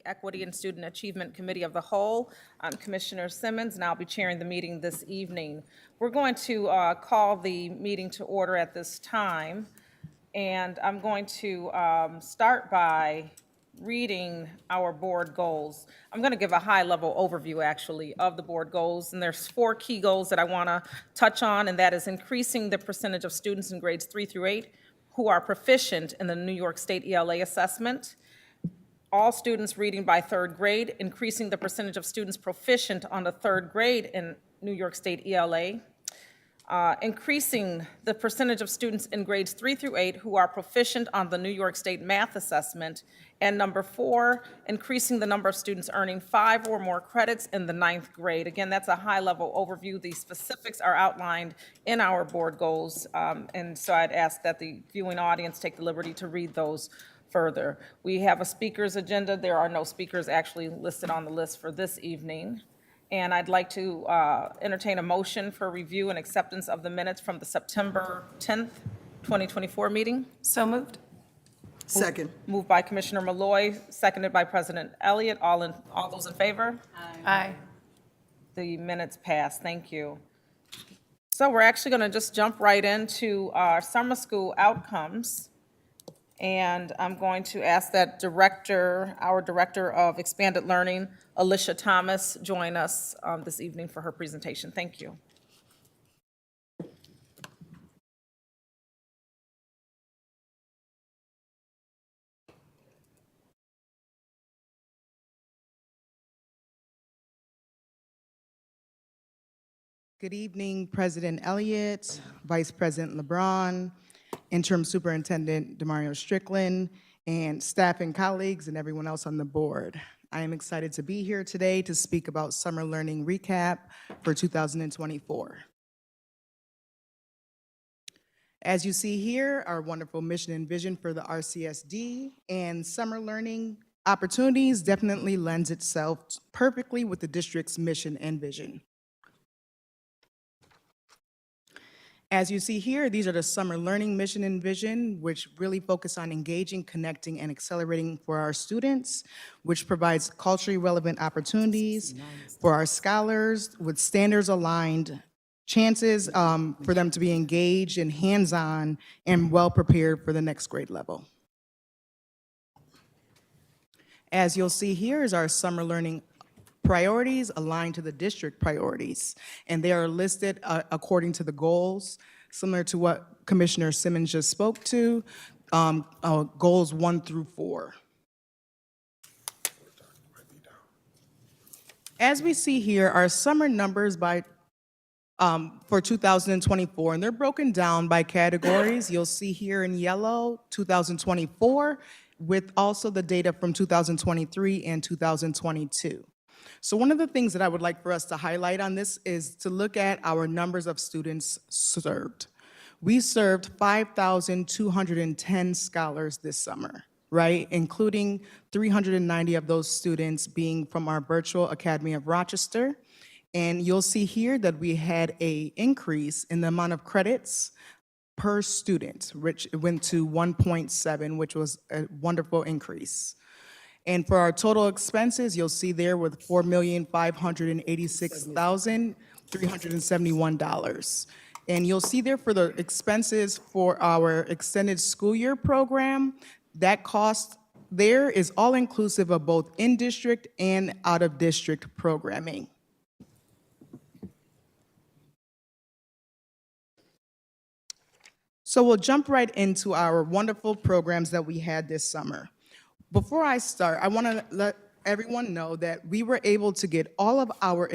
the Equity and Student Achievement Committee of the Whole. I'm Commissioner Simmons, and I'll be chairing the meeting this evening. We're going to call the meeting to order at this time, and I'm going to start by reading our board goals. I'm going to give a high-level overview, actually, of the board goals, and there's 4 key goals that I want to touch on, and that is increasing the percentage of students in grades 3 through 8 who are proficient in the New York State ELA assessment, all students reading by 3rd grade, increasing the percentage of students proficient on the 3rd grade in New York State ELA, increasing the percentage of students in grades 3 through 8 who are proficient on the New York State math assessment, and number 4, increasing the number of students earning 5 or more credits in the 9th grade. Again, that's a high-level overview. The specifics are outlined in our board goals, and so I'd ask that the viewing audience take the liberty to read those further. We have a speakers agenda. There are no speakers actually listed on the list for this evening. And I'd like to entertain a motion for review and acceptance of the minutes from the September 10th, 2024 meeting. So moved. Second. Moved by Commissioner Malloy, seconded by President Elliott. All those in favor? Aye. The minutes pass. Thank you. So we're actually going to just jump right into our summer school outcomes. And I'm going to ask that our Director of Expanded Learning, Alicia Thomas, join us this evening for her presentation. Thank you. Good evening, President Elliott, Vice President LeBron, Interim Superintendent Demario Strickland, and staff and colleagues and everyone else on the board. I am excited to be here today to speak about Summer Learning Recap for 2024. As you see here, our wonderful mission and vision for the RCSD and summer learning opportunities definitely lends itself perfectly with the district's mission and vision. As you see here, these are the summer learning mission and vision, which really focus on engaging, connecting, and accelerating for our students, which provides culturally relevant opportunities for our scholars with standards-aligned chances for them to be engaged and hands-on and well-prepared for the next grade level. As you'll see here is our summer learning priorities aligned to the district priorities, and they are listed according to the goals, similar to what Commissioner Simmons just spoke to, goals 1 through 4. As we see here, our summer numbers for 2024, and they're broken down by categories. You'll see here in yellow, 2024, with also the data from 2023 and 2022. So one of the things that I would like for us to highlight on this is to look at our numbers of students served. We served 5,210 scholars this summer, right? Including 390 of those students being from our virtual Academy of Rochester. And you'll see here that we had an increase in the amount of credits per student, which went to 1.7, which was a wonderful increase. And for our total expenses, you'll see there with $4,586,371. And you'll see there for the expenses for our extended school year program, that cost there is all inclusive of both in-district and out-of-district programming. So we'll jump right into our wonderful programs that we had this summer. Before I start, I want to let everyone know that we were able to get all of our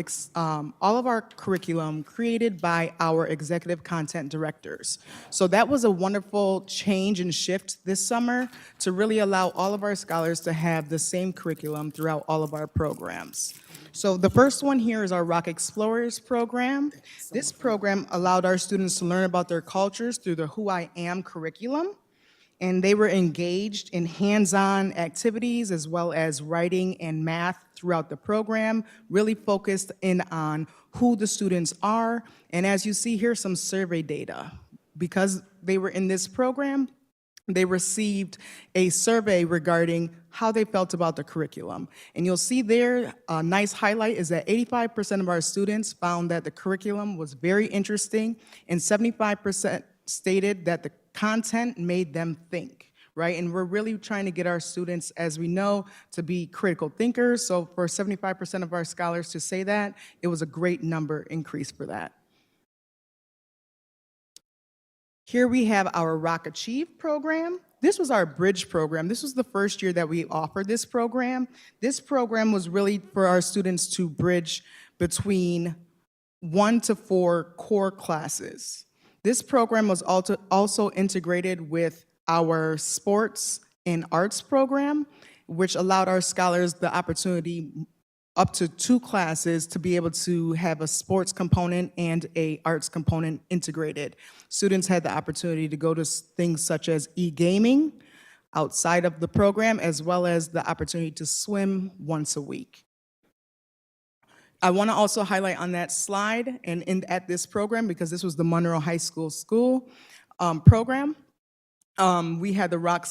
curriculum created by our executive content directors. So that was a wonderful change and shift this summer to really allow all of our scholars to have the same curriculum throughout all of our programs. So the first one here is our Rock Explorers program. This program allowed our students to learn about their cultures through the Who I Am curriculum. And they were engaged in hands-on activities as well as writing and math throughout the program, really focused in on who the students are. And as you see here, some survey data. Because they were in this program, they received a survey regarding how they felt about the curriculum. And you'll see there, a nice highlight is that 85% of our students found that the curriculum was very interesting, and 75% stated that the content made them think, right? And we're really trying to get our students, as we know, to be critical thinkers. So for 75% of our scholars to say that, it was a great number increase for that. Here we have our Rock Achieve program. This was our bridge program. This was the first year that we offered this program. This program was really for our students to bridge between 1 to 4 core classes. This program was also integrated with our sports and arts program, which allowed our scholars the opportunity up to 2 classes to be able to have a sports component and a arts component integrated. Students had the opportunity to go to things such as e-gaming outside of the program, as well as the opportunity to swim once a week. I want to also highlight on that slide and at this program, because this was the Monroe High School program, we had the Rock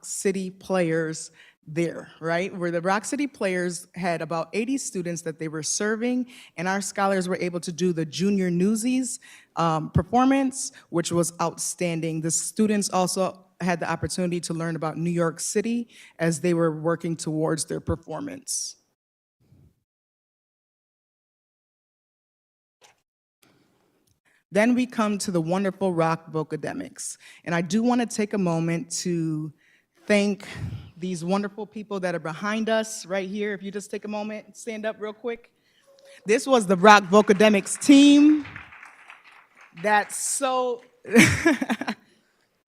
City Players there, right? Where the Rock City Players had about 80 students that they were serving, and our scholars were able to do the Junior Newsies performance, which was outstanding. The students also had the opportunity to learn about New York City as they were working towards their performance. Then we come to the wonderful Rock Vocademics. And I do want to take a moment to thank these wonderful people that are behind us right here. If you just take a moment, stand up real quick. This was the Rock Vocademics team. That's so,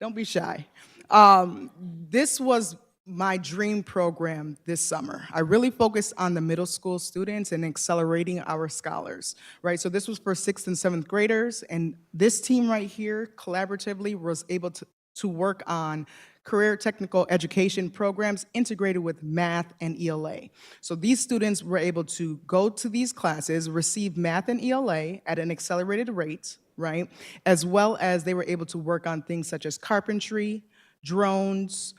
don't be shy. This was my dream program this summer. I really focused on the middle school students and accelerating our scholars, right? So this was for 6th and 7th graders, and this team right here collaboratively was able to work on career technical education programs integrated with math and ELA. So these students were able to go to these classes, receive math and ELA at an accelerated rate, right? As well as they were able to work on things such as carpentry, drones,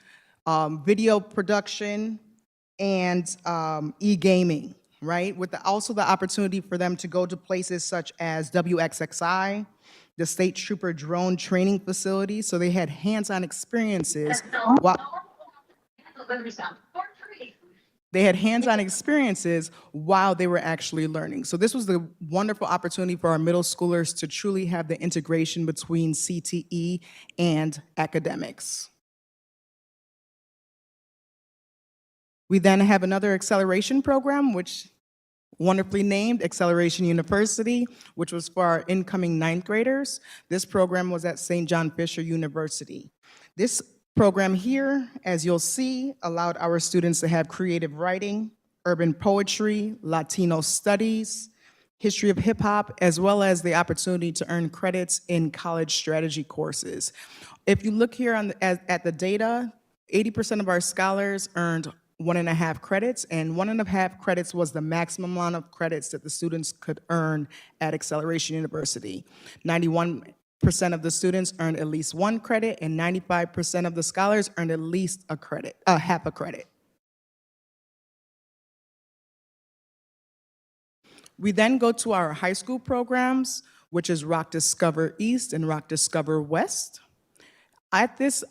video production, and e-gaming, right? With also the opportunity for them to go to places such as WXXI, the State Trooper Drone Training Facility, so they had hands-on experiences. They had hands-on experiences while they were actually learning. So this was the wonderful opportunity for our middle schoolers to truly have the integration between CTE and academics. We then have another acceleration program, which wonderfully named Acceleration University, which was for our incoming 9th graders. This program was at St. John Fisher University. This program here, as you'll see, allowed our students to have creative writing, urban poetry, Latino studies, history of hip hop, as well as the opportunity to earn credits in college strategy courses. If you look here at the data, 80% of our scholars earned 1.5 credits, and 1.5 credits was the maximum amount of credits that the students could earn at Acceleration University. 91% of the students earned at least 1 credit, and 95% of the scholars earned at least a credit, half a credit. We then go to our high school programs, which is Rock Discover East and Rock Discover West. At this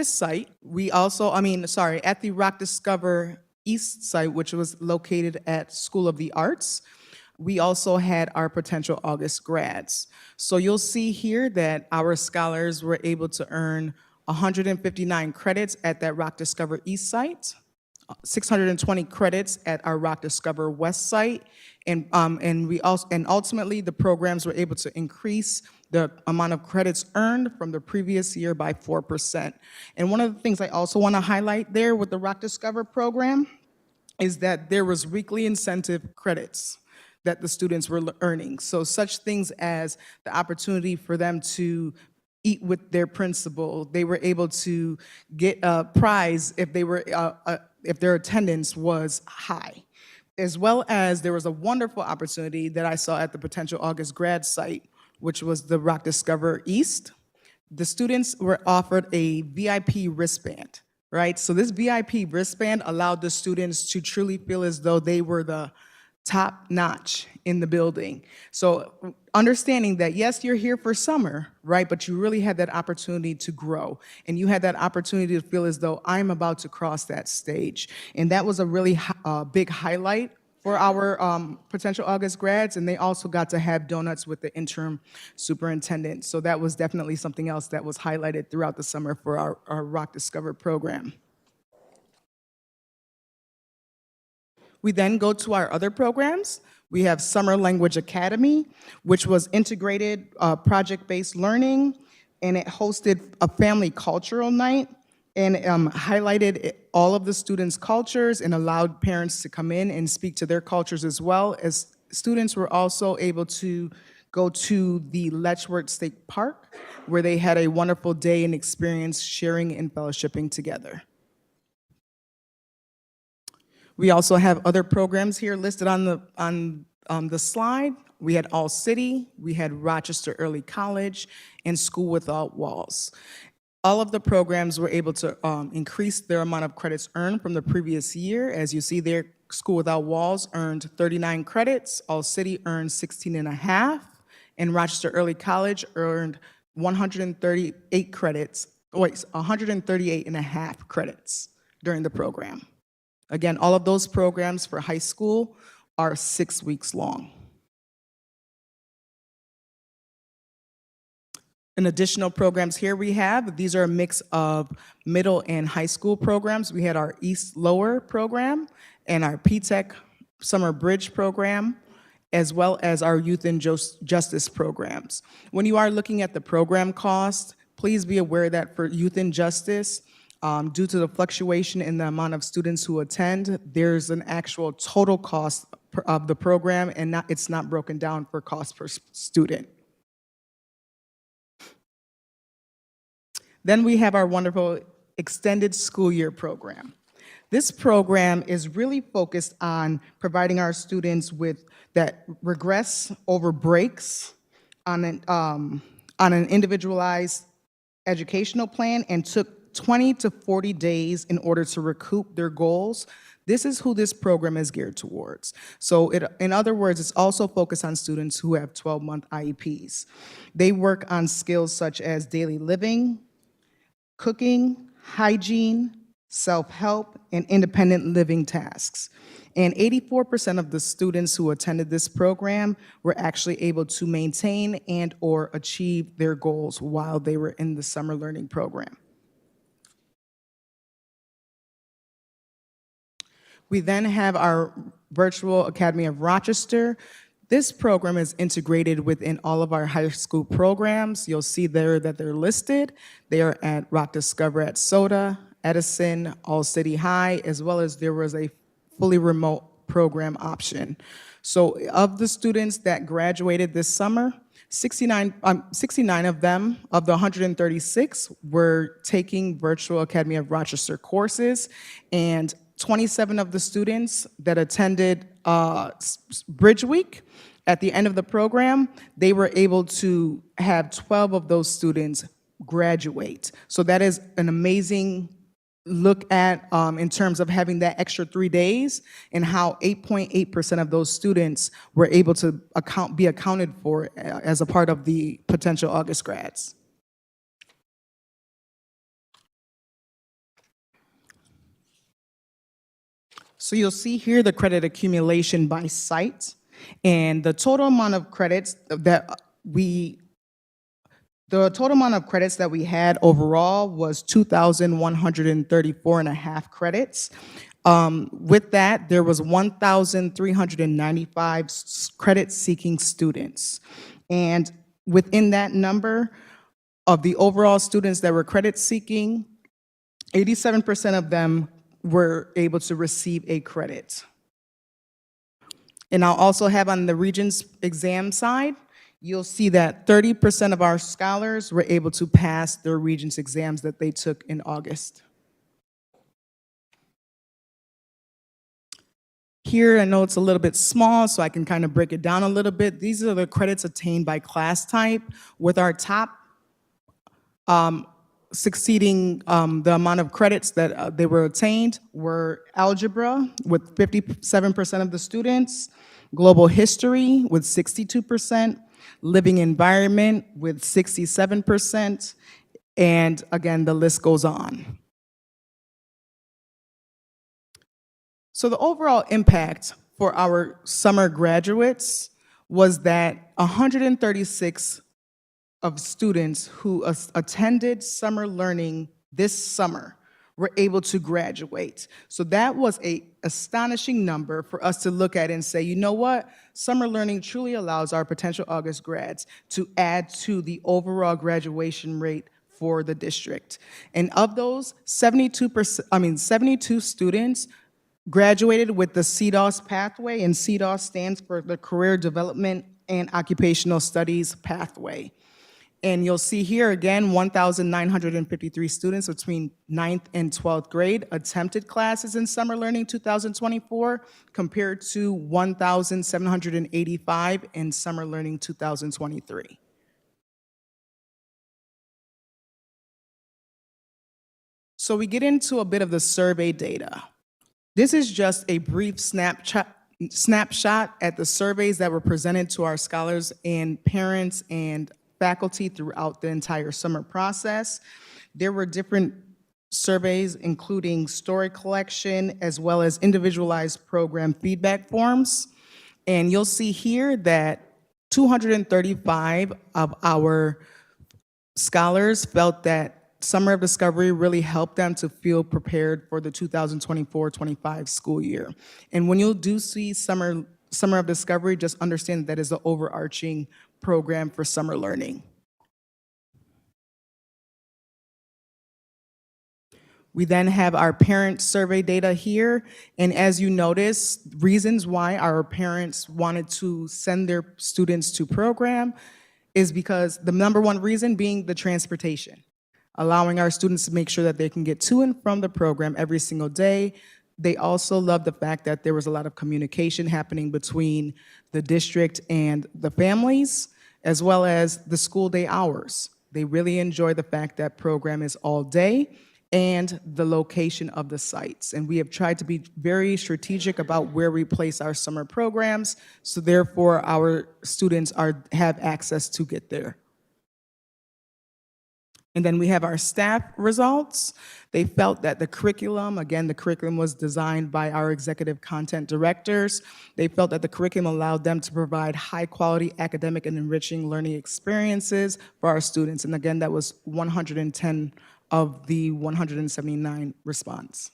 site, we also, at the Rock Discover East site, which was located at School of the Arts, we also had our potential August grads. So you'll see here that our scholars were able to earn 159 credits at that Rock Discover East site, 620 credits at our Rock Discover West site, and ultimately the programs were able to increase the amount of credits earned from the previous year by 4%. And one of the things I also want to highlight there with the Rock Discover program is that there was weekly incentive credits that the students were earning. So such things as the opportunity for them to eat with their principal, they were able to get a prize if their attendance was high. As well as there was a wonderful opportunity that I saw at the potential August grad site, which was the Rock Discover East. the students were offered a VIP wristband, right? So this VIP wristband allowed the students to truly feel as though they were the top notch in the building. So understanding that, yes, you're here for summer, right? But you really had that opportunity to grow. And you had that opportunity to feel as though I'm about to cross that stage. And that was a really big highlight for our potential August grads. And they also got to have donuts with the interim superintendent. So that was definitely something else that was highlighted throughout the summer for our Rock Discover program. We then go to our other programs. We have Summer Language Academy, which was integrated project-based learning, and it hosted a family cultural night and highlighted all of the students' cultures and allowed parents to come in and speak to their cultures, as well as students were also able to go to the Letchworth State Park, where they had a wonderful day and experience sharing and fellowshipping together. We also have other programs here listed on the slide. We had All City, we had Rochester Early College, and School Without Walls. All of the programs were able to increase their amount of credits earned from the previous year. As you see there, School Without Walls earned 39 credits, All City earned 16 and a half, and Rochester Early College earned 138 credits, 138 and a half credits during the program. Again, all of those programs for high school are 6 weeks long. And additional programs here we have, these are a mix of middle and high school programs. We had our East Lower program and our P-TECH Summer Bridge program, as well as our Youth and Justice programs. When you are looking at the program cost, please be aware that for Youth and Justice, due to the fluctuation in the amount of students who attend, there's an actual total cost of the program, and it's not broken down for cost per student. Then we have our wonderful extended school year program. This program is really focused on providing our students with that regress over breaks on an individualized educational plan and took 20 to 40 days in order to recoup their goals. This is who this program is geared towards. So in other words, it's also focused on students who have 12-month IEPs. They work on skills such as daily living, cooking, hygiene, self-help, and independent living tasks. And 84% of the students who attended this program were actually able to maintain and or achieve their goals while they were in the summer learning program. We then have our Virtual Academy of Rochester. This program is integrated within all of our high school programs. You'll see there that they're listed. They are at Rock Discover at Soda, Edison, All City High, as well as there was a fully remote program option. So of the students that graduated this summer, 69 of them, of the 136, were taking Virtual Academy of Rochester courses, and 27 of the students that attended Bridge Week, at the end of the program, they were able to have 12 of those students graduate. So that is an amazing look at in terms of having that extra 3 days and how 8.8% of those students were able to be accounted for as a part of the potential August grads. So you'll see here the credit accumulation by site, and the total amount of credits that we had overall was 2,134 and a half credits. With that, there was 1,395 credit-seeking students. And within that number, of the overall students that were credit-seeking, 87% of them were able to receive a credit. And I'll also have on the Regents exam side, you'll see that 30% of our scholars were able to pass their Regents exams that they took in August. Here, I know it's a little bit small, so I can kind of break it down a little bit. These are the credits attained by class type, with our top Succeeding the amount of credits that they were attained were algebra with 57% of the students, global history with 62%, living environment with 67%, and again, the list goes on. So the overall impact for our summer graduates was that 136 of students who attended summer learning this summer were able to graduate. So that was an astonishing number for us to look at and say, you know what? Summer learning truly allows our potential August grads to add to the overall graduation rate for the district. And of those, 72 students graduated with the CDOS pathway, and CDOS stands for the Career Development and Occupational Studies pathway. And you'll see here again, 1,953 students between 9th and 12th grade attempted classes in summer learning 2024 compared to 1,785 in summer learning 2023. So we get into a bit of the survey data. This is just a brief snapshot at the surveys that were presented to our scholars and parents and faculty throughout the entire summer process. There were different surveys, including story collection, as well as individualized program feedback forms. And you'll see here that 235 of our scholars felt that Summer of Discovery really helped them to feel prepared for the 2024-25 school year. And when you do see Summer of Discovery, just understand that is the overarching program for summer learning. We then have our parent survey data here, and as you notice, reasons why our parents wanted to send their students to program is because the number one reason being the transportation, allowing our students to make sure that they can get to and from the program every single day. They also love the fact that there was a lot of communication happening between the district and the families, as well as the school day hours. They really enjoy the fact that program is all day and the location of the sites. And we have tried to be very strategic about where we place our summer programs, so therefore our students have access to get there. And then we have our staff results. They felt that the curriculum, again, the curriculum was designed by our executive content directors. They felt that the curriculum allowed them to provide high quality academic and enriching learning experiences for our students. And again, that was 110 of the 179 response.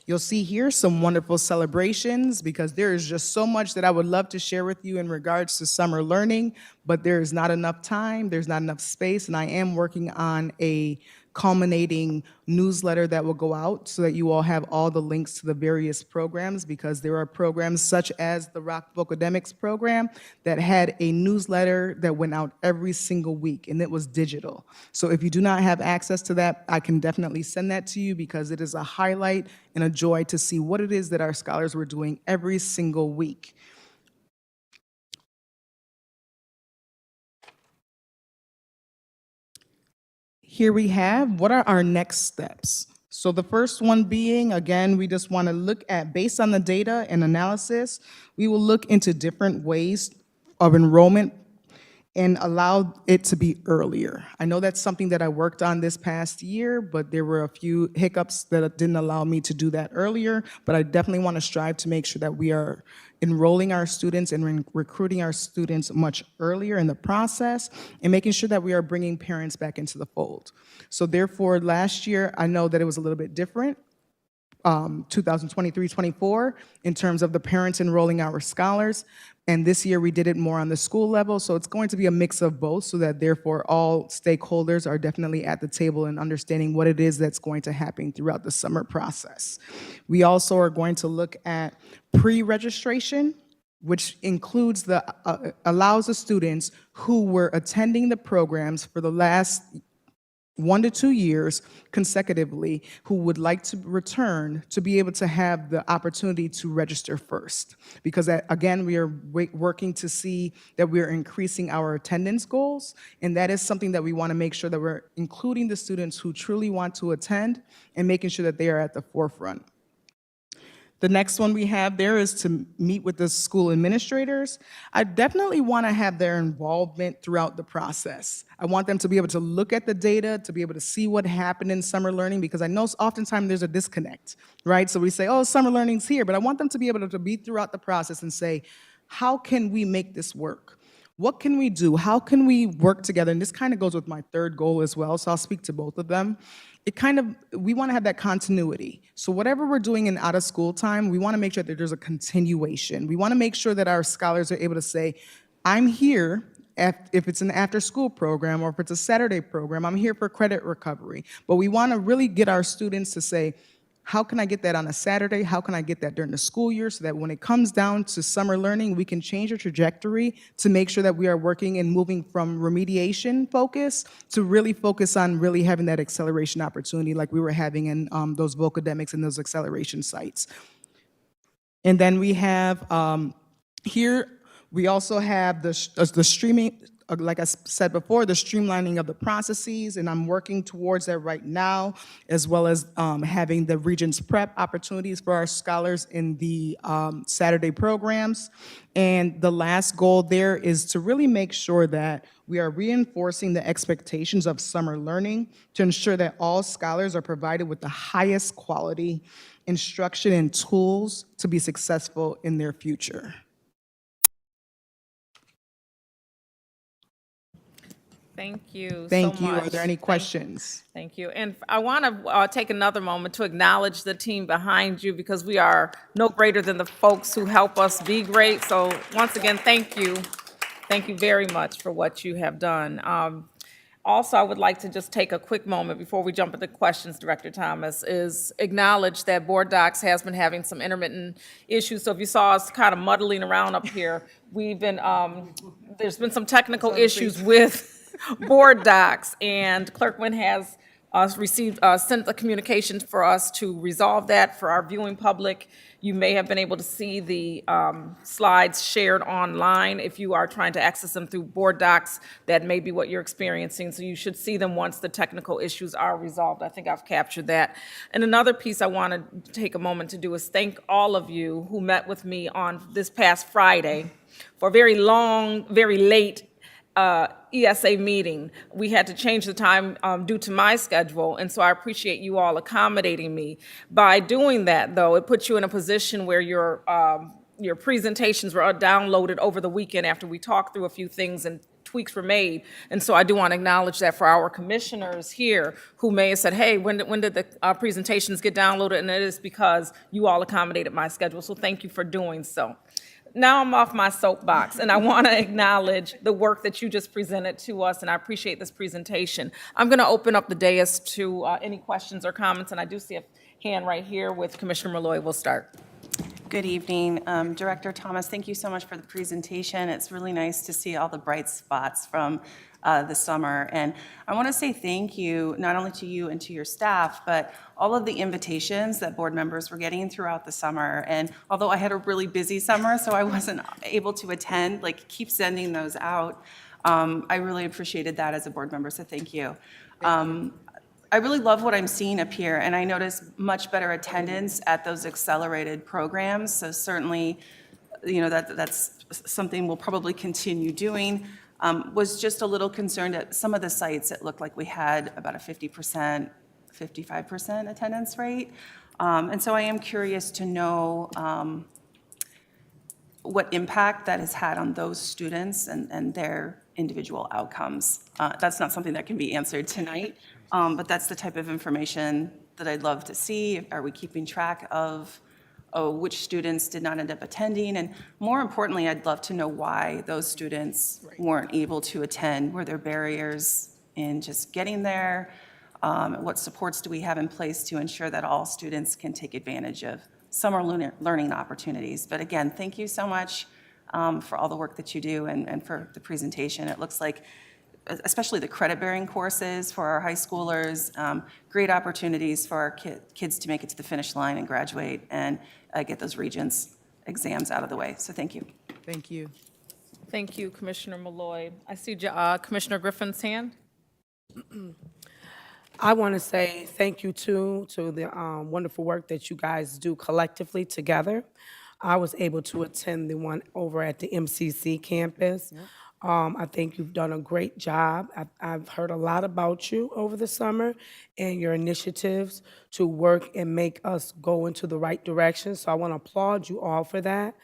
You'll see here some wonderful celebrations because there is just so much that I would love to share with you in regards to summer learning, but there is not enough time, there's not enough space, and I am working on a culminating newsletter that will go out so that you all have all the links to the various programs, because there are programs such as the Rock Vocademics program that had a newsletter that went out every single week, and it was digital. So if you do not have access to that, I can definitely send that to you because it is a highlight and a joy to see what it is that our scholars were doing every single week. Here we have, what are our next steps? So the first one being, again, we just want to look at, based on the data and analysis, we will look into different ways of enrollment and allow it to be earlier. I know that's something that I worked on this past year, but there were a few hiccups that didn't allow me to do that earlier, but I definitely want to strive to make sure that we are enrolling our students and recruiting our students much earlier in the process and making sure that we are bringing parents back into the fold. So therefore, last year, I know that it was a little bit different. 2023-24 in terms of the parents enrolling our scholars. And this year we did it more on the school level. So it's going to be a mix of both so that therefore all stakeholders are definitely at the table and understanding what it is that's going to happen throughout the summer process. We also are going to look at pre-registration, which includes allows the students who were attending the programs for the last 1 to 2 years consecutively who would like to return to be able to have the opportunity to register first. Because again, we are working to see that we are increasing our attendance goals, and that is something that we want to make sure that we're including the students who truly want to attend and making sure that they are at the forefront. The next one we have there is to meet with the school administrators. I definitely want to have their involvement throughout the process. I want them to be able to look at the data, to be able to see what happened in summer learning, because I know oftentimes there's a disconnect, right? So we say, oh, summer learning's here, but I want them to be able to be throughout the process and say, how can we make this work? What can we do? How can we work together? And this kind of goes with my third goal as well, so I'll speak to both of them. We want to have that continuity. So whatever we're doing in out of school time, we want to make sure that there's a continuation. We want to make sure that our scholars are able to say, I'm here, if it's an after school program or if it's a Saturday program, I'm here for credit recovery. But we want to really get our students to say, how can I get that on a Saturday? How can I get that during the school year so that when it comes down to summer learning, we can change our trajectory to make sure that we are working and moving from remediation focus to really focus on really having that acceleration opportunity like we were having in those vocademics and those acceleration sites. And then we have here, we also have the streaming, like I said before, the streamlining of the processes, and I'm working towards that right now, as well as having the Regents Prep opportunities for our scholars in the Saturday programs. And the last goal there is to really make sure that we are reinforcing the expectations of summer learning to ensure that all scholars are provided with the highest quality instruction and tools to be successful in their future. Thank you so much. Thank you. Are there any questions? Thank you. And I want to take another moment to acknowledge the team behind you, because we are no greater than the folks who help us be great. So once again, thank you. Thank you very much for what you have done. Also, I would like to just take a quick moment before we jump into questions, Director Thomas, is acknowledge that Board Docs has been having some intermittent issues. So if you saw us kind of muddling around up here, there's been some technical issues with Board Docs, and Clerk Wynn has sent the communications for us to resolve that for our viewing public. You may have been able to see the slides shared online. If you are trying to access them through Board Docs, that may be what you're experiencing. So you should see them once the technical issues are resolved. I think I've captured that. And another piece I want to take a moment to do is thank all of you who met with me on this past Friday for a very long, very late ESA meeting. We had to change the time due to my schedule, and so I appreciate you all accommodating me. By doing that, though, it puts you in a position where your presentations were downloaded over the weekend after we talked through a few things and tweaks were made. And so I do want to acknowledge that for our commissioners here who may have said, hey, when did the presentations get downloaded? And it is because you all accommodated my schedule, so thank you for doing so. Now I'm off my soapbox, and I want to acknowledge the work that you just presented to us, and I appreciate this presentation. I'm going to open up the dais to any questions or comments, and I do see a hand right here with Commissioner Malloy. We'll start. Good evening. Director Thomas, thank you so much for the presentation. It's really nice to see all the bright spots from the summer. And I want to say thank you, not only to you and to your staff, but all of the invitations that board members were getting throughout the summer. And although I had a really busy summer, so I wasn't able to attend, keep sending those out. I really appreciated that as a board member, so thank you. I really love what I'm seeing up here, and I notice much better attendance at those accelerated programs. So certainly, that's something we'll probably continue doing. Was just a little concerned at some of the sites. It looked like we had about a 50%, 55% attendance rate. And so I am curious to know what impact that has had on those students and their individual outcomes. That's not something that can be answered tonight, but that's the type of information that I'd love to see. Are we keeping track of which students did not end up attending? And more importantly, I'd love to know why those students weren't able to attend. Were there barriers in just getting there? What supports do we have in place to ensure that all students can take advantage of summer learning opportunities? But again, thank you so much for all the work that you do and for the presentation. It looks like especially the credit-bearing courses for our high schoolers. Great opportunities for our kids to make it to the finish line and graduate and get those Regents exams out of the way. So thank you. Thank you. Thank you, Commissioner Malloy. I see Commissioner Griffin's hand. I want to say thank you to the wonderful work that you guys do collectively together. I was able to attend the one over at the MCC campus. I think you've done a great job. I've heard a lot about you over the summer and your initiatives to work and make us go into the right direction. So I want to applaud you all for that.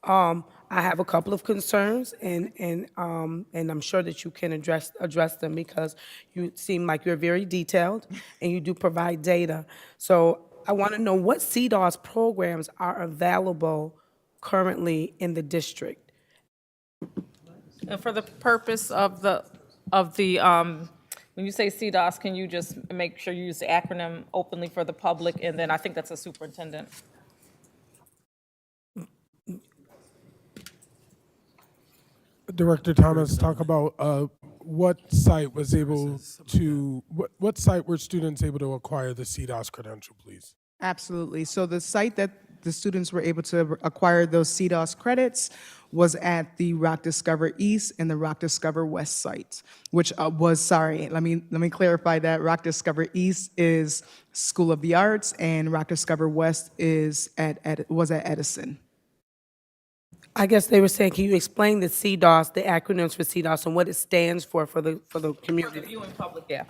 I have a couple of concerns, and I'm sure that you can address them because you seem like you're very detailed and you do provide data. So I want to know what CDOS programs are available currently in the district. And for the purpose of when you say CDOS, can you just make sure you use the acronym openly for the public? And then I think that's a superintendent. Director Thomas, talk about what site were students able to acquire the CDOS credential, please? Absolutely. So the site that the students were able to acquire those CDOS credits was at the Rock Discover East and the Rock Discover West site, which let me clarify that. Rock Discover East is School of the Arts and Rock Discover West was at Edison. I guess they were saying, can you explain the CDOS, the acronyms for CDOS, and what it stands for the community? Review in public, yeah.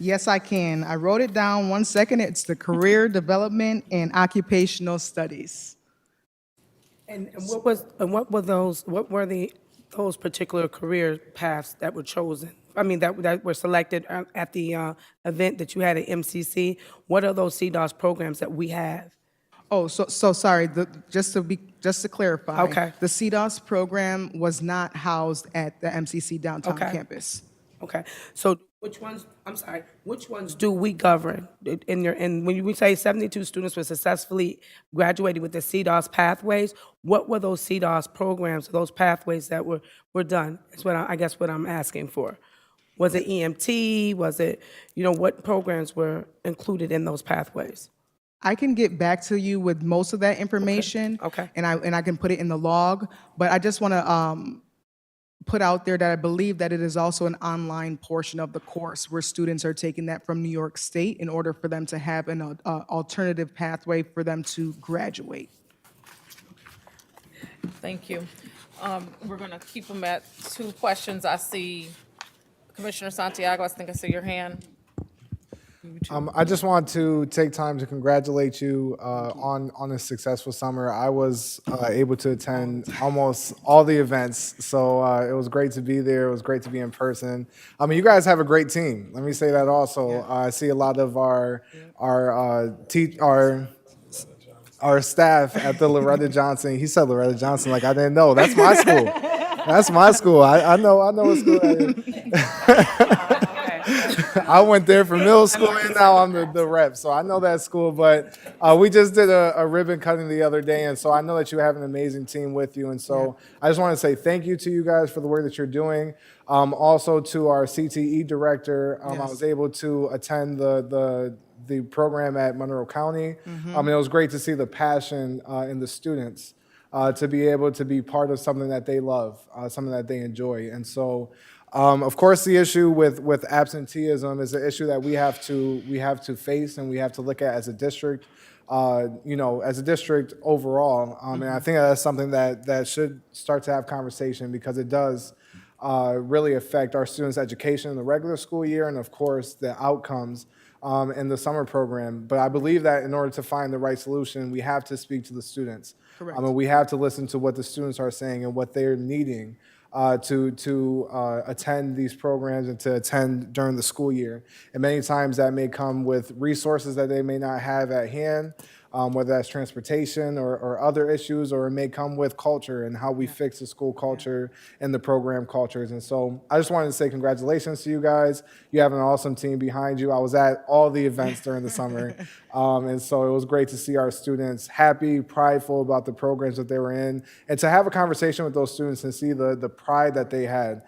Yes, I can. I wrote it down. 1 second. It's the Career Development and Occupational Studies. And what were those particular career paths that were chosen? I mean, that were selected at the event that you had at MCC. What are those CDOS programs that we have? Oh, so sorry. Just to clarify. Okay. The CDOS program was not housed at the MCC downtown Okay. campus. Okay, so which ones do we govern? And when we say 72 students were successfully graduating with the CDOS pathways, what were those CDOS programs, those pathways that were done? That's what I guess what I'm asking for. Was it EMT? Was it, what programs were included in those pathways? I can get back to you with most of that information. Okay. And I can put it in the log, but I just want to put out there that I believe that it is also an online portion of the course where students are taking that from New York State in order for them to have an alternative pathway for them to graduate. Thank you. We're going to keep them at 2 questions. I see Commissioner Santiago, I think I see your hand. I just want to take time to congratulate you on a successful summer. I was able to attend almost all the events, so it was great to be there. It was great to be in person. I mean, you guys have a great team. Let me say that also. I see a lot of our staff at the Loretta Johnson. He said Loretta Johnson like I didn't know. That's my school. That's my school. I know what school that is. I went there for middle school, and now I'm the rep, so I know that school. But we just did a ribbon cutting the other day, and so I know that you have an amazing team with you. And so I just want to say thank you to you guys for the work that you're doing. Also to our CTE director, I was able to attend the program at Monroe County. It was great to see the passion in the students to be able to be part of something that they love, something that they enjoy, and so. Of course, the issue with absenteeism is an issue that we have to face and we have to look at as a district, as a district overall. And I think that's something that should start to have conversation because it does really affect our students' education in the regular school year and, of course, the outcomes in the summer program. But I believe that in order to find the right solution, we have to speak to the students. Correct. We have to listen to what the students are saying and what they're needing. To attend these programs and to attend during the school year. And many times that may come with resources that they may not have at hand, whether that's transportation or other issues, or it may come with culture and how we fix the school culture and the program cultures. And so I just wanted to say congratulations to you guys. You have an awesome team behind you. I was at all the events during the summer. And so it was great to see our students happy, prideful about the programs that they were in, and to have a conversation with those students and see the pride that they had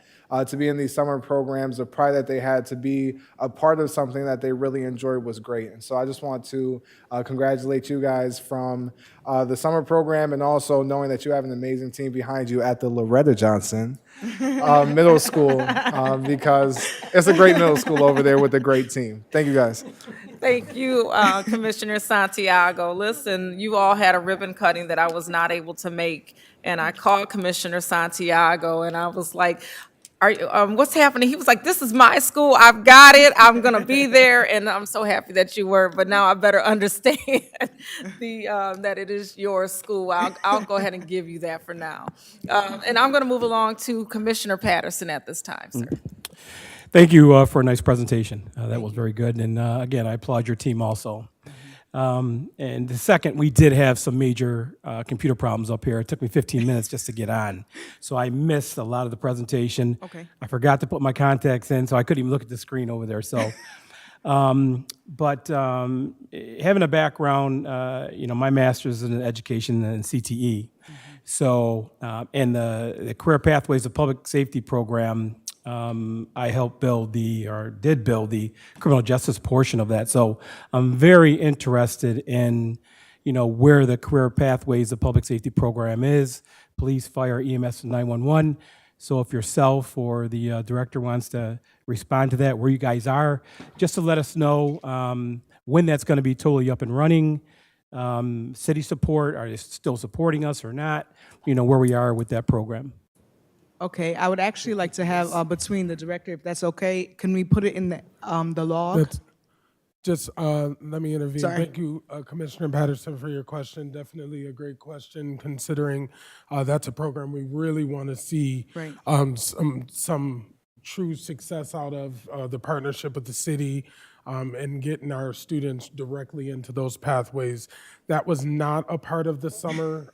to be in these summer programs. The pride that they had to be a part of something that they really enjoyed was great. And so I just want to congratulate you guys from the summer program, and also knowing that you have an amazing team behind you at the Loretta Johnson Middle School, because it's a great middle school over there with a great team. Thank you, guys. Thank you, Commissioner Santiago. Listen, you all had a ribbon cutting that I was not able to make, and I called Commissioner Santiago, and I was like, what's happening? He was like, this is my school. I've got it. I'm going to be there. And I'm so happy that you were. But now I better understand that it is your school. I'll go ahead and give you that for now. And I'm going to move along to Commissioner Patterson at this time, sir. Thank you for a nice presentation. That was very good. And again, I applaud your team also. And the second, we did have some major computer problems up here. It took me 15 minutes just to get on. So I missed a lot of the presentation. Okay. I forgot to put my contacts in, so I couldn't even look at the screen over there. So, but having a background, my master's in education and CTE. So, and the Career Pathways of Public Safety program, I helped did build the criminal justice portion of that. So I'm very interested in, where the Career Pathways of Public Safety program is, police, fire, EMS, and 911. So if yourself or the director wants to respond to that, where you guys are, just to let us know when that's going to be totally up and running. City support, are they still supporting us or not? Where we are with that program. Okay, I would actually like to have, between the director, if that's okay, can we put it in the log? Let's just let me intervene. Sorry. Thank you, Commissioner Patterson, for your question. Definitely a great question, considering that's a program we really want to see Right. some true success out of the partnership with the city, and getting our students directly into those pathways. That was not a part of the summer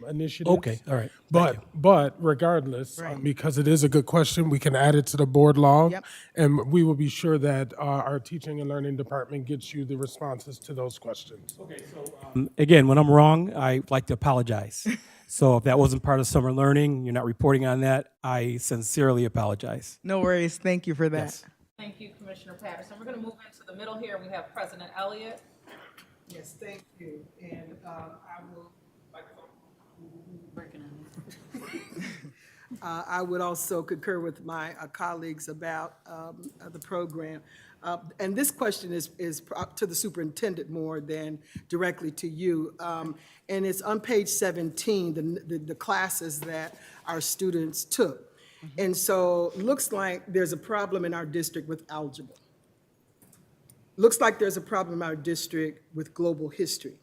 initiative. Okay, all right. Thank But regardless, because it is a good question, we can add it to the board log. Yep. And we will be sure that our teaching and learning department gets you the responses to those questions. Again, when I'm wrong, I like to apologize. So if that wasn't part of summer learning, you're not reporting on that, I sincerely apologize. No worries, thank you for that. Yes. Thank you, Commissioner Patterson. We're going to move into the middle here. We have President Elliott. Yes, thank you. And I will. I would also concur with my colleagues about the program. And this question is to the superintendent more than directly to you. And it's on page 17, the classes that our students took. And so looks like there's a problem in our district with algebra. Looks like there's a problem in our district with global history,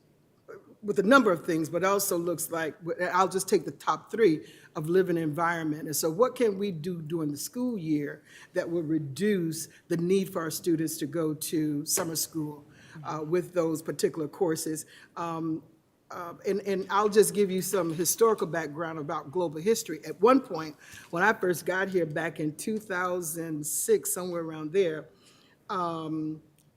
with a number of things, but also looks like, I'll just take the top three of living environment. And so what can we do during the school year that will reduce the need for our students to go to summer school with those particular courses? And I'll just give you some historical background about global history. At one point, when I first got here back in 2006, somewhere around there,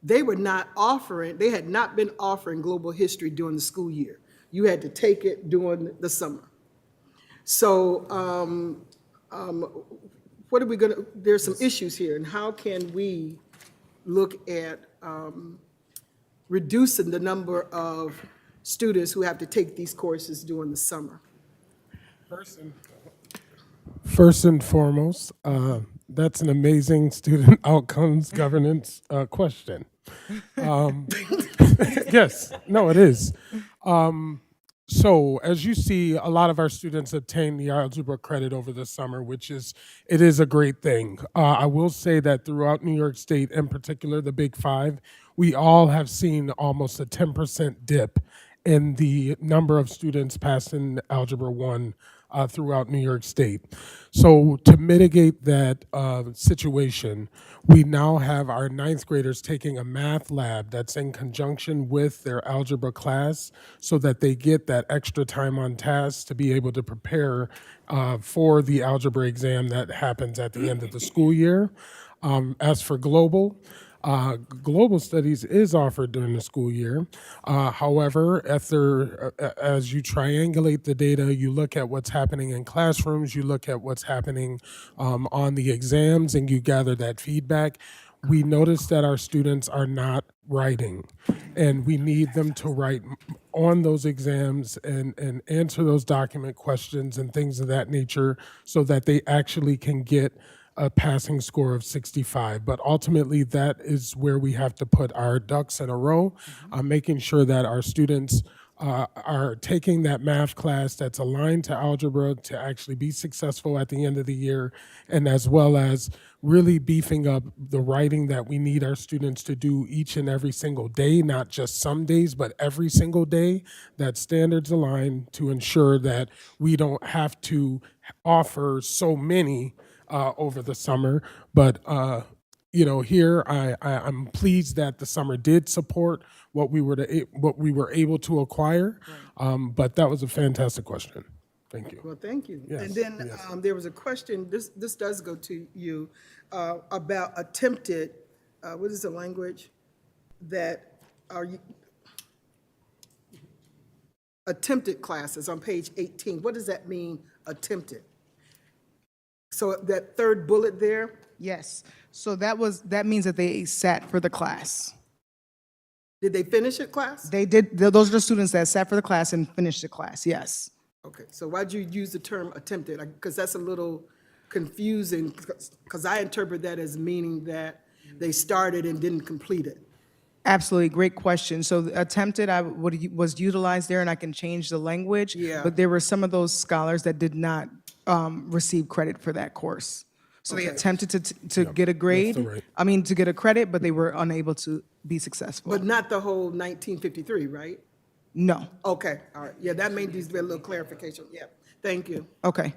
they had not been offering global history during the school year. You had to take it during the summer. So what are we gonna, there's some issues here, and how can we look at reducing the number of students who have to take these courses during the summer? First and foremost, that's an amazing student outcomes governance question. Yes, no, it is. So as you see, a lot of our students obtain the algebra credit over the summer, it is a great thing. I will say that throughout New York State, in particular, the Big Five, we all have seen almost a 10% dip in the number of students passing Algebra 1 throughout New York State. So to mitigate that situation, we now have our ninth graders taking a math lab that's in conjunction with their algebra class so that they get that extra time on task to be able to prepare for the algebra exam that happens at the end of the school year. As for global, Global studies is offered during the school year. However, as you triangulate the data, you look at what's happening in classrooms, you look at what's happening on the exams, and you gather that feedback. We notice that our students are not writing, and we need them to write on those exams and answer those document questions and things of that nature so that they actually can get a passing score of 65. But ultimately, that is where we have to put our ducks in a row, making sure that our students are taking that math class that's aligned to algebra to actually be successful at the end of the year, and as well as really beefing up the writing that we need our students to do each and every single day, not just some days, but every single day, that standards align to ensure that we don't have to offer so many over the summer. But here I'm pleased that the summer did support what we were able to acquire. But that was a fantastic question. Thank you. Well, thank you. Yes, And then yes. there was a question, this does go to you, about attempted, what is the language? That are you, attempted classes on page 18. What does that mean, attempted? So that third bullet there, Yes. So that means that they sat for the class. did they finish it, class? They did, those are the students that sat for the class and finished the class, yes. Okay, so why'd you use the term attempted? Because that's a little confusing, because I interpret that as meaning that they started and didn't complete it. Absolutely, great question. So the attempted, was utilized there, and I can change the language. Yeah. But there were some of those scholars that did not receive credit for that course. So they Okay. attempted to get a grade, right. to get a credit, but they were unable to be successful. But not the whole 1953, right? No, Okay, all right. Yeah, that may just be a little clarification. Yeah, thank you. okay.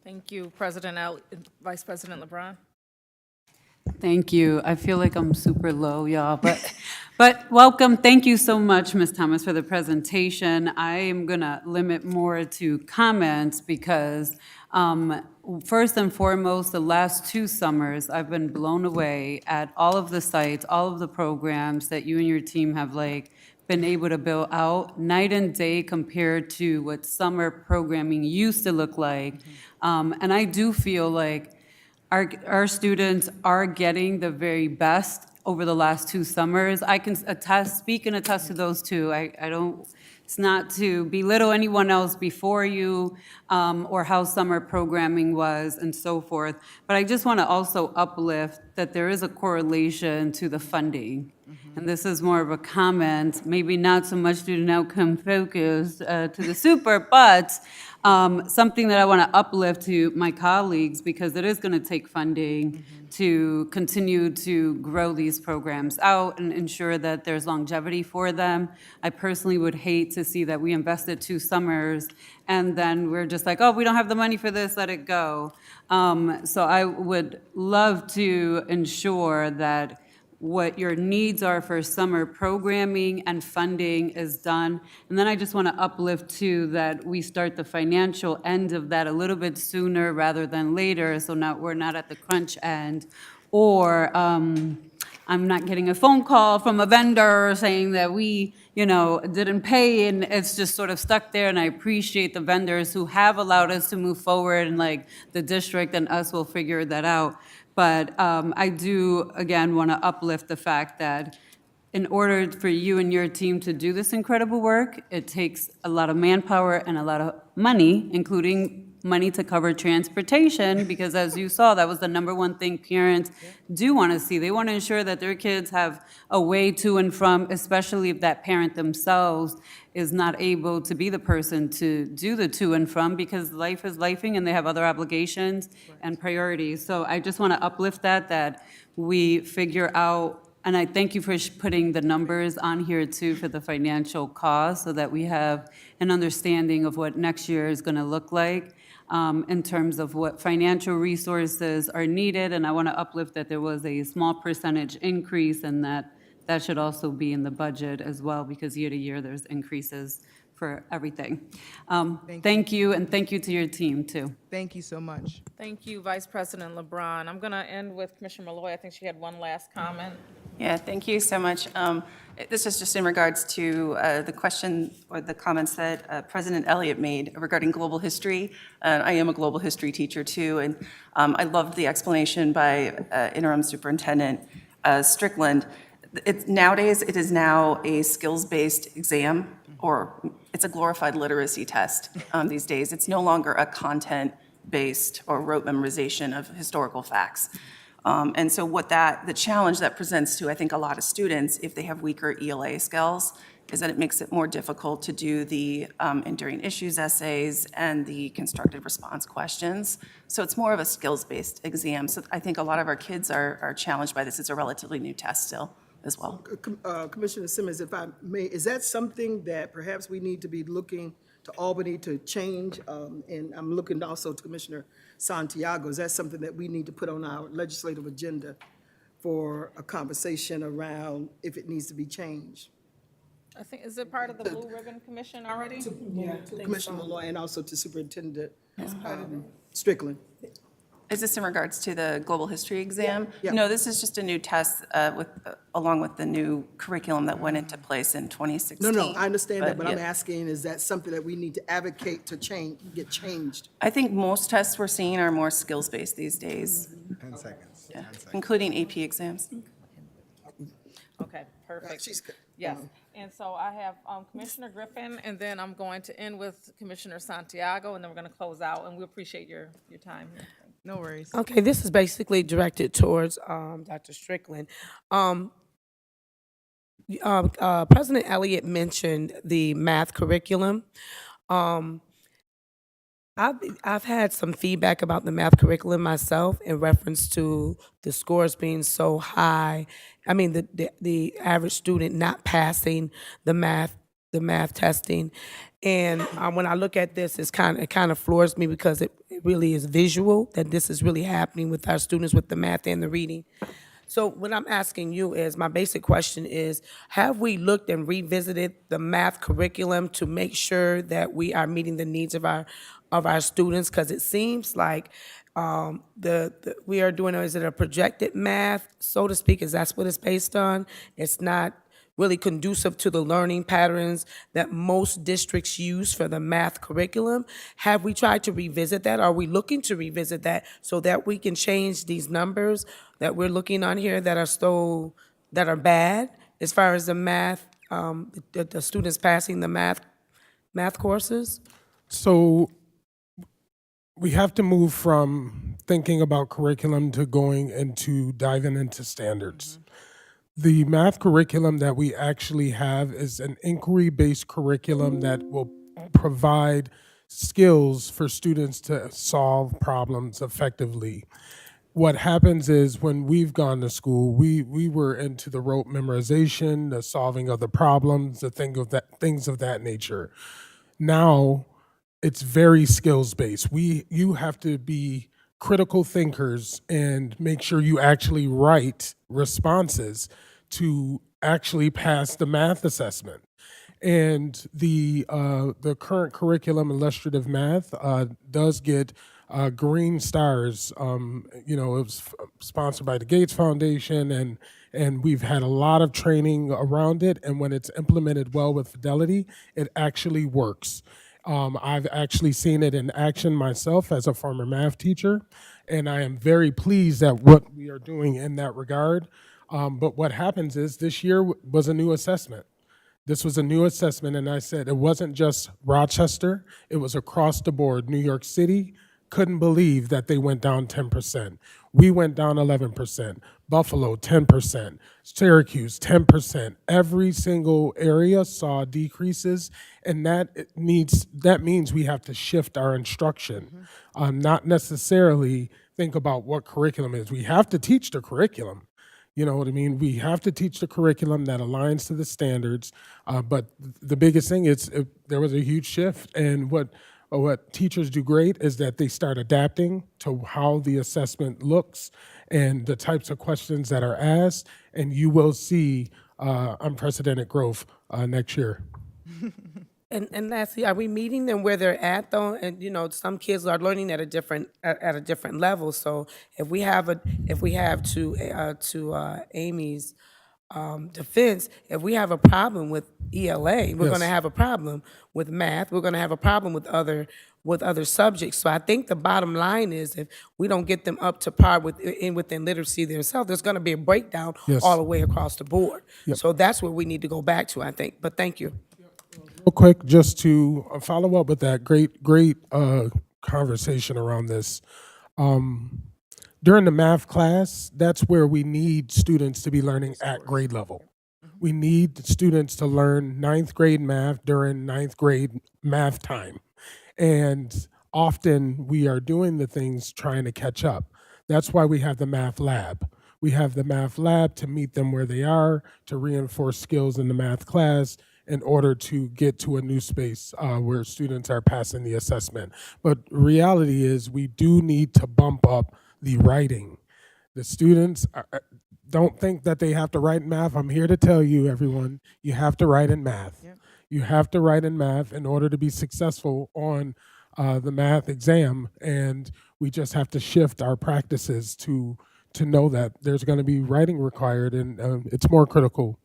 Thank you, Vice President LeBron. Thank you. I feel like I'm super low, y'all, but welcome. Thank you so much, Ms. Thomas, for the presentation. I am gonna limit more to comments because first and foremost, the last 2 summers, I've been blown away at all of the sites, all of the programs that you and your team have been able to build out night and day compared to what summer programming used to look like. And I do feel like our students are getting the very best over the last 2 summers. I can speak and attest to those two. I don't, it's not to belittle anyone else before you or how summer programming was and so forth, but I just want to also uplift that there is a correlation to the funding. And this is more of a comment, maybe not so much student outcome focused to the super, but something that I want to uplift to my colleagues because it is going to take funding to continue to grow these programs out and ensure that there's longevity for them. I personally would hate to see that we invested 2 summers and then we're just like, oh, we don't have the money for this, let it go. So I would love to ensure that what your needs are for summer programming and funding is done. And then I just want to uplift too that we start the financial end of that a little bit sooner rather than later, so now we're not at the crunch end. Or I'm not getting a phone call from a vendor saying that we, didn't pay and it's just sort of stuck there. And I appreciate the vendors who have allowed us to move forward and the district and us will figure that out. But I do, again, want to uplift the fact that in order for you and your team to do this incredible work, it takes a lot of manpower and a lot of money, including money to cover transportation, because as you saw, that was the #1 thing parents do want to see. They want to ensure that their kids have a way to and from, especially if that parent themselves is not able to be the person to do the to and from, because life is lifing and they have other obligations and priorities. So I just want to uplift that we figure out, and I thank you for putting the numbers on here too for the financial cost so that we have an understanding of what next year is going to look like in terms of what financial resources are needed. And I want to uplift that there was a small percentage increase and that should also be in the budget as well, because year to year there's increases for everything. Thank you, and thank you to your team, too. Thank you so much. Thank you, Vice President LeBron. I'm going to end with Commissioner Malloy. I think she had one last comment. Yeah, thank you so much. This is just in regards to the question or the comments that President Elliott made regarding global history. I am a global history teacher too, and I loved the explanation by Interim Superintendent Strickland. Nowadays, it is now a skills-based exam, or it's a glorified literacy test these days. It's no longer a content-based or rote memorization of historical facts. And so the challenge that presents to, I think, a lot of students, if they have weaker ELA skills, is that it makes it more difficult to do the enduring issues essays and the constructive response questions. So it's more of a skills-based exam. So I think a lot of our kids are challenged by this. It's a relatively new test still as well. Commissioner Simmons, if I may, is that something that perhaps we need to be looking to Albany to change? And I'm looking also to Commissioner Santiago. Is that something that we need to put on our legislative agenda for a conversation around if it needs to be changed? I think, is it part of the Blue Ribbon Commission already? To Commissioner Malloy and also to Superintendent Strickland. Is this in regards to the global history exam? Yeah. No, this is just a new test along with the new curriculum that went into place in 2016. No, I understand that, but I'm yeah. asking, is that something that we need to advocate to get changed? I think most tests we're seeing are more skills-based these days, 10 seconds. yeah, 10 seconds. including AP exams. Okay, perfect. She's good. Yes, and so I have Commissioner Griffin, and then I'm going to end with Commissioner Santiago, and then we're going to close out, and we appreciate your time here. No worries. Okay, this is basically directed towards Dr. Strickland. President Elliott mentioned the math curriculum. I've had some feedback about the math curriculum myself in reference to the scores being so high. I mean, the average student not passing the math testing. And when I look at this, it kind of floors me because it really is visual that this is really happening with our students with the math and the reading. So what I'm asking you is, my basic question is, have we looked and revisited the math curriculum to make sure that we are meeting the needs of our students? Because it seems like we are doing, is it a projected math, so to speak? Is that what it's based on? It's not really conducive to the learning patterns that most districts use for the math curriculum. Have we tried to revisit that? Are we looking to revisit that so that we can change these numbers that we're looking on here that are bad as far as the math, the students passing the math courses? So we have to move from thinking about curriculum to going into diving into standards. The math curriculum that we actually have is an inquiry-based curriculum that will provide skills for students to solve problems effectively. What happens is when we've gone to school, we were into the rote memorization, the solving of the problems, things of that nature. Now, it's very skills-based. You have to be critical thinkers and make sure you actually write responses to actually pass the math assessment. And the current curriculum, illustrative math, does get green stars. It was sponsored by the Gates Foundation, and we've had a lot of training around it. And when it's implemented well with fidelity, it actually works. I've actually seen it in action myself as a former math teacher, and I am very pleased at what we are doing in that regard. But what happens is this year was a new assessment. This was a new assessment, and I said it wasn't just Rochester, it was across the board. New York City couldn't believe that they went down 10%. We went down 11%. Buffalo, 10%. Syracuse, 10%. Every single area saw decreases, and that means we have to shift our instruction, not necessarily think about what curriculum is. We have to teach the curriculum. You know what I mean? We have to teach the curriculum that aligns to the standards, but the biggest thing is there was a huge shift, and what teachers do great is that they start adapting to how the assessment looks and the types of questions that are asked, and you will see unprecedented growth next year. And lastly, are we meeting them where they're at though? And some kids are learning at a different level. So if we have to Amy's defense, if we have a problem with ELA, we're going to Yes. have a problem with math. We're going to have a problem with other subjects. So I think the bottom line is if we don't get them up to par within literacy themselves, there's going to be a breakdown Yes. all the way across the board. So that's where we need to go back to, I think. But thank you. Real quick, just to follow up with that great conversation around this. During the math class, that's where we need students to be learning at grade level. We need students to learn ninth grade math during ninth grade math time. And often we are doing the things trying to catch up. That's why we have the math lab. We have the math lab to meet them where they are, to reinforce skills in the math class in order to get to a new space where students are passing the assessment. But reality is we do need to bump up the writing. The students don't think that they have to write in math. I'm here to tell you, everyone, you have to write in math. You have to write in math in order to be successful on the math exam, and we just have to shift our practices to know that there's going to be writing required, and it's more critical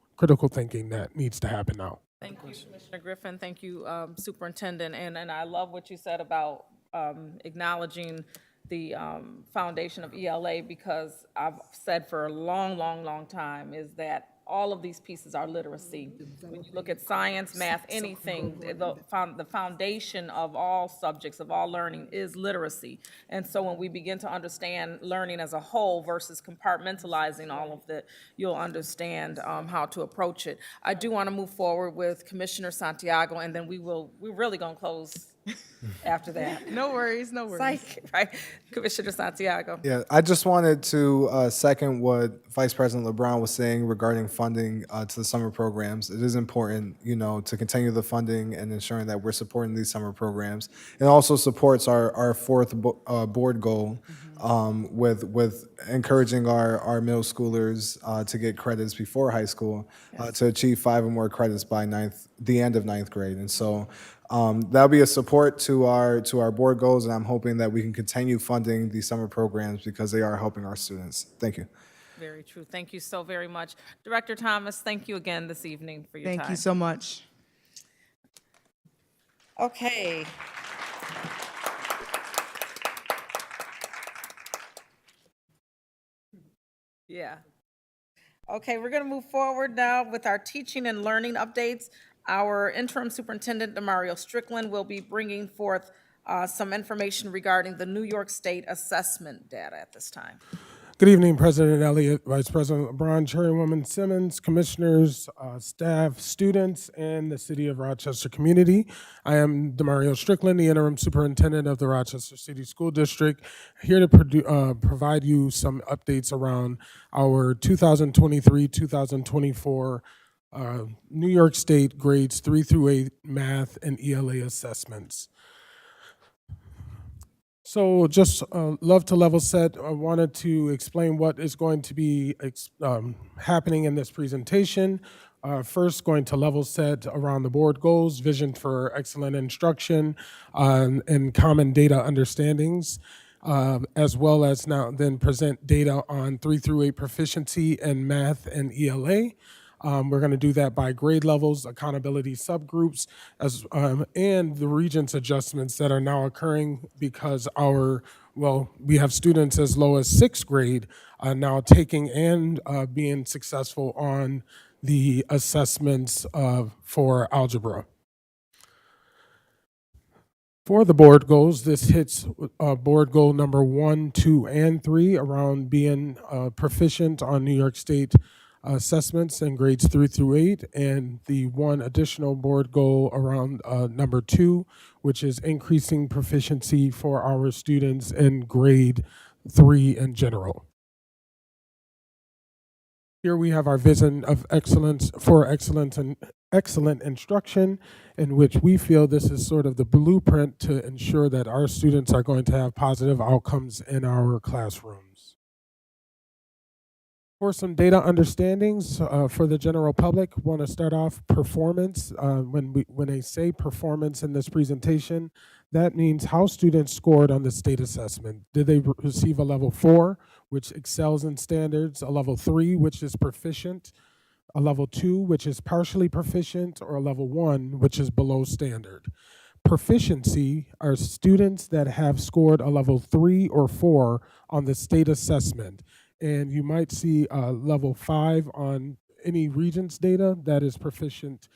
thinking that needs to happen now. Thank you, Commissioner Griffin. Thank you, Superintendent. And I love what you said about acknowledging the foundation of ELA, because I've said for a long time is that all of these pieces are literacy. When you look at science, math, anything, the foundation of all subjects, of all learning is literacy. And so when we begin to understand learning as a whole versus compartmentalizing all of it, you'll understand how to approach it. I do want to move forward with Commissioner Santiago, and then we're really going to close after that. No worries, no worries. Psych, right? Commissioner Santiago. Yeah, I just wanted to second what Vice President LeBron was saying regarding funding to the summer programs. It is important, to continue the funding and ensuring that we're supporting these summer programs. It also supports our fourth board goal with encouraging our middle schoolers to get credits before high school to achieve 5 or more credits by the end of ninth grade. And so that'll be a support to our board goals, and I'm hoping that we can continue funding these summer programs because they are helping our students. Thank you. Very true. Thank you so very much. Director Thomas, thank you again this evening for your time. Thank you so much. Okay. Yeah. Okay, we're going to move forward now with our teaching and learning updates. Our interim superintendent, Demario Strickland, will be bringing forth some information regarding the New York State assessment data at this time. Good evening, President Elliott, Vice President LeBron, Chairwoman Simmons, commissioners, staff, students, and the City of Rochester community. I am Demario Strickland, the interim superintendent of the Rochester City School District, here to provide you some updates around our 2023-2024 New York State grades 3 through 8 math and ELA assessments. So just love to level set. I wanted to explain what is going to be happening in this presentation. First, going to level set around the board goals, vision for excellent instruction, and common data understandings, as well as now then present data on 3 through 8 proficiency in math and ELA. We're going to do that by grade levels, accountability subgroups, and the Regents adjustments that are now occurring because we have students as low as 6th grade now taking and being successful on the assessments for algebra. For the board goals, this hits board goal number 1, 2, and 3 around being proficient on New York State assessments in grades 3 through 8, and the one additional board goal around number 2, which is increasing proficiency for our students in grade 3 in general. Here we have our vision of excellence for excellence and excellent instruction, in which we feel this is sort of the blueprint to ensure that our students are going to have positive outcomes in our classrooms. For some data understandings for the general public, want to start off performance. When I say performance in this presentation, that means how students scored on the state assessment. Did they receive a level 4, which excels in standards, a level 3, which is proficient, a level 2, which is partially proficient, or a level 1, which is below standard? Proficiency are students that have scored a level 3 or 4 on the state assessment. And you might see level 5 on any Regents data that is proficient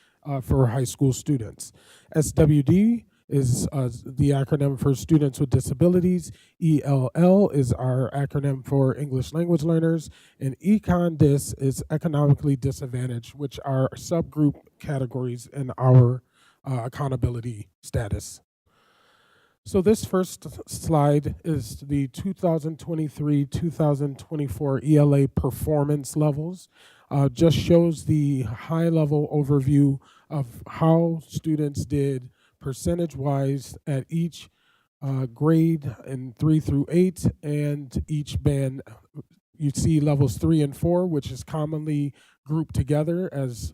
for high school students. SWD is the acronym for Students with Disabilities. ELL is our acronym for English Language Learners. And ECON-DIS is Economically Disadvantaged, which are subgroup categories in our accountability status. So this first slide is the 2023-2024 ELA performance levels. Just shows the high-level overview of how students did percentage-wise at each grade in 3 through 8, and each band. You see levels 3 and 4, which is commonly grouped together as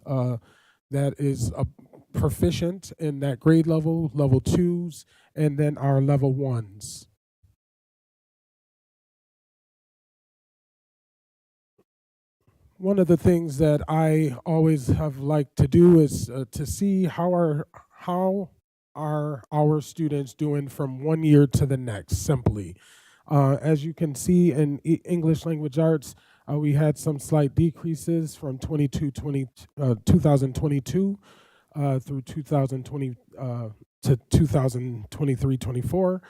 that is a proficient in that grade level, level 2s, and then our level 1s. One of the things that I always have liked to do is to see how are our students doing from one year to the next, simply. As you can see in English Language Arts, we had some slight decreases from 2022 through 2020 to 2023-24,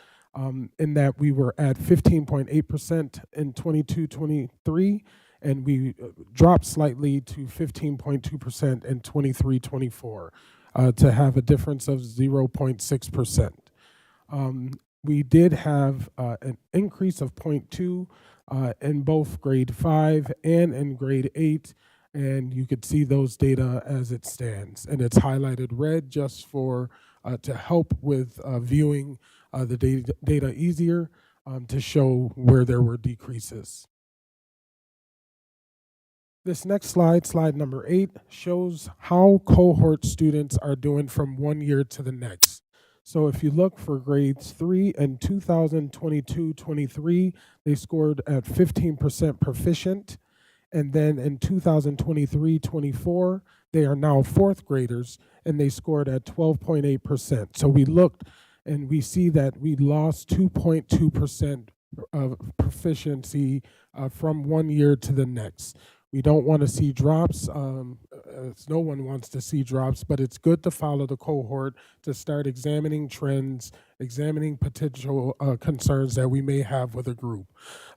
in that we were at 15.8% in 22-23, and we dropped slightly to 15.2% in 23-24, to have a difference of 0.6%. We did have an increase of 0.2 in both grade 5 and in grade 8, and you could see those data as it stands. And it's highlighted red just for to help with viewing the data easier, to show where there were decreases. This next slide, slide number 8, shows how cohort students are doing from one year to the next. So if you look for grades 3 and 2022-23, they scored at 15% proficient. And then in 2023-24, they are now 4th graders, and they scored at 12.8%. So we looked and we see that we lost 2.2% of proficiency from one year to the next. We don't want to see drops. No one wants to see drops, but it's good to follow the cohort to start examining trends, examining potential concerns that we may have with a group.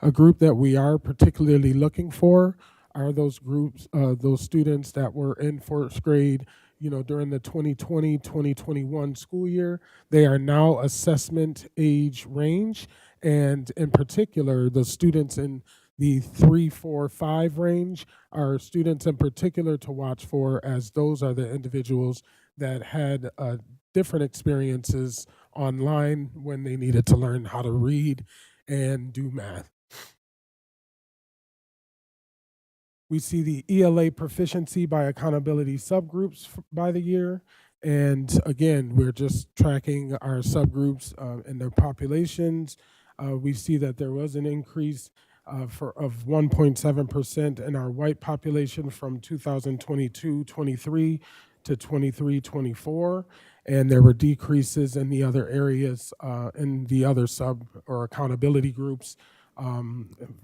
A group that we are particularly looking for are those groups, those students that were in 4th grade, during the 2020-2021 school year. They are now assessment age range, and in particular, the students in the 3, 4, 5 range are students in particular to watch for, as those are the individuals that had different experiences online when they needed to learn how to read and do math. We see the ELA proficiency by accountability subgroups by the year. And again, we're just tracking our subgroups and their populations. We see that there was an increase of 1.7% in our white population from 2022-23 to 23-24, and there were decreases in the other areas, in the other sub or accountability groups,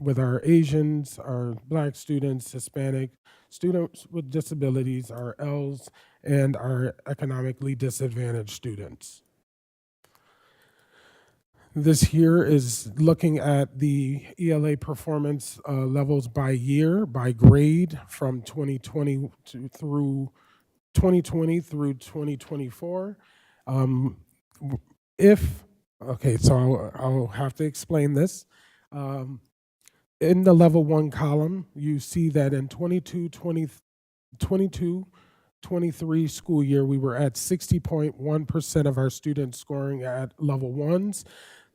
with our Asians, our Black students, Hispanic students with disabilities, our Ls, and our economically disadvantaged students. This here is looking at the ELA performance levels by year, by grade, from 2020 through 2024. So I'll have to explain this. In the level 1 column, you see that in 22-23 school year, we were at 60.1% of our students scoring at level 1s.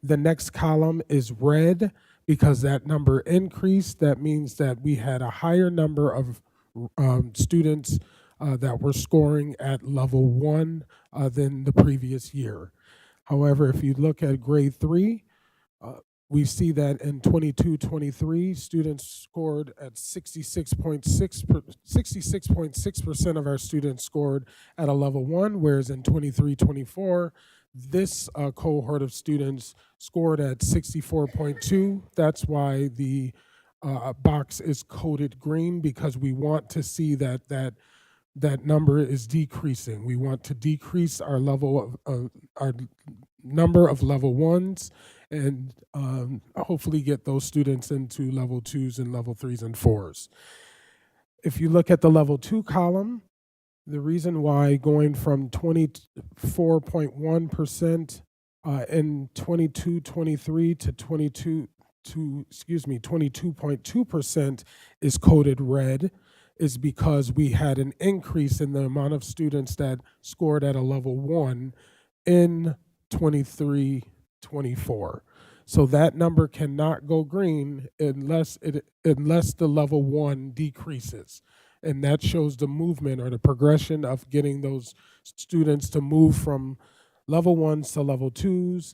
The next column is red, Because that number increased, that means that we had a higher number of students that were scoring at level 1 than the previous year. However, if you look at grade 3, we see that in 22-23, students scored at 66.6% of our students scored at a level 1, whereas in 23-24, this cohort of students scored at 64.2. That's why the box is coded green, because we want to see that number is decreasing. We want to decrease our level of our number of level 1s and hopefully get those students into level 2s and level 3s and 4s. If you look at the level 2 column, the reason why going from 24.1% in 22-23 to 22.2% is coded red is because we had an increase in the amount of students that scored at a level 1 in 23-24. So that number cannot go green unless the level 1 decreases. And that shows the movement or the progression of getting those students to move from level 1s to level 2s,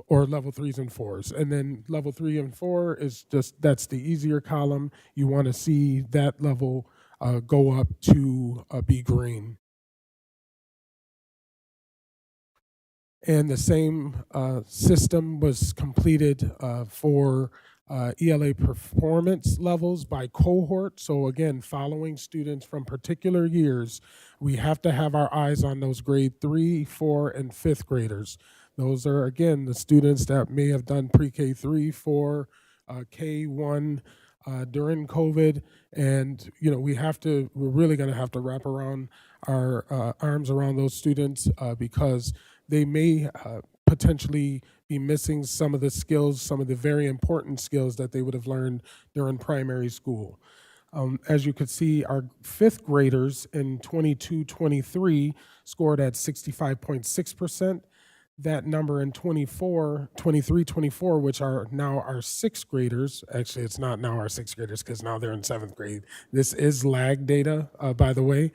or level 3s and 4s. And then level 3 and 4 is that's the easier column. You want to see that level go up to be green. And the same system was completed for ELA performance levels by cohort. So again, following students from particular years, we have to have our eyes on those grade 3, 4, and 5th graders. Those are, again, the students that may have done pre-K 3, 4, K1 during COVID. And, we're really gonna have to wrap around our arms around those students because they may potentially be missing some of the skills, some of the very important skills that they would have learned during primary school. As you could see, our 5th graders in 22-23 scored at 65.6%. That number in 23-24, which are now our 6th graders, actually it's not now our 6th graders because now they're in 7th grade. This is lag data, by the way.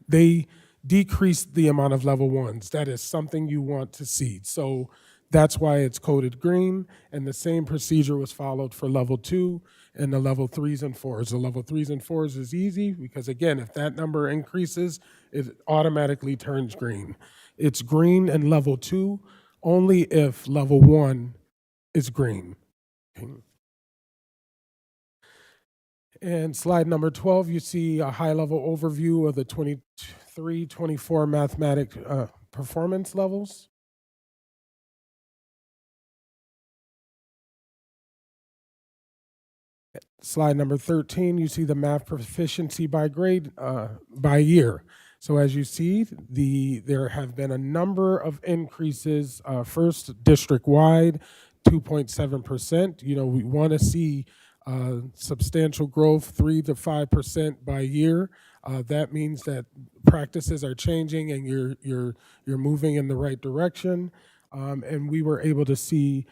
They decreased the amount of level 1s. That is something you want to see. So that's why it's coded green, and the same procedure was followed for level 2 and the level 3s and 4s. The level 3s and 4s is easy because, again, if that number increases, it automatically turns green. It's green in level 2 only if level 1 is green. Okay. And slide number 12, you see a high-level overview of the 23-24 mathematic performance levels. Slide number 13, you see the math proficiency by grade, by year. So as you see, there have been a number of increases. First, district-wide, 2.7%. We want to see substantial growth, 3 to 5% by year. That means that practices are changing and you're moving in the right direction. And we were able to see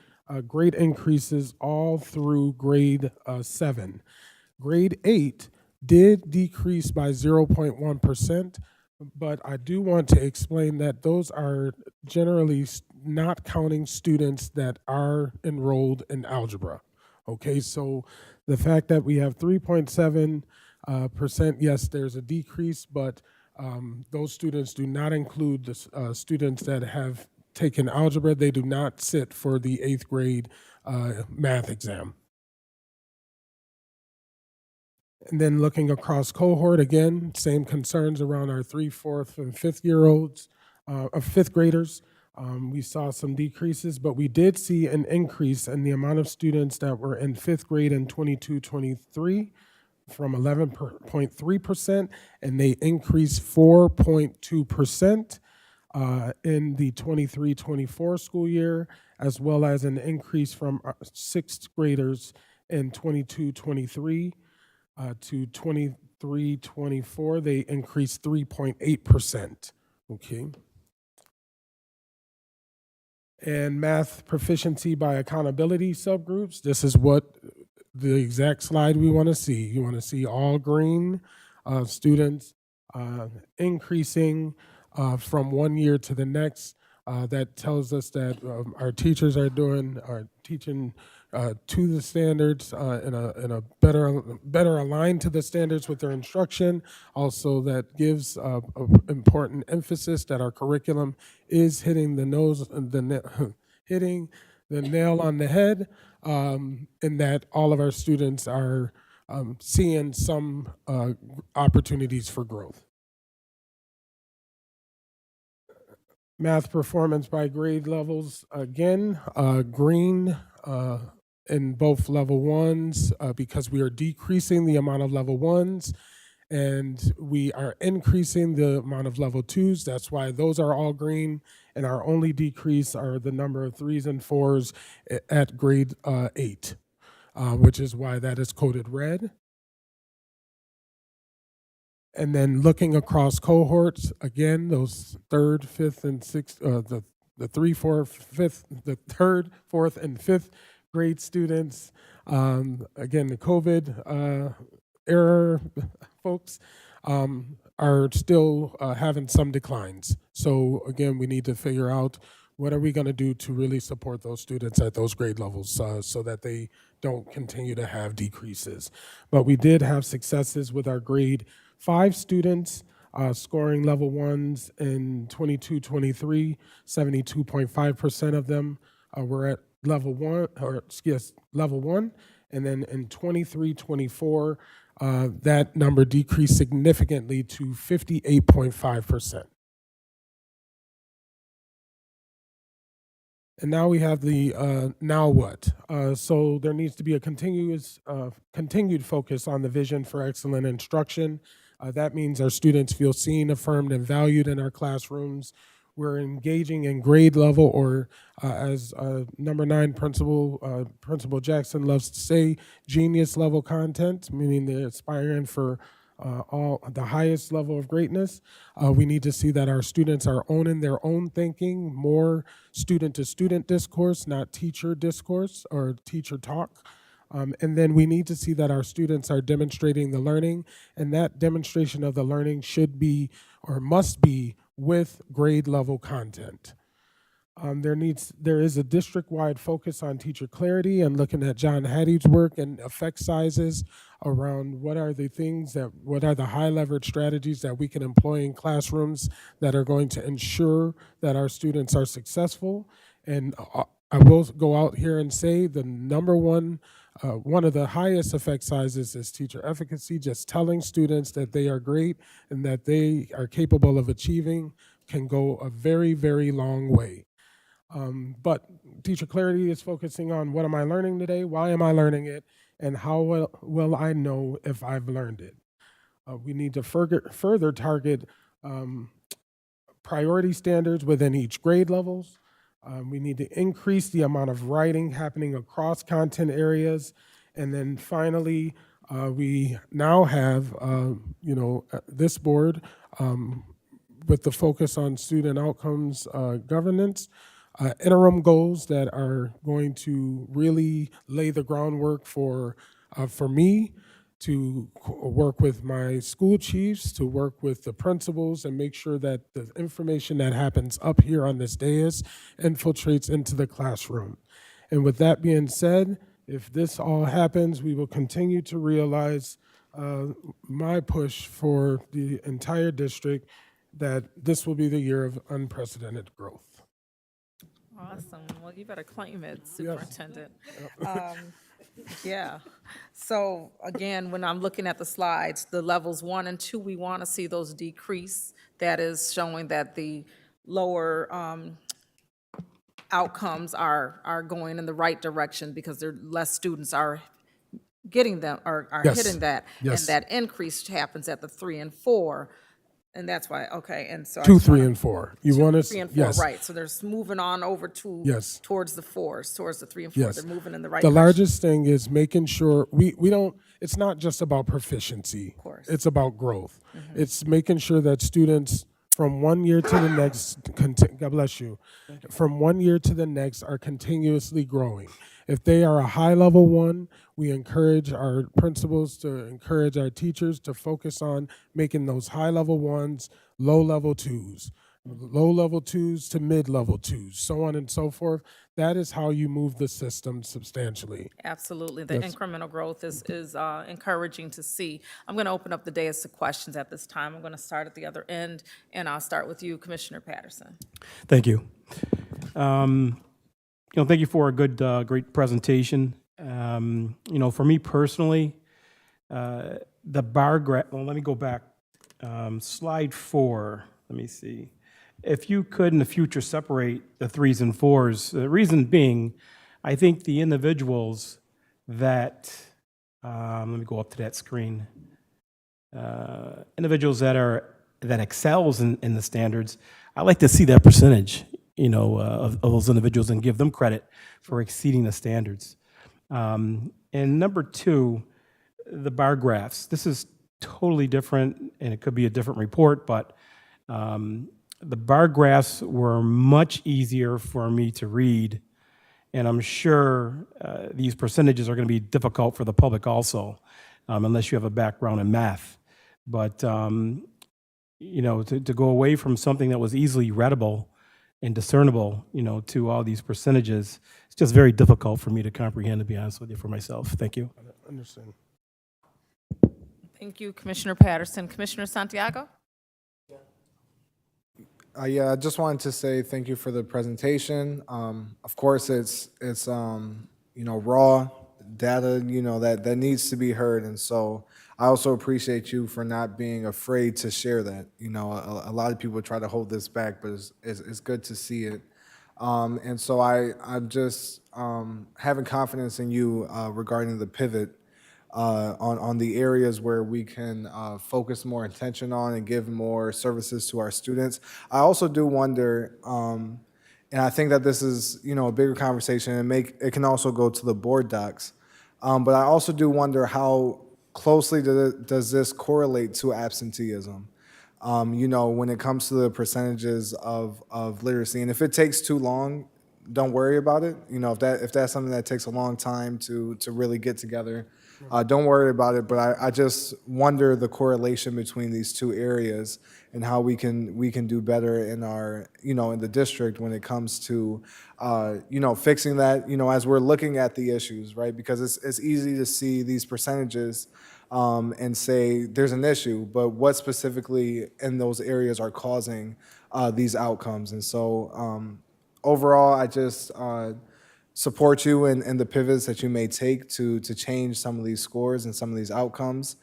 great increases all through grade 7. Grade 8 did decrease by 0.1%, but I do want to explain that those are generally not counting students that are enrolled in algebra. Okay, so the fact that we have 3.7%, yes, there's a decrease, but those students do not include the students that have taken algebra. They do not sit for the 8th grade math exam. And then looking across cohort, again, same concerns around our 3, 4th, and 5th graders. We saw some decreases, but we did see an increase in the amount of students that were in 5th grade in 22-23 from 11.3%, and they increased 4.2% in the 23-24 school year, as well as an increase from 6th graders in 22-23 to 23-24. They increased 3.8%. Okay. And math proficiency by accountability subgroups, this is what the exact slide we want to see. You want to see all green students increasing from one year to the next. That tells us that our teachers are teaching to the standards in a better aligned to the standards with their instruction. Also, that gives a important emphasis that our curriculum is hitting hitting the nail on the head, and that all of our students are seeing some opportunities for growth. Math performance by grade levels, again, green in both level ones because we are decreasing the amount of level ones and we are increasing the amount of level twos. That's why those are all green, and our only decrease are the number of 3s and 4s at grade 8, which is why that is coded red. And then looking across cohorts, again, those third, fifth, and sixth, the third, fourth, and fifth grade students. Again, the COVID era folks are still having some declines. So again, we need to figure out what are we going to do to really support those students at those grade levels so that they don't continue to have decreases. But we did have successes with our grade 5 students scoring level 1s in 22-23, 72.5% of them were at level 1, level 1, and then in 23-24, that number decreased significantly to 58.5%. And now we have the now what? So there needs to be a continued focus on the vision for excellent instruction. That means our students feel seen, affirmed, and valued in our classrooms. We're engaging in grade level, or as number 9 Principal Jackson loves to say, genius level content, meaning they're aspiring for all the highest level of greatness. We need to see that our students are owning their own thinking, more student-to-student discourse, not teacher discourse or teacher talk. And then we need to see that our students are demonstrating the learning, and that demonstration of the learning should be or must be with grade level content. There is a district-wide focus on teacher clarity and looking at John Hattie's work and effect sizes around what are the high leverage strategies that we can employ in classrooms that are going to ensure that our students are successful. And I will go out here and say the number one of the highest effect sizes is teacher efficacy, just telling students that they are great and that they are capable of achieving can go a very, very long way. But teacher clarity is focusing on what am I learning today, why am I learning it, and how will I know if I've learned it. We need to further target priority standards within each grade levels. We need to increase the amount of writing happening across content areas. And then finally, we now have, this board with the focus on student outcomes governance, interim goals that are going to really lay the groundwork for me to work with my school chiefs, to work with the principals, and make sure that the information that happens up here on this dais infiltrates into the classroom. And with that being said, if this all happens, we will continue to realize my push for the entire district that this will be the year of unprecedented growth. Awesome. Well, you better claim it, Superintendent. Yeah. So again, when I'm looking at the slides, the levels 1 and 2, we want to see those decrease. That is showing that the lower outcomes are going in the right direction because less students are getting them, are Yes. hitting that. Yes. And that increase happens at the 3 and 4. And that's why, okay, and so. 2, 3, and 4. You want us? 3 and 4, yes. right. So they're moving on over to, Yes. towards the 4s, towards the 3 and 4. Yes. They're moving in the right The direction. largest thing is making sure we don't, it's not just about proficiency. Of course. It's about growth. It's making sure that students from one year to the next, God bless you, from one year to the next are continuously growing. If they are a high level one, we encourage our principals to encourage our teachers to focus on making those high level ones low level twos, low level twos to mid level twos, so on and so forth. That is how you move the system substantially. Absolutely. The incremental growth is encouraging to see. I'm going to open up the dais to questions at this time. I'm going to start at the other end, and I'll start with you, Commissioner Patterson. Thank you. Thank you for a good, great presentation. For me personally, the bar graph, well, let me go back. Slide 4, let me see. If you could in the future separate the 3s and 4s, the reason being, I think the individuals that, let me go up to that screen. Individuals that excels in the standards, I like to see that percentage, of those individuals and give them credit for exceeding the standards. And number 2, the bar graphs. This is totally different, and it could be a different report, but the bar graphs were much easier for me to read, and I'm sure these percentages are going to be difficult for the public also, unless you have a background in math. But to go away from something that was easily readable and discernible, to all these percentages, it's just very difficult for me to comprehend, to be honest with you, for myself. Thank you. I understand. Thank you, Commissioner Patterson. Commissioner Santiago? Yeah, I just wanted to say thank you for the presentation. Of course, it's raw data, that needs to be heard, and so I also appreciate you for not being afraid to share that. A lot of people try to hold this back, but it's good to see it. And so I'm just having confidence in you regarding the pivot on the areas where we can focus more attention on and give more services to our students. I also do wonder, and I think that this is a bigger conversation, and it can also go to the board docs. But I also do wonder how closely does this correlate to absenteeism? When it comes to the percentages of literacy, and if it takes too long, don't worry about it. If that's something that takes a long time to really get together, don't worry about it. But I just wonder the correlation between these two areas and how we can do better in our in the district when it comes to fixing that. As we're looking at the issues, right? Because it's easy to see these percentages and say there's an issue, but what specifically in those areas are causing these outcomes? And so overall, I just support you in the pivots that you may take to change some of these scores and some of these outcomes.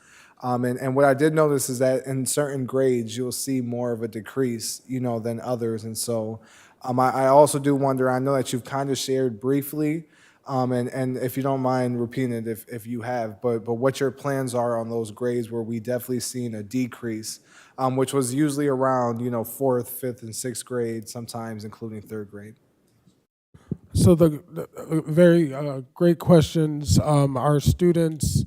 And what I did notice is that in certain grades, you'll see more of a decrease, than others. And so I also do wonder, I know that you've kind of shared briefly, and if you don't mind repeating it if you have, but what your plans are on those grades where we definitely seen a decrease, which was usually around, 4th, 5th, and 6th grade, sometimes including 3rd grade. So the very great questions. Our students,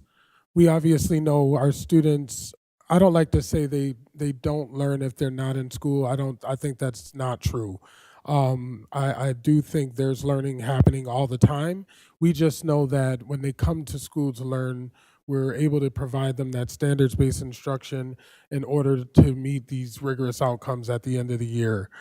we obviously know our students. I don't like to say they don't learn if they're not in school. I think that's not true. I do think there's learning happening all the time. We just know that when they come to school to learn, we're able to provide them that standards-based instruction in order to meet these rigorous outcomes at the end of the year.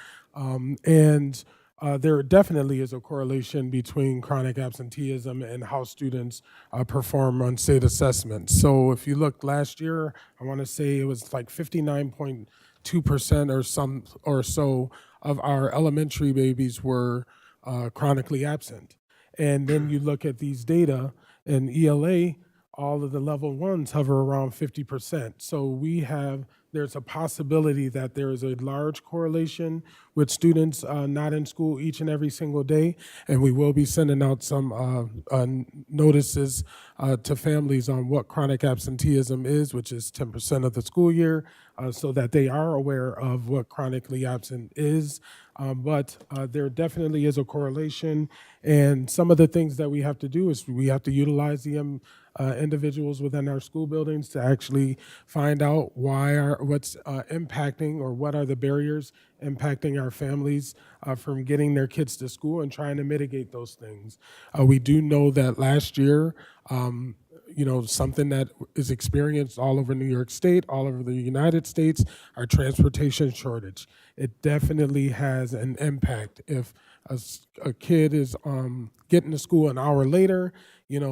There definitely is a correlation between chronic absenteeism and how students perform on state assessments. So if you look last year, I want to say it was like 59.2% or so of our elementary babies were chronically absent. And then you look at these data in ELA, all of the level 1s hover around 50%. So there's a possibility that there is a large correlation with students not in school each and every single day, and we will be sending out some notices to families on what chronic absenteeism is, which is 10% of the school year, so that they are aware of what chronically absent is. But there definitely is a correlation, and some of the things that we have to do is we have to utilize the individuals within our school buildings to actually find out what's impacting or what are the barriers impacting our families from getting their kids to school and trying to mitigate those things. We do know that last year, something that is experienced all over New York State, all over the United States, our transportation shortage. It definitely has an impact. If a kid is getting to school an hour later,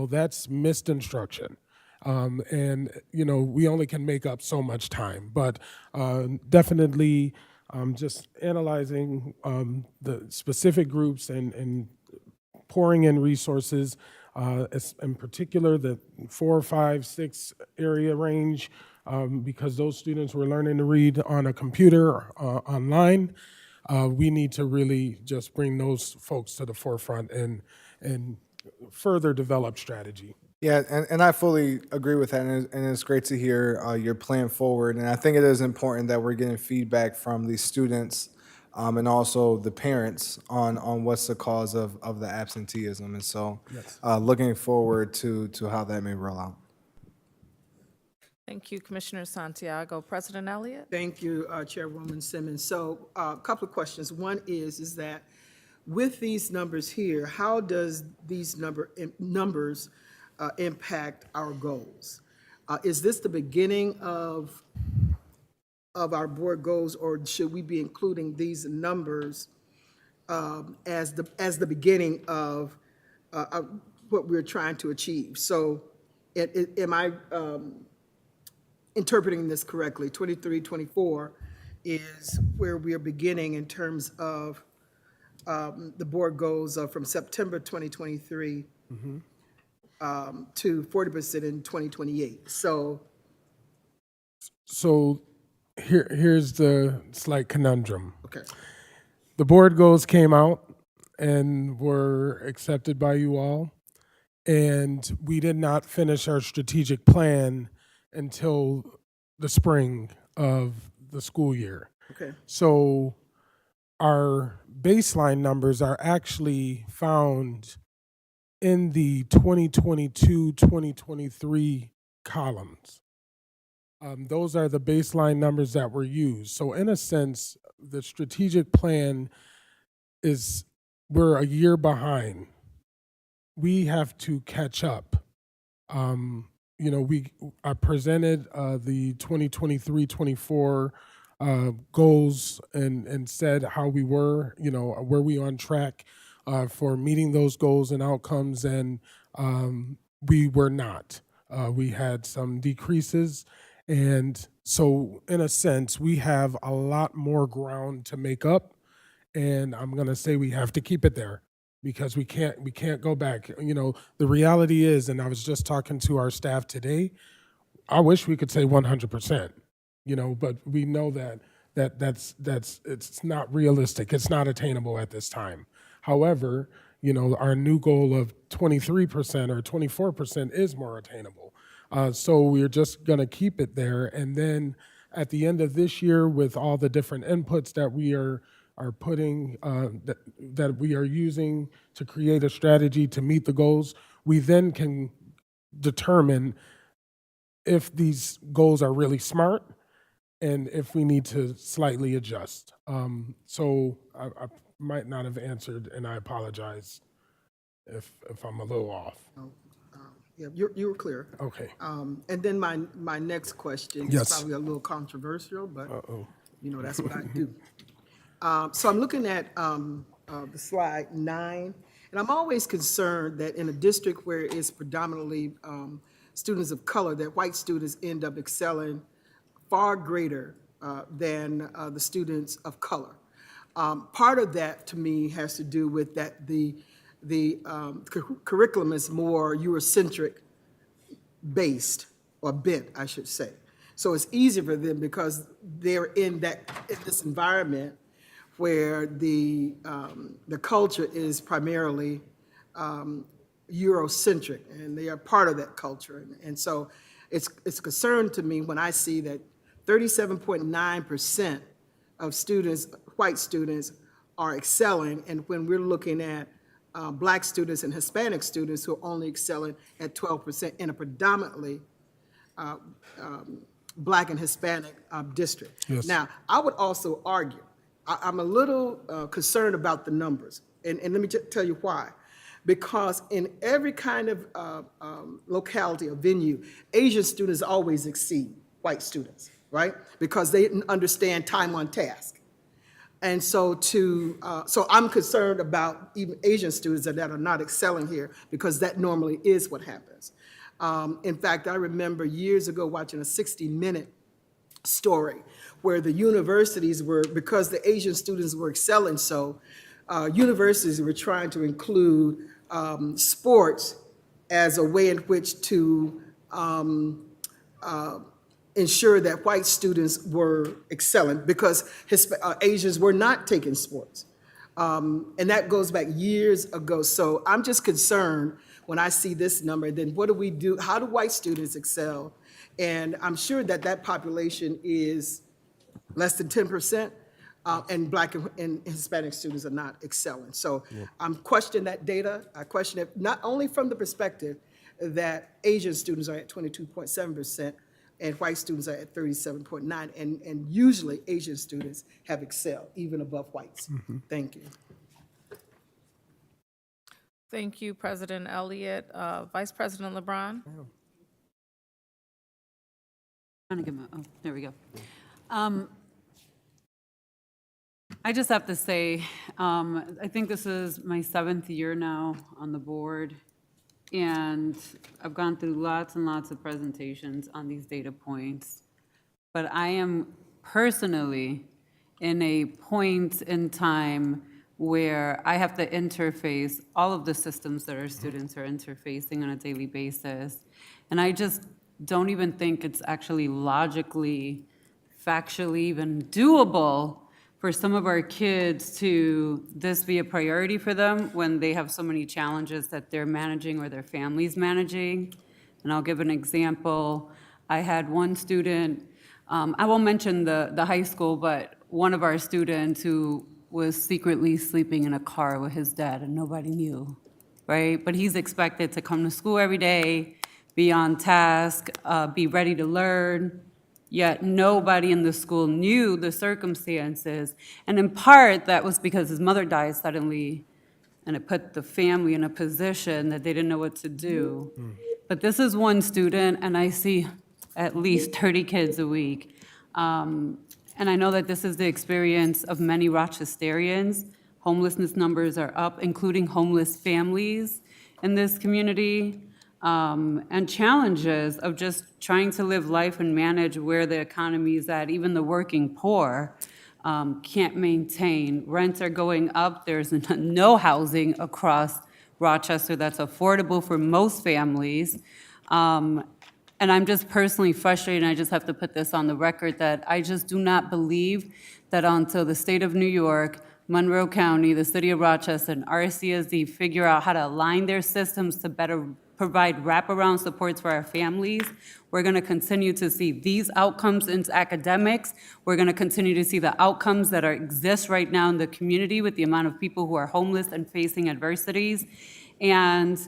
that's missed instruction. And we only can make up so much time, but definitely just analyzing the specific groups and pouring in resources, in particular the 4, 5, 6 area range, because those students were learning to read on a computer online. We need to really just bring those folks to the forefront and further develop strategy. Yeah, and I fully agree with that, and it's great to hear your plan forward. And I think it is important that we're getting feedback from the students and also the parents on what's the cause of the absenteeism. And so looking forward to how that may roll out. Thank you, Commissioner Santiago. President Elliott? Thank you, Chairwoman Simmons. So a couple of questions. One is that with these numbers here, how does these numbers impact our goals? Is this the beginning of our board goals, or should we be including these numbers as the beginning of what we're trying to achieve? So am I interpreting this correctly? 23, 24 is where we are beginning in terms of the board goals from September 2023 to 40% in 2028. So here's the slight conundrum. Okay. The board goals came out and were accepted by you all, and we did not finish our strategic plan until the spring of the school year. Okay. So our baseline numbers are actually found in the 2022-2023 columns. Those are the baseline numbers that were used. So in a sense, the strategic plan we're a year behind. We have to catch up. I presented the 2023-24 goals and said how we were, were we on track for meeting those goals and outcomes, and we were not. We had some decreases, and so in a sense, we have a lot more ground to make up, and I'm gonna say we have to keep it there, because we can't go back. The reality is, and I was just talking to our staff today, I wish we could say 100%, but we know that's it's not realistic. It's not attainable at this time. However, our new goal of 23% or 24% is more attainable. So we're just gonna keep it there, and then at the end of this year, with all the different inputs that we are putting, that we are using to create a strategy to meet the goals, we then can determine if these goals are really smart and if we need to slightly adjust. So I might not have answered, and I apologize if I'm a little off. Yeah, you were clear. Okay. And then my next question is Yes. probably a little controversial, but that's what I do. So I'm looking at the slide 9, and I'm always concerned that in a district where it's predominantly students of color, that white students end up excelling far greater than the students of color. Part of that, to me, has to do with that the curriculum is more Eurocentric based, or bent, I should say. So it's easier for them because they're in this environment where the culture is primarily Eurocentric, and they are part of that culture. And so it's a concern to me when I see that 37.9% of students, white students, are excelling, and when we're looking at Black students and Hispanic students who are only excelling at 12% in a predominantly Black and Hispanic district. Yes. Now, I would also argue, I'm a little concerned about the numbers, and let me tell you why. Because in every kind of locality or venue, Asian students always exceed white students, right? Because they understand time on task. And so so I'm concerned about even Asian students that are not excelling here, because that normally is what happens. In fact, I remember years ago watching a 60-minute story where the universities were, because the Asian students were excelling so, universities were trying to include sports as a way in which to ensure that white students were excelling, because Asians were not taking sports. And that goes back years ago. So I'm just concerned when I see this number, then what do we do? How do white students excel? And I'm sure that that population is less than 10%, and Black and Hispanic students are not excelling. So I'm questioning that data. I question it not only from the perspective that Asian students are at 22.7%, and white students are at 37.9%, and usually Asian students have excelled even above whites. Thank you. Thank you, President Elliott. Vice President LeBron? Trying to get oh, there we go. I just have to say, I think this is my 7th year now on the board, and I've gone through lots and lots of presentations on these data points, but I am personally in a point in time where I have to interface all of the systems that our students are interfacing on a daily basis, and I just don't even think it's actually logically, factually even doable for some of our kids to this be a priority for them when they have so many challenges that they're managing or their family's managing. And I'll give an example. I had one student, I won't mention the high school, but one of our students who was secretly sleeping in a car with his dad and nobody knew, right? But he's expected to come to school every day, be on task, be ready to learn, yet nobody in the school knew the circumstances. And in part, that was because his mother died suddenly, and it put the family in a position that they didn't know what to do. But this is one student, and I see at least 30 kids a week. And I know that this is the experience of many Rochesterians. Homelessness numbers are up, including homeless families in this community. And challenges of just trying to live life and manage where the economy is at. Even the working poor can't maintain. Rents are going up. There's no housing across Rochester that's affordable for most families. And I'm just personally frustrated, and I just have to put this on the record, that I just do not believe that until the state of New York, Monroe County, the city of Rochester, and RCSD figure out how to align their systems to better provide wraparound supports for our families, we're going to continue to see these outcomes in academics. We're going to continue to see the outcomes that exist right now in the community with the amount of people who are homeless and facing adversities. And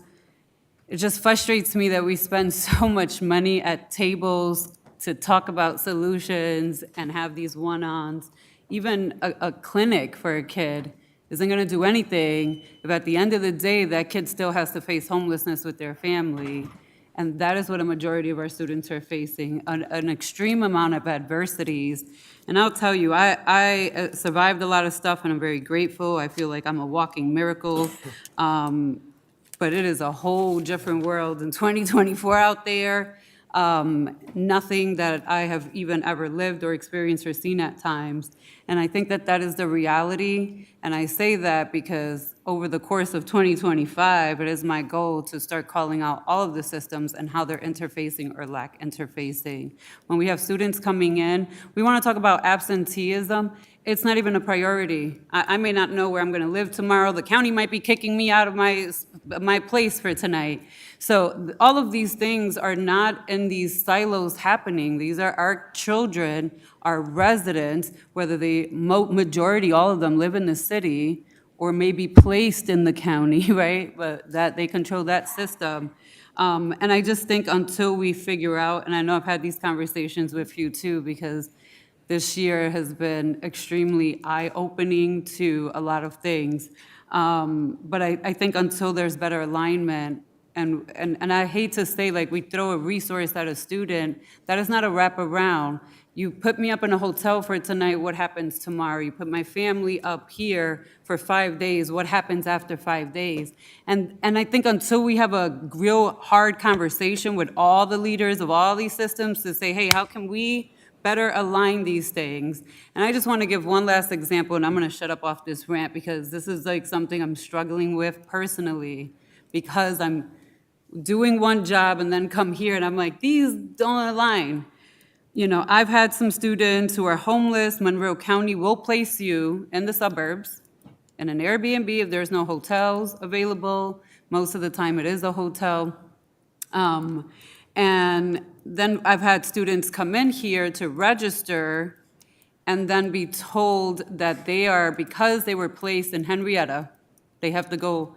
it just frustrates me that we spend so much money at tables to talk about solutions and have these one-ons. Even a clinic for a kid isn't going to do anything if at the end of the day that kid still has to face homelessness with their family. And that is what a majority of our students are facing, an extreme amount of adversities. And I'll tell you, I survived a lot of stuff, and I'm very grateful. I feel like I'm a walking miracle. But it is a whole different world in 2024 out there. Nothing that I have even ever lived or experienced or seen at times. And I think that that is the reality. And I say that because over the course of 2025, it is my goal to start calling out all of the systems and how they're interfacing or lack interfacing. When we have students coming in, we want to talk about absenteeism. it's not even a priority. I may not know where I'm going to live tomorrow. The county might be kicking me out of my place for tonight. So all of these things are not in these silos happening. These are our children, our residents, whether the majority, all of them, live in the city or may be placed in the county, right? But that they control that system. And I just think until we figure out, and I know I've had these conversations with you too, because this year has been extremely eye-opening to a lot of things. But I think until there's better alignment, and I hate to say, like, we throw a resource at a student, that is not a wraparound. You put me up in a hotel for tonight, what happens tomorrow? You put my family up here for 5 days, what happens after 5 days? And I think until we have a real hard conversation with all the leaders of all these systems to say, hey, how can we better align these things? And I just want to give one last example, and I'm going to shut up off this rant because this is like something I'm struggling with personally, because I'm doing one job and then come here and I'm like, these don't align. You know, I've had some students who are homeless. Monroe County will place you in the suburbs in an Airbnb if there's no hotels available. Most of the time it is a hotel. And then I've had students come in here to register and then be told that they are, because they were placed in Henrietta, they have to go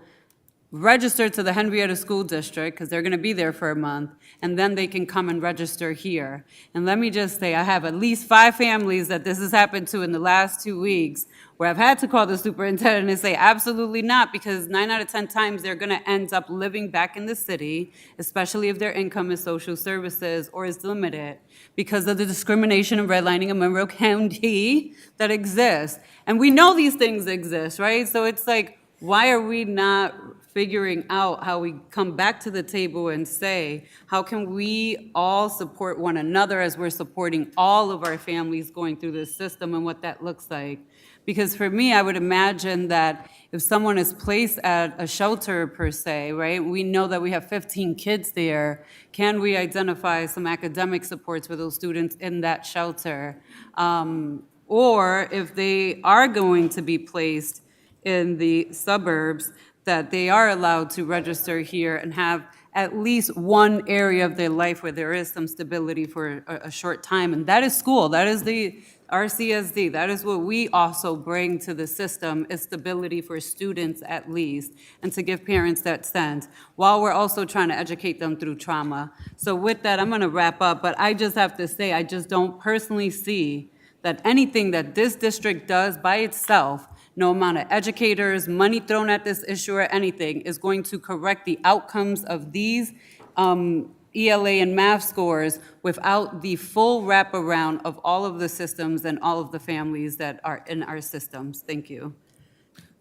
register to the Henrietta School District because they're going to be there for a month, and then they can come and register here. And let me just say, I have at least 5 families that this has happened to in the last 2 weeks where I've had to call the superintendent and say, absolutely not, because 9 out of 10 times they're going to end up living back in the city, especially if their income is social services or is limited, because of the discrimination and redlining of Monroe County that exists. And we know these things exist, right? So it's like, why are we not figuring out how we come back to the table and say, how can we all support one another as we're supporting all of our families going through this system and what that looks like? Because for me, I would imagine that if someone is placed at a shelter per se, right, we know that we have 15 kids there, can we identify some academic supports for those students in that shelter? Or if they are going to be placed in the suburbs, that they are allowed to register here and have at least one area of their life where there is some stability for a short time. And that is school. That is the RCSD. That is what we also bring to the system, is stability for students at least, and to give parents that sense, while we're also trying to educate them through trauma. So with that, I'm going to wrap up, but I just have to say, I just don't personally see that anything that this district does by itself, no amount of educators, money thrown at this issue or anything, is going to correct the outcomes of these ELA and math scores without the full wraparound of all of the systems and all of the families that are in our systems. Thank you.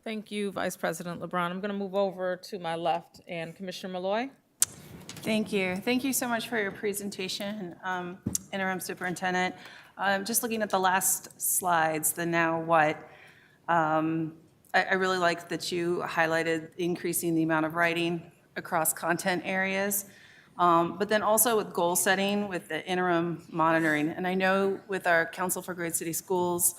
Thank you, Vice President LeBron. I'm going to move over to my left, and Commissioner Malloy. Thank you. Thank you so much for your presentation, Interim Superintendent. Just looking at the last slides, the now what, I really like that you highlighted increasing the amount of writing across content areas, but then also with goal setting, with the interim monitoring. And I know with our Council for Great City Schools,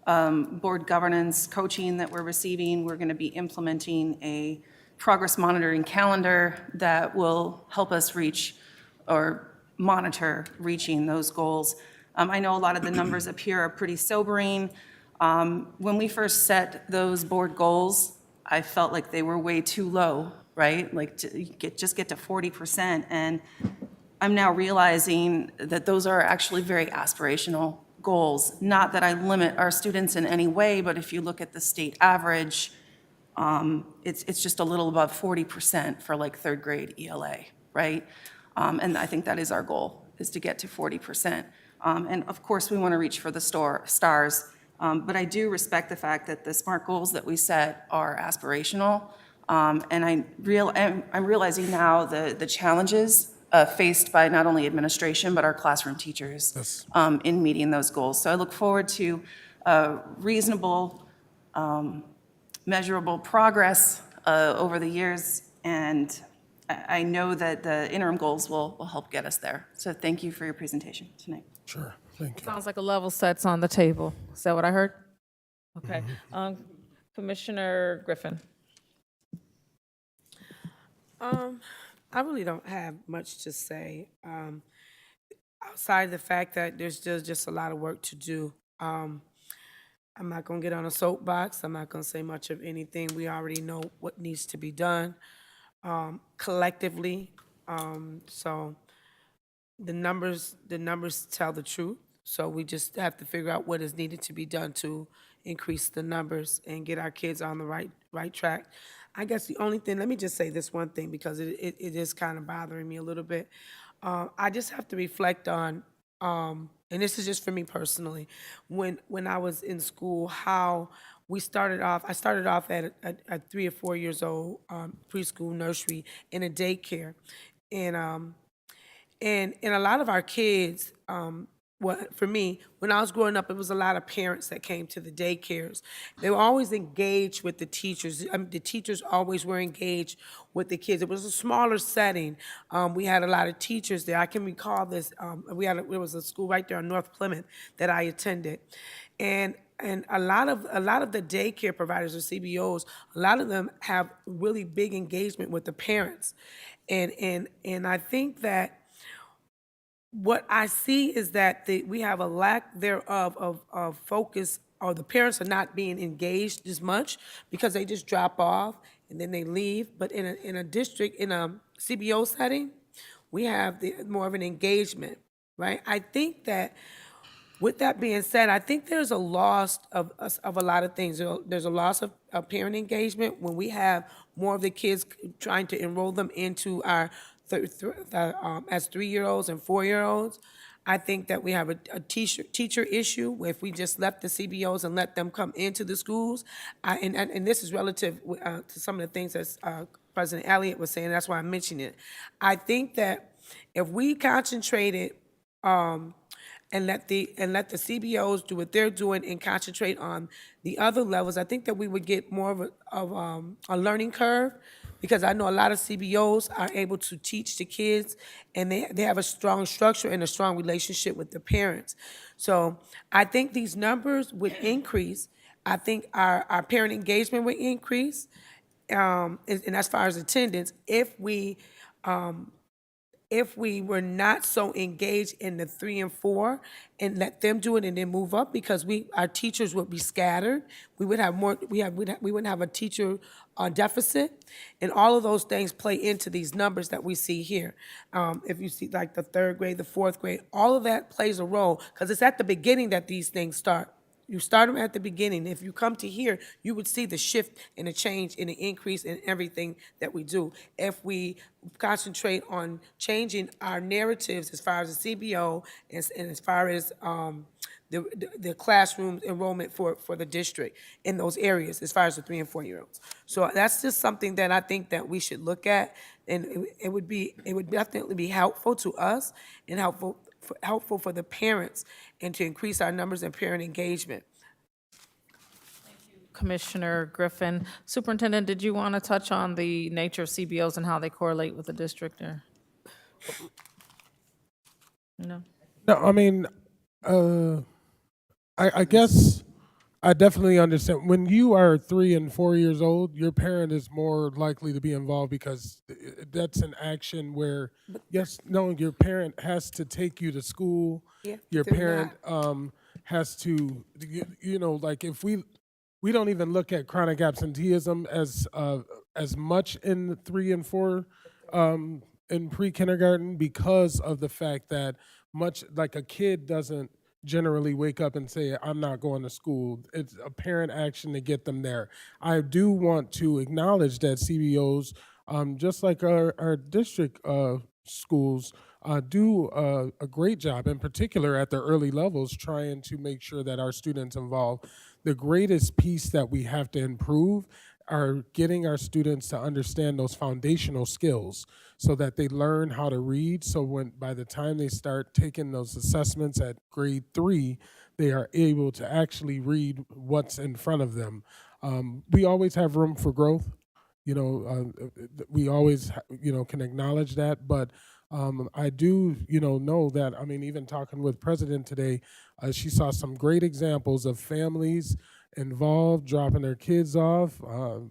board governance coaching that we're receiving, we're going to be implementing a progress monitoring calendar that will help us reach or monitor reaching those goals. I know a lot of the numbers up here are pretty sobering. When we first set those board goals, I felt like they were way too low, right? Like to just get to 40%. And I'm now realizing that those are actually very aspirational goals. Not that I limit our students in any way, but if you look at the state average, it's just a little above 40% for like third grade ELA, right? And I think that is our goal, is to get to 40%. And of course, we want to reach for the stars. But I do respect the fact that the SMART goals that we set are aspirational. And I'm realizing now the challenges faced by not only administration, but our classroom teachers in meeting those goals. So I look forward to reasonable, measurable progress over the years. And I know that the interim goals will help get us there. So thank you for your presentation tonight. Sure, thank you. Sounds like a level set's on the table. Is that what I heard? Okay. Commissioner Griffin? I really don't have much to say, outside of the fact that there's just a lot of work to do. I'm not gonna get on a soapbox. I'm not gonna say much of anything. We already know what needs to be done, collectively. So the numbers tell the truth. So we just have to figure out what is needed to be done to increase the numbers and get our kids on the right track. I guess the only thing, let me just say this one thing because it is kind of bothering me a little bit. I just have to reflect on, and this is just for me personally, when I was in school, how I started off at 3 or 4 years old, preschool, nursery, in a daycare. And and a lot of our kids, well, for me, when I was growing up, it was a lot of parents that came to the daycares. They were always engaged with the teachers. The teachers always were engaged with the kids. It was a smaller setting. We had a lot of teachers there. I can recall this. There was a school right there on North Plymouth that I attended, and a lot of the daycare providers or CBOs, a lot of them have really big engagement with the parents, and I think that what I see is that we have a lack thereof of focus, or the parents are not being engaged as much because they just drop off and then they leave. But in a district, in a CBO setting, we have more of an engagement, right? I think that with that being said, I think there's a loss of a lot of things. There's a loss of parent engagement when we have more of the kids trying to enroll them into our as 3-year-olds and 4-year-olds. I think that we have a teacher issue if we just left the CBOs and let them come into the schools. And this is relative to some of the things that President Elliott was saying. That's why I mentioned it. I think that if we concentrated and let the CBOs do what they're doing and concentrate on the other levels, I think that we would get more of a learning curve, because I know a lot of CBOs are able to teach the kids, and they have a strong structure and a strong relationship with the parents. So I think these numbers would increase. I think our parent engagement would increase, and as far as attendance, if we were not so engaged in the 3 and 4 and let them do it and then move up, because our teachers would be scattered. We would have more, we wouldn't have a teacher deficit, and all of those things play into these numbers that we see here. If you see like the 3rd grade, the 4th grade, all of that plays a role, because it's at the beginning that these things start. You start them at the beginning. If you come to here, you would see the shift and the change and the increase in everything that we do. If we concentrate on changing our narratives as far as the CBO and as far as the classroom enrollment for the district in those areas, as far as the 3 and 4-year-olds. So that's just something that I think that we should look at, and it would definitely be helpful to us and helpful for the parents, and to increase our numbers and parent engagement. Commissioner Griffin. Superintendent, did you want to touch on the nature of CBOs and how they correlate with the district, or? No? No, I mean, I guess I definitely understand. When you are 3 and 4 years old, your parent is more likely to be involved, because that's an action where, yes, no, your parent has to take you to school. Yeah, Your they're parent has to, like if we don't even look at chronic absenteeism as much in 3 and 4 in pre-kindergarten, because of the fact that much like a kid doesn't generally wake up and say, I'm not going to school. It's a parent action to get them there. I do want to acknowledge that CBOs, just like our district schools, do a great job, in particular at the early levels, trying to make sure that our students involved. The greatest piece that we have to improve are getting our students to understand those foundational skills, so that they learn how to read. So by the time they start taking those assessments at grade 3, they are able to actually read what's in front of them. We always have room for growth. We always, can acknowledge that. But I do, know that, I mean, even talking with President today, she saw some great examples of families involved, dropping their kids off,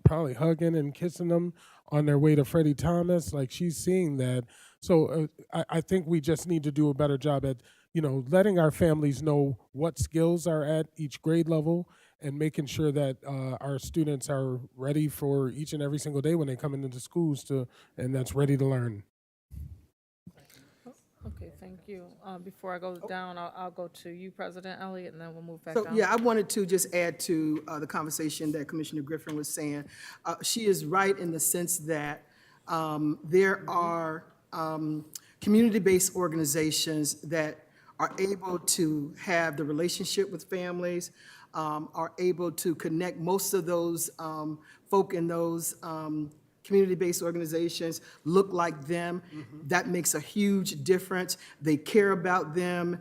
probably hugging and kissing them on their way to Freddie Thomas. Like, she's seeing that. So I think we just need to do a better job at, letting our families know what skills are at each grade level and making sure that our students are ready for each and every single day when they come into the schools and that's ready to learn. Okay, thank you. Before I go down, I'll go to you, President Elliott, and then we'll move back So, down. yeah, I wanted to just add to the conversation that Commissioner Griffin was saying. She is right in the sense that there are community-based organizations that are able to have the relationship with families, are able to connect most of those folk in those community-based organizations look like them. That makes a huge difference. They care about them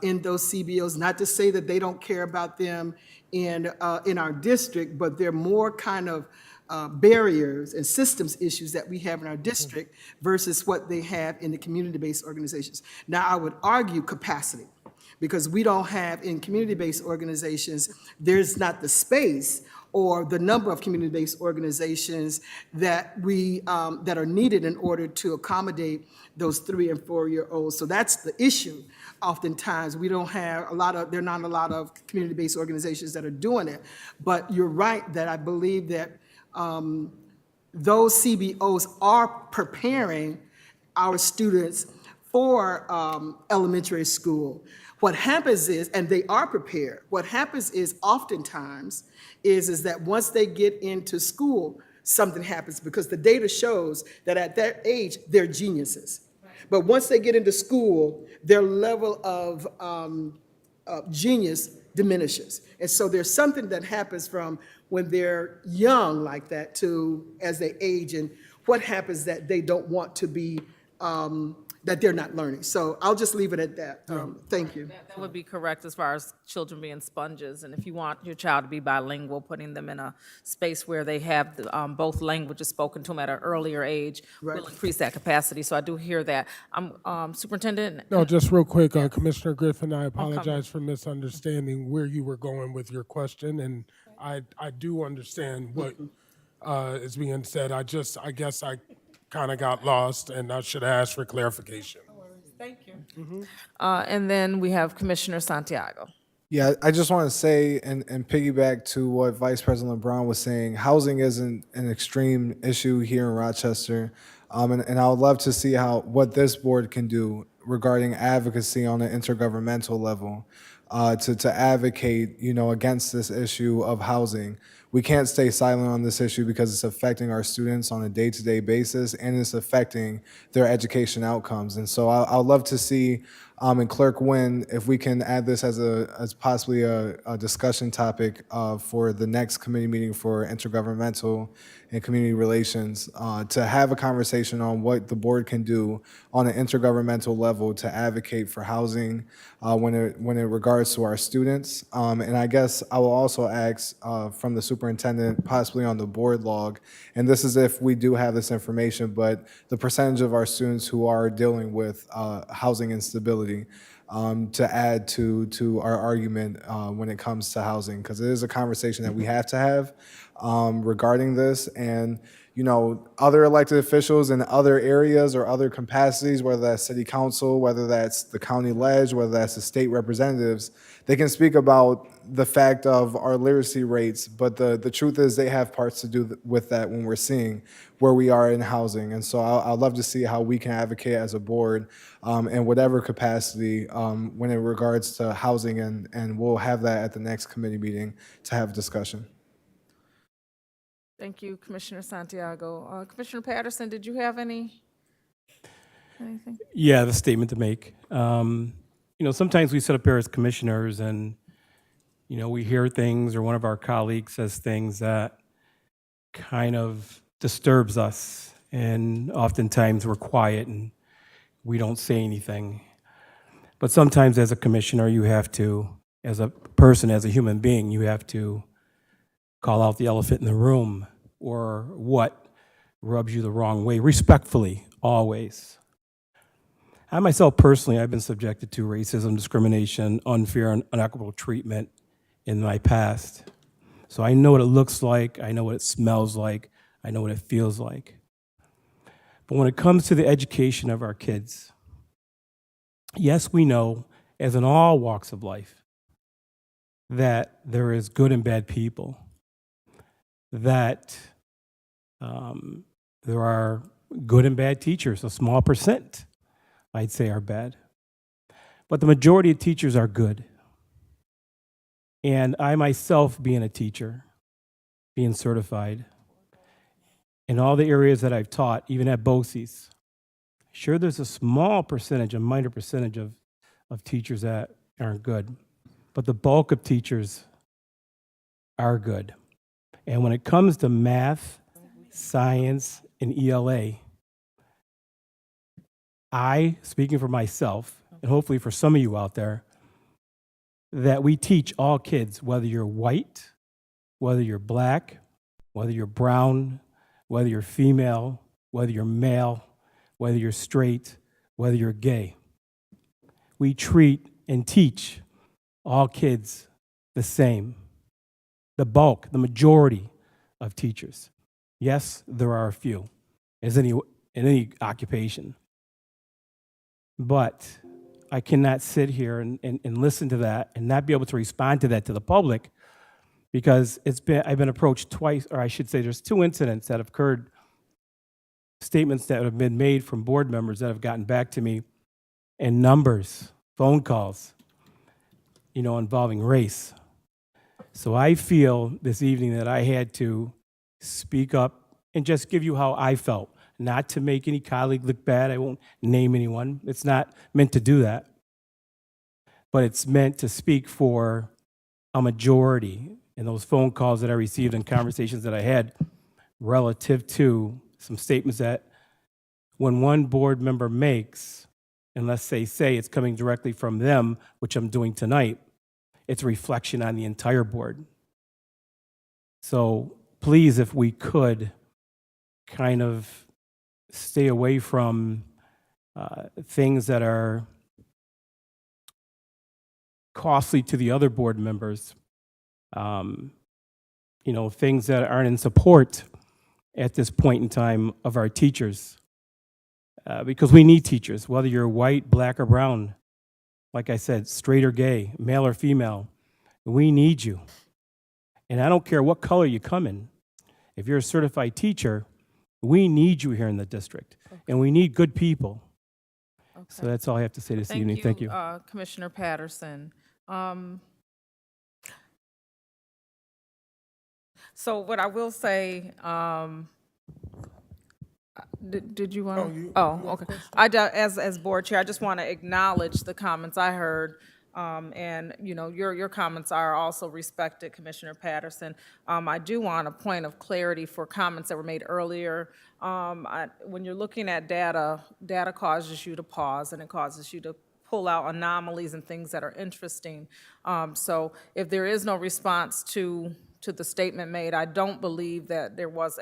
in those CBOs. Not to say that they don't care about them in our district, but they're more kind of barriers and systems issues that we have in our district versus what they have in the community-based organizations. Now, I would argue capacity, because we don't have, in community-based organizations, there's not the space or the number of community-based organizations that that are needed in order to accommodate those 3- and 4-year-olds. So that's the issue. Oftentimes, we don't have there are not a lot of community-based organizations that are doing it. But you're right that I believe that those CBOs are preparing our students for elementary school. What happens is, and they are prepared, what happens is oftentimes is that once they get into school, something happens, because the data shows that at that age, they're geniuses. But once they get into school, their level of genius diminishes. And so there's something that happens from when they're young like that to as they age, and what happens that they don't want to be, that they're not learning. So I'll just leave it at that. Thank you. That would be correct as far as children being sponges. And if you want your child to be bilingual, putting them in a space where they have both languages spoken to them at an earlier age Right. will increase that capacity. So I do hear that. Superintendent? No, just real quick, Commissioner Griffin, I apologize for misunderstanding where you were going with your question, and I do understand what is being said. I guess I kind of got lost, and I should have asked for clarification. Thank you. And then we have Commissioner Santiago. Yeah, I just want to say and piggyback to what Vice President LeBron was saying. Housing isn't an extreme issue here in Rochester, and I would love to see what this board can do regarding advocacy on an intergovernmental level to advocate, against this issue of housing. We can't stay silent on this issue because it's affecting our students on a day-to-day basis, and it's affecting their education outcomes. And so I'd love to see, and Clerk Wynn, if we can add this as possibly a discussion topic for the next committee meeting for intergovernmental and community relations, to have a conversation on what the board can do on an intergovernmental level to advocate for housing when it regards to our students. And I guess I will also ask from the superintendent, possibly on the board log, and this is if we do have this information, but the percentage of our students who are dealing with housing instability, to add to our argument when it comes to housing, because it is a conversation that we have to have regarding this. And other elected officials in other areas or other capacities, whether that's city council, whether that's the county ledge, whether that's the state representatives, they can speak about the fact of our literacy rates, but the truth is they have parts to do with that when we're seeing where we are in housing. And so I'd love to see how we can advocate as a board in whatever capacity when it regards to housing, and we'll have that at the next committee meeting to have discussion. Thank you, Commissioner Santiago. Commissioner Patterson, did you have anything? Yeah, the statement to make. Sometimes we sit up here as commissioners and, we hear things, or one of our colleagues says things that kind of disturbs us. And oftentimes we're quiet and we don't say anything. But sometimes as a commissioner, you have to, as a person, as a human being, you have to call out the elephant in the room, or what rubs you the wrong way, respectfully, always. I myself personally, I've been subjected to racism, discrimination, unfair and unequitable treatment in my past. So I know what it looks like, I know what it smells like, I know what it feels like. But when it comes to the education of our kids, yes, we know, as in all walks of life, that there is good and bad people, that there are good and bad teachers. A small percent, I'd say, are bad. But the majority of teachers are good. And I myself, being a teacher, being certified, in all the areas that I've taught, even at BOCES, sure, there's a small percentage, a minor percentage of teachers that aren't good. But the bulk of teachers are good. And when it comes to math, science, and ELA, I, speaking for myself, and hopefully for some of you out there, that we teach all kids, whether you're white, whether you're black, whether you're brown, whether you're female, whether you're male, whether you're straight, whether you're gay. We treat and teach all kids the same. The bulk, the majority of teachers. Yes, there are a few, as in any occupation. But I cannot sit here and listen to that and not be able to respond to that to the public, because I've been approached twice, or I should say there's 2 incidents that have occurred, statements that have been made from board members that have gotten back to me, and numbers, phone calls, involving race. So I feel this evening that I had to speak up and just give you how I felt, not to make any colleague look bad. I won't name anyone. It's not meant to do that. But it's meant to speak for a majority in those phone calls that I received and conversations that I had relative to some statements that when one board member makes, unless they say it's coming directly from them, which I'm doing tonight, it's a reflection on the entire board. So please, if we could, kind of stay away from things that are costly to the other board members, things that aren't in support at this point in time of our teachers. Because we need teachers, whether you're white, black, or brown. Like I said, straight or gay, male or female, we need you. And I don't care what color you come in. If you're a certified teacher, we need you here in the district. Okay. And we need good people. Okay. So that's all I have to say this evening. Thank you. Commissioner Patterson. So what I will say, did you want to? Oh, okay. As board chair, I just want to acknowledge the comments I heard. And your comments are also respected, Commissioner Patterson. I do want a point of clarity for comments that were made earlier. When you're looking at data causes you to pause, and it causes you to pull out anomalies and things that are interesting. So if there is no response to the statement made, I don't believe that there was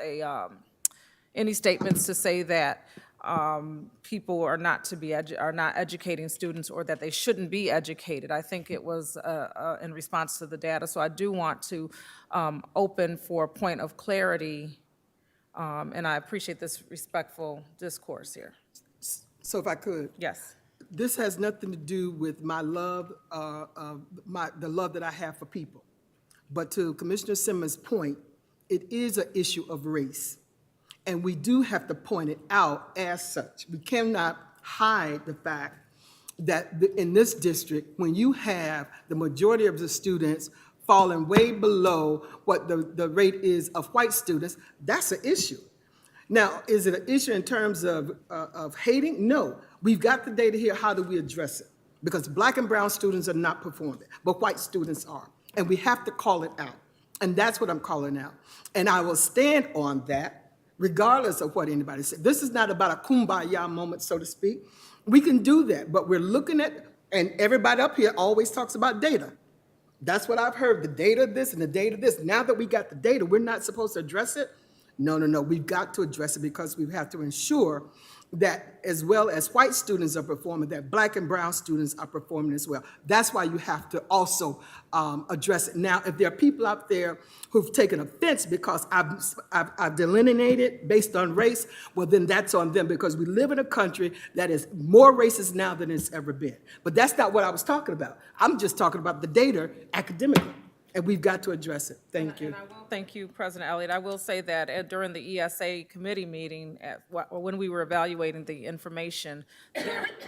any statements to say that people are not educating students, or that they shouldn't be educated. I think it was in response to the data. So I do want to open for a point of clarity, and I appreciate this respectful discourse here. So if I could. Yes. This has nothing to do with my love, the love that I have for people. But to Commissioner Simmons' point, it is an issue of race. And we do have to point it out as such. We cannot hide the fact that in this district, when you have the majority of the students falling way below what the rate is of white students, that's an issue. Now, is it an issue in terms of hating? No. We've got the data here. How do we address it? Because black and brown students are not performing, but white students are. And we have to call it out. And that's what I'm calling out. And I will stand on that, regardless of what anybody said. This is not about a kumbaya moment, so to speak. We can do that, but we're looking at, and everybody up here always talks about data. That's what I've heard, the data this and the data this. Now that we got the data, we're not supposed to address it? No. We've got to address it, because we have to ensure that as well as white students are performing, that black and brown students are performing as well. That's why you have to also address it. Now, if there are people out there who've taken offense because I've delineated based on race, well, then that's on them, because we live in a country that is more racist now than it's ever been. But that's not what I was talking about. I'm just talking about the data academically, and we've got to address it. Thank you. And I will thank you, President Elliott. I will say that during the ESA committee meeting, when we were evaluating the information,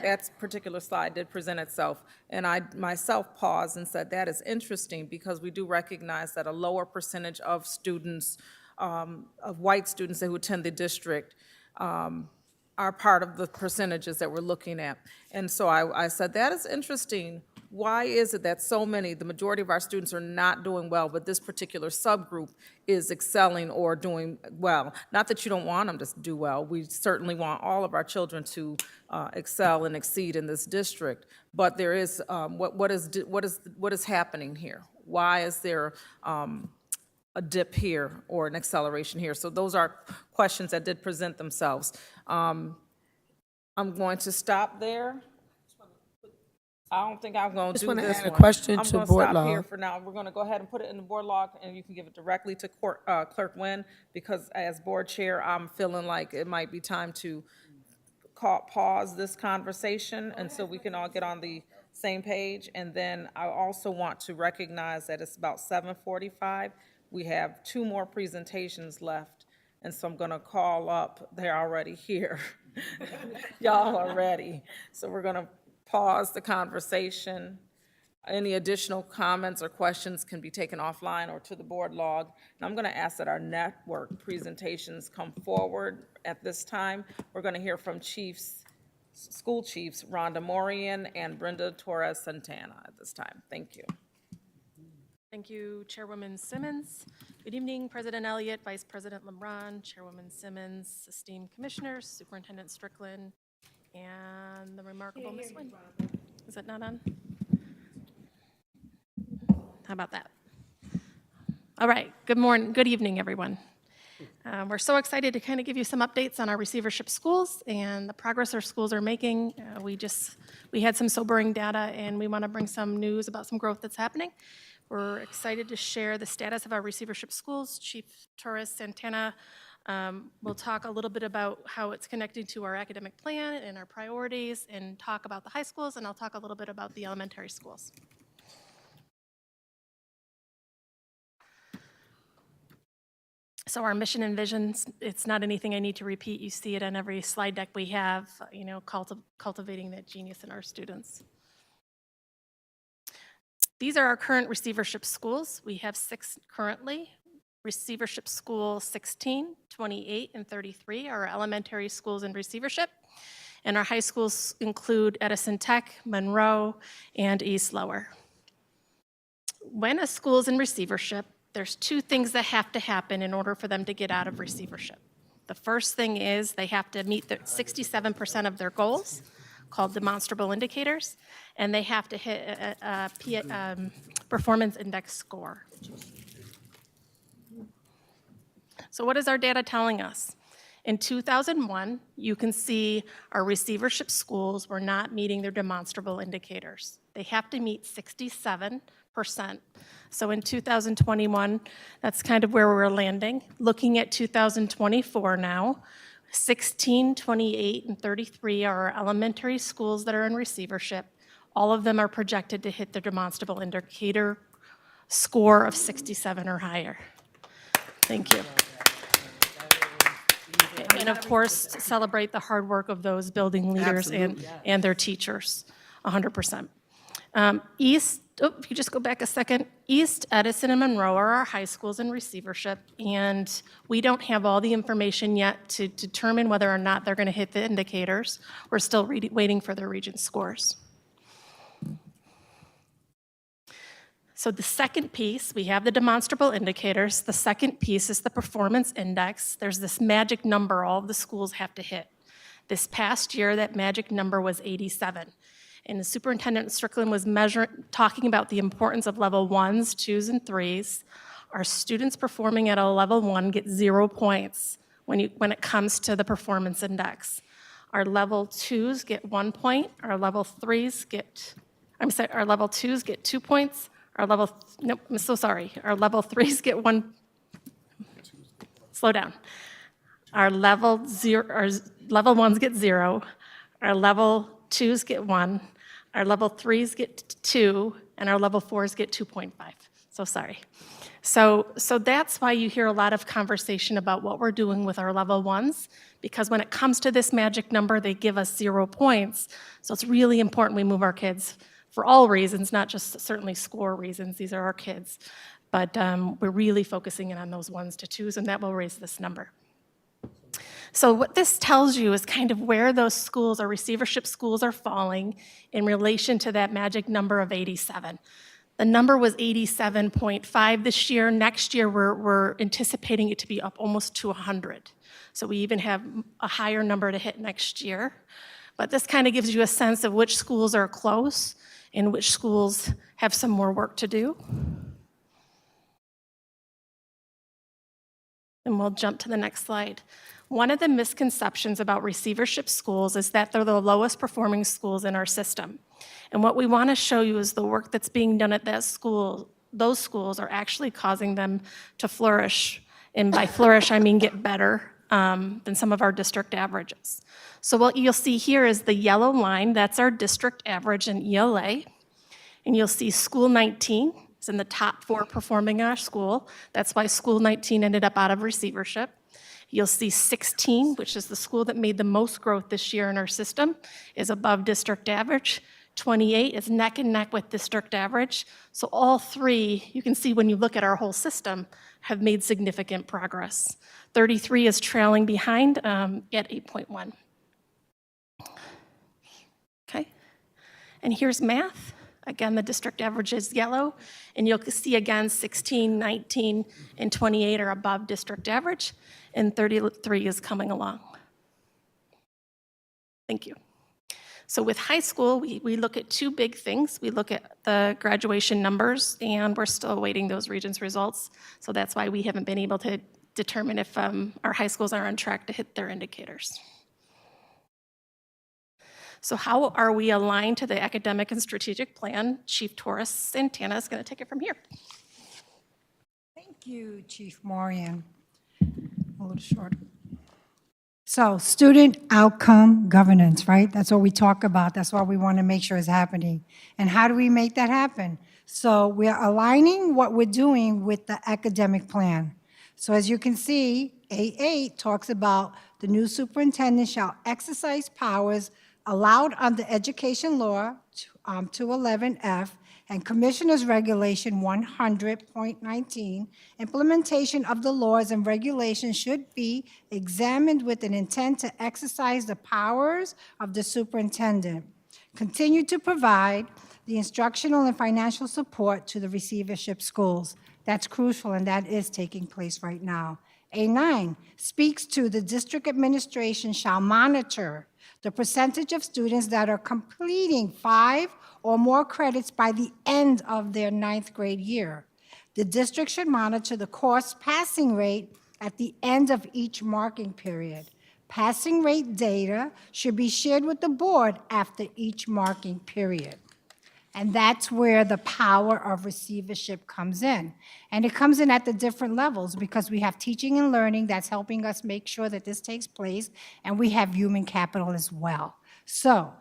that particular slide did present itself. And I myself paused and said, that is interesting, because we do recognize that a lower percentage of students, of white students who attend the district, are part of the percentages that we're looking at. And so I said, that is interesting. Why is it that so many, the majority of our students are not doing well, but this particular subgroup is excelling or doing well? Not that you don't want them to do well. We certainly want all of our children to excel and exceed in this district. But there is, what is happening here? Why is there a dip here or an acceleration here? So those are questions that did present themselves. I'm going to stop there. I don't think I'm going to Just do wanna this add a one. question I'm to gonna board stop here log. for now. We're gonna go ahead and put it in the board log, and you can give it directly to Clerk Nguyen, because as board chair, I'm feeling like it might be time to pause this conversation, and so we can all get on the same page. And then I also want to recognize that it's about 7:45. We have 2 more presentations left, and so I'm gonna call up, they're already here. Y'all are ready. So we're gonna pause the conversation. Any additional comments or questions can be taken offline or to the board log. And I'm going to ask that our network presentations come forward at this time. We're going to hear from school chiefs Rhonda Morian and Brenda Torres Santana at this time. Thank you. Thank you, Chairwoman Simmons. Good evening, President Elliott, Vice President LeBron, Chairwoman Simmons, esteemed commissioners, Superintendent Strickland, and the remarkable Ms. Nguyen. Is it not on? How about that? All right, good evening, everyone. We're so excited to kind of give you some updates on our receivership schools and the progress our schools are making. We had some sobering data, and we want to bring some news about some growth that's happening. We're excited to share the status of our receivership schools. Chief Torres Santana will talk a little bit about how it's connected to our academic plan and our priorities, and talk about the high schools, and I'll talk a little bit about the elementary schools. So our mission and visions, it's not anything I need to repeat. You see it on every slide deck we have, cultivating that genius in our students. These are our current receivership schools. We have 6 currently. Receivership School 16, 28, and 33 are our elementary schools in receivership. And our high schools include Edison Tech, Monroe, and East Lower. When a school is in receivership, there's 2 things that have to happen in order for them to get out of receivership. The first thing is they have to meet the 67% of their goals, called demonstrable indicators, and they have to hit a performance index score. So what is our data telling us? In 2001, you can see our receivership schools were not meeting their demonstrable indicators. They have to meet 67%. So in 2021, that's kind of where we're landing. Looking at 2024 now, 16, 28, and 33 are our elementary schools that are in receivership. All of them are projected to hit their demonstrable indicator score of 67 or higher. Thank you. And of course, celebrate the hard work of those building leaders and their teachers, 100%. If you just go back a second, East, Edison, and Monroe are our high schools in receivership, and we don't have all the information yet to determine whether or not they're going to hit the indicators. We're still waiting for their region scores. So the second piece, we have the demonstrable indicators. The second piece is the performance index. There's this magic number all of the schools have to hit. This past year, that magic number was 87. And the Superintendent Strickland was talking about the importance of level 1s, 2s, and 3s. Our students performing at a level 1 get 0 points when it comes to the performance index. Our level 2s get 1 point, our level 3s get, I'm sorry, our level 2s get 2 points, our level, nope, I'm so sorry, our level 3s get 1, slow down. Our level 1s get 0, our level 2s get 1, our level 3s get 2, and our level 4s get 2.5. So sorry. So that's why you hear a lot of conversation about what we're doing with our level 1s, because when it comes to this magic number, they give us 0 points. So it's really important we move our kids for all reasons, not just certainly score reasons. These are our kids. But we're really focusing in on those 1s to 2s, and that will raise this number. So what this tells you is kind of where those schools or receivership schools are falling in relation to that magic number of 87. The number was 87.5 this year. Next year, we're anticipating it to be up almost to 100. So we even have a higher number to hit next year. But this kind of gives you a sense of which schools are close and which schools have some more work to do. And we'll jump to the next slide. One of the misconceptions about receivership schools is that they're the lowest performing schools in our system. And what we want to show you is the work that's being done at that school. Those schools are actually causing them to flourish. And by flourish, I mean get better than some of our district averages. So what you'll see here is the yellow line. That's our district average in ELA. And you'll see school 19 is in the top 4 performing in our school. That's why school 19 ended up out of receivership. You'll see 16, which is the school that made the most growth this year in our system, is above district average. 28 is neck and neck with district average. So all 3, you can see when you look at our whole system, have made significant progress. 33 is trailing behind at 8.1. Okay, and here's math. Again, the district average is yellow, and you'll see again 16, 19, and 28 are above district average, and 33 is coming along. Thank you. So with high school, we look at 2 big things. We look at the graduation numbers, and we're still awaiting those Regents results. So that's why we haven't been able to determine if our high schools are on track to hit their indicators. So how are we aligned to the academic and strategic plan? Chief Torres Santana is going to take it from here. Thank you, Chief Morian. A little shorter. So student outcome governance, right? That's what we talk about. That's what we want to make sure is happening. And how do we make that happen? So we're aligning what we're doing with the academic plan. So as you can see, A8 talks about the new superintendent shall exercise powers allowed under Education Law 211F and Commissioner's Regulation 100.19, implementation of the laws and regulations should be examined with an intent to exercise the powers of the superintendent. Continue to provide the instructional and financial support to the receivership schools. That's crucial, and that is taking place right now. A9 speaks to the district administration shall monitor the percentage of students that are completing 5 or more credits by the end of their 9th grade year. The district should monitor the course passing rate at the end of each marking period. Passing rate data should be shared with the board after each marking period. And that's where the power of receivership comes in. And it comes in at the different levels because we have teaching and learning that's helping us make sure that this takes place, and we have human capital as well. So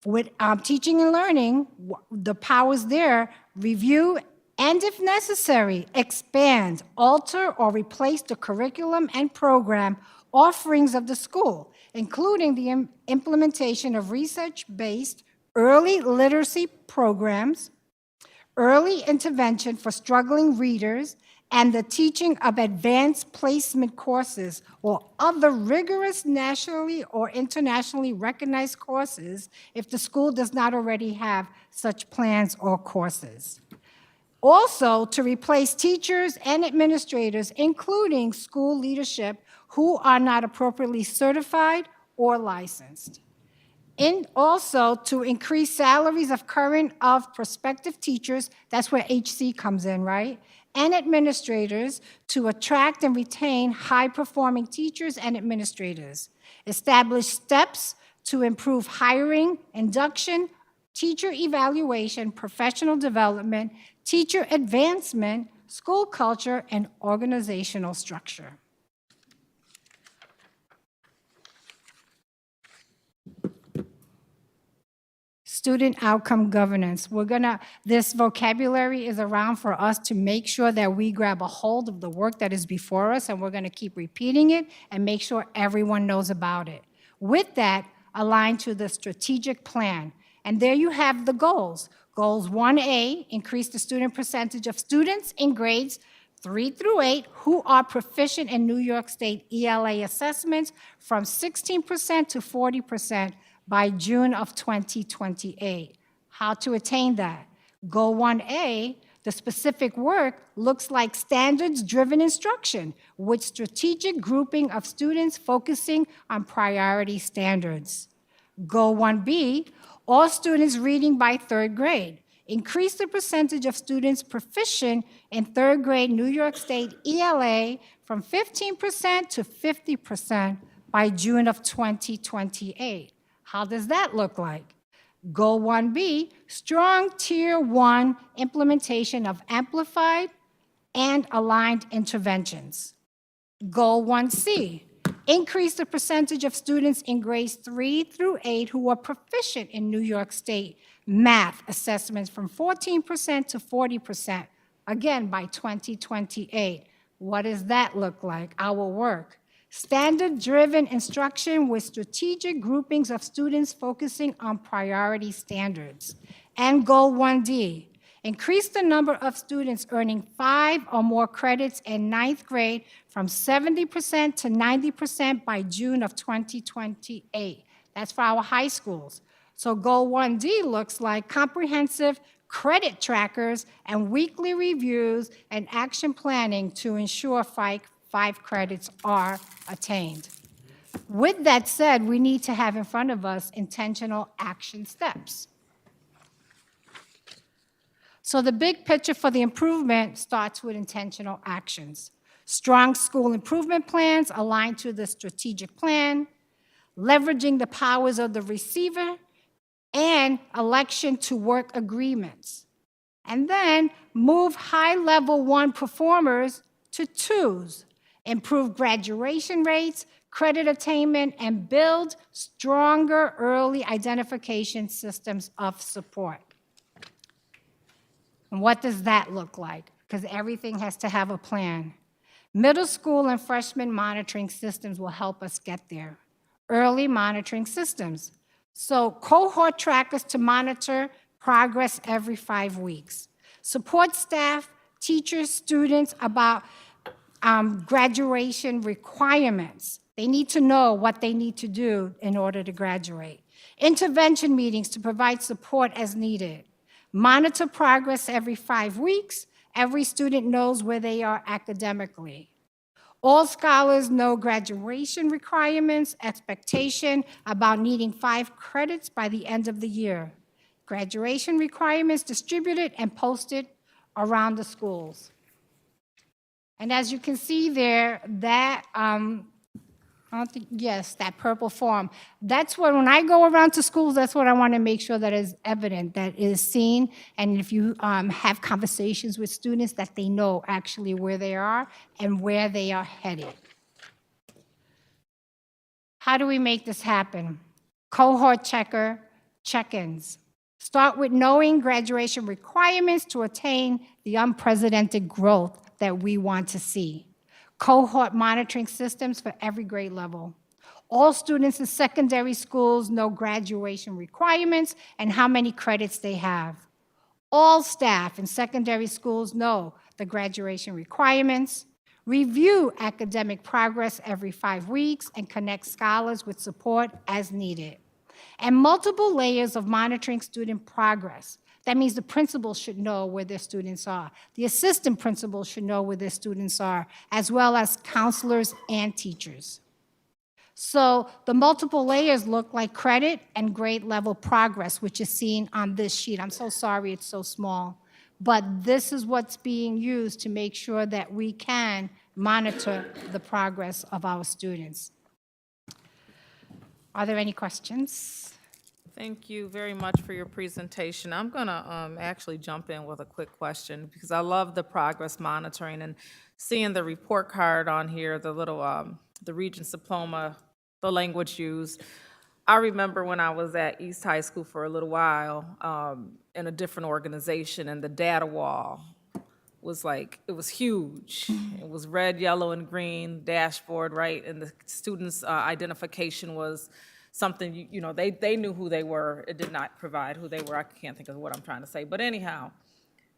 with teaching and learning, the powers there, review and if necessary, expand, alter, or replace the curriculum and program offerings of the school, including the implementation of research-based early literacy programs, early intervention for struggling readers, and the teaching of advanced placement courses or other rigorous nationally or internationally recognized courses if the school does not already have such plans or courses. Also, to replace teachers and administrators, including school leadership, who are not appropriately certified or licensed. And also to increase salaries of current, of prospective teachers, that's where HC comes in, right? and administrators to attract and retain high-performing teachers and administrators. Establish steps to improve hiring, induction, teacher evaluation, professional development, teacher advancement, school culture, and organizational structure. Student outcome governance. This vocabulary is around for us to make sure that we grab a hold of the work that is before us, and we're going to keep repeating it and make sure everyone knows about it. With that, align to the strategic plan. And there you have the goals. Goals 1A, increase the student percentage of students in grades 3 through 8 who are proficient in New York State ELA assessments from 16% to 40% by June of 2028. How to attain that? Goal 1A, the specific work looks like standards-driven instruction with strategic grouping of students focusing on priority standards. Goal 1B, all students reading by 3rd grade. Increase the percentage of students proficient in 3rd grade New York State ELA from 15% to 50% by June of 2028. How does that look like? Goal 1B, strong Tier 1 implementation of amplified and aligned interventions. Goal 1C, increase the percentage of students in grades 3 through 8 who are proficient in New York State math assessments from 14% to 40%, again by 2028. What does that look like? Our work. Standard-driven instruction with strategic groupings of students focusing on priority standards. And Goal 1D, increase the number of students earning 5 or more credits in 9th grade from 70% to 90% by June of 2028. That's for our high schools. So Goal 1D looks like comprehensive credit trackers and weekly reviews and action planning to ensure 5 credits are attained. With that said, we need to have in front of us intentional action steps. So the big picture for the improvement starts with intentional actions. Strong school improvement plans aligned to the strategic plan, leveraging the powers of the receiver, and election to work agreements. And then move high-level 1 performers to 2s, improve graduation rates, credit attainment, and build stronger early identification systems of support. And what does that look like? Because everything has to have a plan. Middle school and freshman monitoring systems will help us get there. Early monitoring systems. So cohort trackers to monitor progress every 5 weeks. Support staff, teachers, students about graduation requirements. They need to know what they need to do in order to graduate. Intervention meetings to provide support as needed. Monitor progress every 5 weeks. Every student knows where they are academically. All scholars know graduation requirements, expectation about needing 5 credits by the end of the year. Graduation requirements distributed and posted around the schools. And as you can see there, that, that purple form, that's what, when I go around to schools, that's what I want to make sure that is evident, that is seen. And if you have conversations with students, that they know actually where they are and where they are headed. How do we make this happen? Cohort checker check-ins. Start with knowing graduation requirements to attain the unprecedented growth that we want to see. Cohort monitoring systems for every grade level. All students in secondary schools know graduation requirements and how many credits they have. All staff in secondary schools know the graduation requirements. Review academic progress every 5 weeks and connect scholars with support as needed. And multiple layers of monitoring student progress. That means the principal should know where their students are. The assistant principal should know where their students are, as well as counselors and teachers. So the multiple layers look like credit and grade level progress, which is seen on this sheet. I'm so sorry it's so small. but this is what's being used to make sure that we can monitor the progress of our students. Are there any questions? Thank you very much for your presentation. I'm going to actually jump in with a quick question because I love the progress monitoring and seeing the report card on here, the little, the Regents diploma, the language used. I remember when I was at East High School for a little while in a different organization, and the data wall was like, it was huge. It was red, yellow, and green dashboard, right? And the students' identification was something, you know, they knew who they were. It did not provide who they were. I can't think of what I'm trying to say. But anyhow,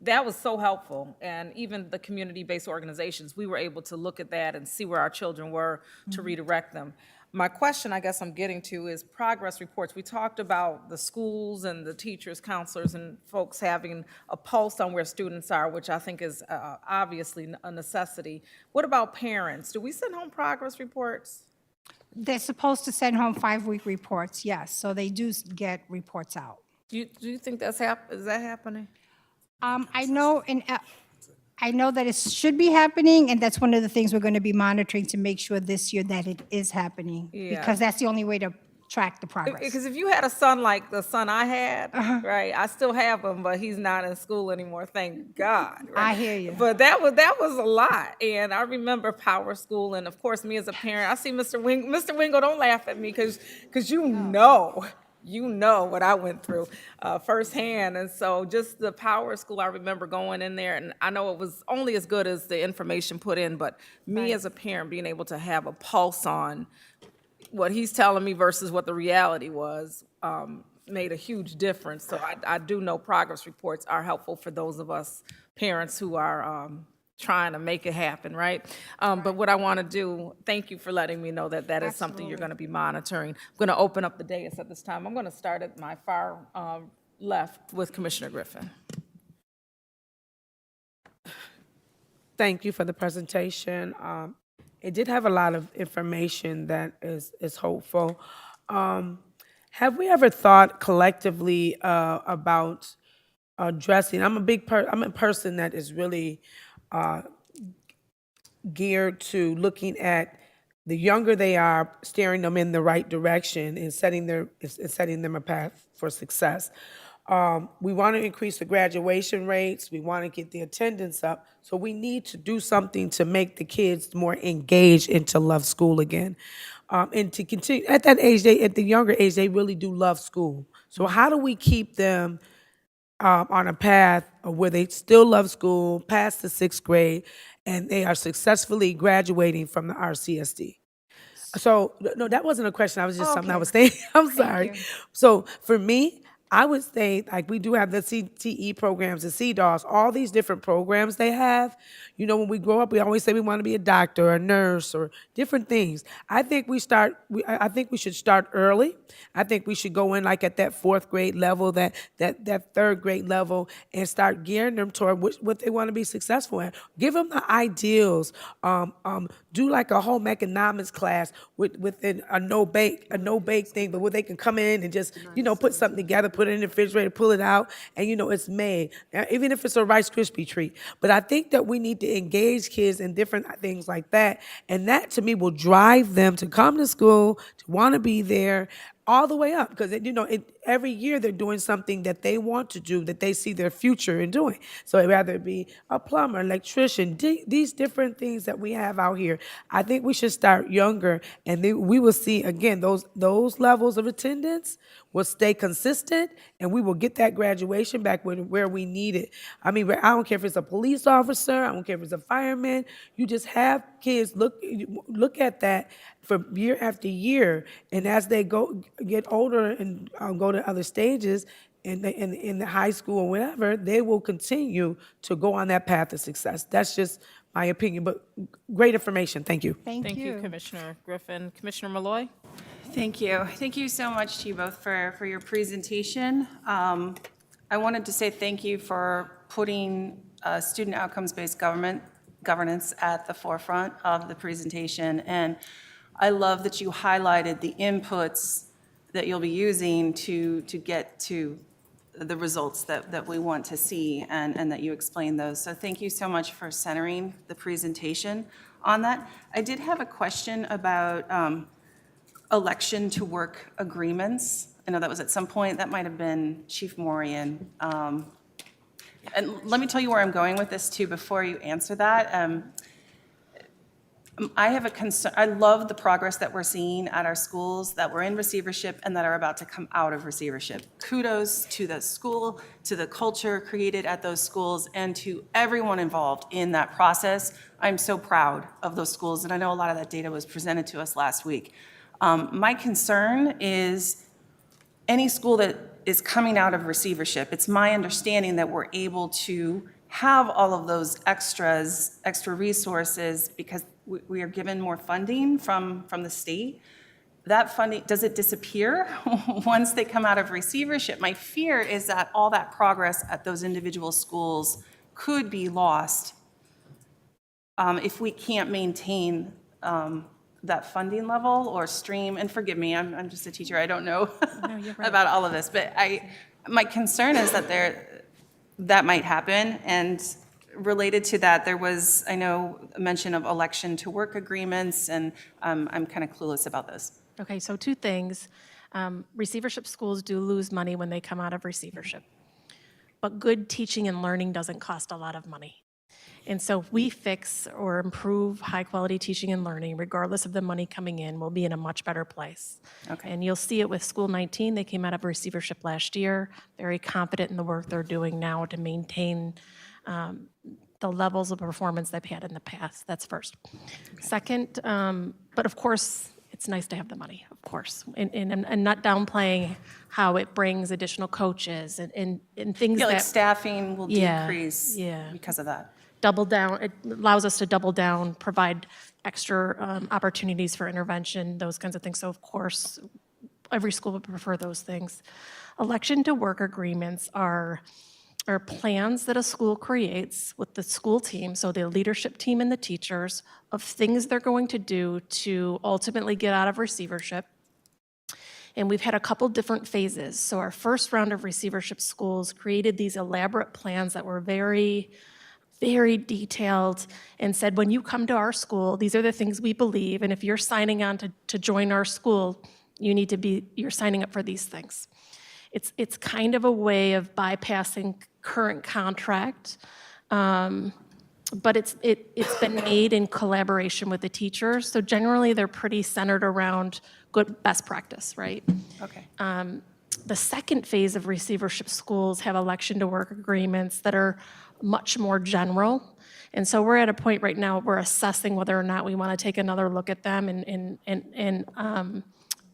that was so helpful. And even the community-based organizations, we were able to look at that and see where our children were to redirect them. My question, I guess I'm getting to, is progress reports. We talked about the schools and the teachers, counselors, and folks having a pulse on where students are, which I think is obviously a necessity. What about parents? Do we send home progress reports? They're supposed to send home 5-week reports, yes, so they do get reports out. Do you think is that happening? I know that it should be happening, and that's one of the things we're going to be monitoring to make sure this year that it is happening. Yeah. Because that's the only way to track the progress. Because if you had a son like the son I had, right, I still have him, but he's not in school anymore, thank God. Right? I hear you. But that was a lot, and I remember Power School, and of course, me as a parent, I see Mr. Wingo, don't laugh at me, because you know what I went through firsthand. And so just the Power School, I remember going in there, and I know it was only as good as the information put in, but me as a parent being able to have a pulse on what he's telling me versus what the reality was made a huge difference. So I do know progress reports are helpful for those of us parents who are trying to make it happen, right? But what I want to do, thank you for letting me know that that is something you're going to be monitoring. I'm going to open up the dais at this time. I'm going to start at my far left with Commissioner Griffin. Thank you for the presentation. It did have a lot of information that is hopeful. Have we ever thought collectively about addressing? I'm a person that is really geared to looking at the younger they are, steering them in the right direction and setting them a path for success. We want to increase the graduation rates. We want to get the attendance up. So we need to do something to make the kids more engaged and to love school again. And to continue, at that age, at the younger age, they really do love school. So how do we keep them on a path where they still love school, past the 6th grade, and they are successfully graduating from the RCSD? So, no, that wasn't a question. I was just something I was saying. I'm sorry. So for me, I would say, like, we do have the CTE programs, the CDOS, all these different programs they have. You know, when we grow up, we always say we want to be a doctor, or a nurse, or different things. I think we should start early. I think we should go in like at that 4th grade level, that 3rd grade level, and start gearing them toward what they want to be successful at. Give them the ideals. Do like a home economics class within a no bake thing, but where they can come in and just, you know, put something together, put it in the refrigerator, pull it out, and you know it's made. Even if it's a Rice Krispie treat. But I think that we need to engage kids in different things like that, and that to me will drive them to come to school, to want to be there, all the way up, because you know every year they're doing something that they want to do, that they see their future in doing. So whether it be a plumber, electrician, these different things that we have out here, I think we should start younger, and then we will see again those levels of attendance will stay consistent, and we will get that graduation back where we need it. I mean, I don't care if it's a police officer, I don't care if it's a fireman. You just have kids look at that for year after year, and as they get older and go to other stages in the high school or whatever, they will continue to go on that path of success. That's just my opinion, but great information. Thank you. Thank you, Commissioner Griffin. Commissioner Malloy? Thank you. Thank you so much to you both for your presentation. I wanted to say thank you for putting student outcomes-based governance at the forefront of the presentation. And I love that you highlighted the inputs that you'll be using to get to the results that we want to see and that you explained those. So thank you so much for centering the presentation on that. I did have a question about election to work agreements. I know that was at some point, that might have been Chief Morian. And let me tell you where I'm going with this too before you answer that. I have a concern, I love the progress that we're seeing at our schools that were in receivership and that are about to come out of receivership. Kudos to the school, to the culture created at those schools, and to everyone involved in that process. I'm so proud of those schools, and I know a lot of that data was presented to us last week. My concern is any school that is coming out of receivership, it's my understanding that we're able to have all of those extra resources because we are given more funding from the state. That funding, does it disappear once they come out of receivership? My fear is that all that progress at those individual schools could be lost if we can't maintain that funding level or stream. And forgive me, I'm just a teacher, I don't know about all of this, but my concern is that that might happen. And related to that, there was, I know, a mention of election to work agreements, and I'm kind of clueless about this. Okay, so two things. Receivership schools do lose money when they come out of receivership. But good teaching and learning doesn't cost a lot of money. And so if we fix or improve high-quality teaching and learning, regardless of the money coming in, we'll be in a much better place. Okay. And you'll see it with School 19. They came out of receivership last year, very confident in the work they're doing now to maintain the levels of performance they've had in the past. That's first. Second, but of course, it's nice to have the money, of course. And not downplaying how it brings additional coaches and things Yeah, like that staffing will Yeah, decrease yeah. because of that. double down, it allows us to double down, provide extra opportunities for intervention, those kinds of things. So of course, every school would prefer those things. Election to work agreements are plans that a school creates with the school team, so the leadership team and the teachers, of things they're going to do to ultimately get out of receivership. And we've had a couple different phases. So our first round of receivership schools created these elaborate plans that were very, very detailed and said, when you come to our school, these are the things we believe, and if you're signing on to join our school, you're signing up for these things. It's kind of a way of bypassing current contract, but it's been made in collaboration with the teachers. So generally, they're pretty centered around good best practice, right? Okay. The second phase of receivership schools have election to work agreements that are much more general. And so we're at a point right now, we're assessing whether or not we want to take another look at them and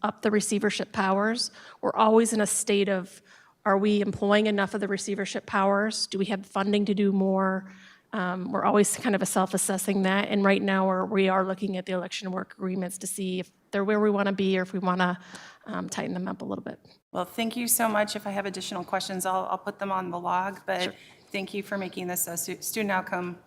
up the receivership powers. We're always in a state of, are we employing enough of the receivership powers? Do we have funding to do more? We're always kind of self-assessing that. And right now, we are looking at the election work agreements to see if they're where we want to be or if we want to tighten them up a little bit. Well, thank you so much. If I have additional questions, I'll put them on the log, but thank you for making this a student outcome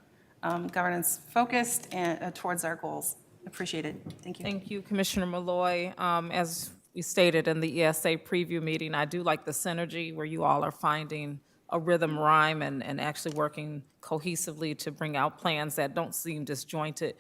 governance focused and towards our goals. Appreciate it. Thank you. Thank you, Commissioner Malloy. As we stated in the ESA preview meeting, I do like the synergy where you all are finding a rhythm, rhyme, and actually working cohesively to bring out plans that don't seem disjointed.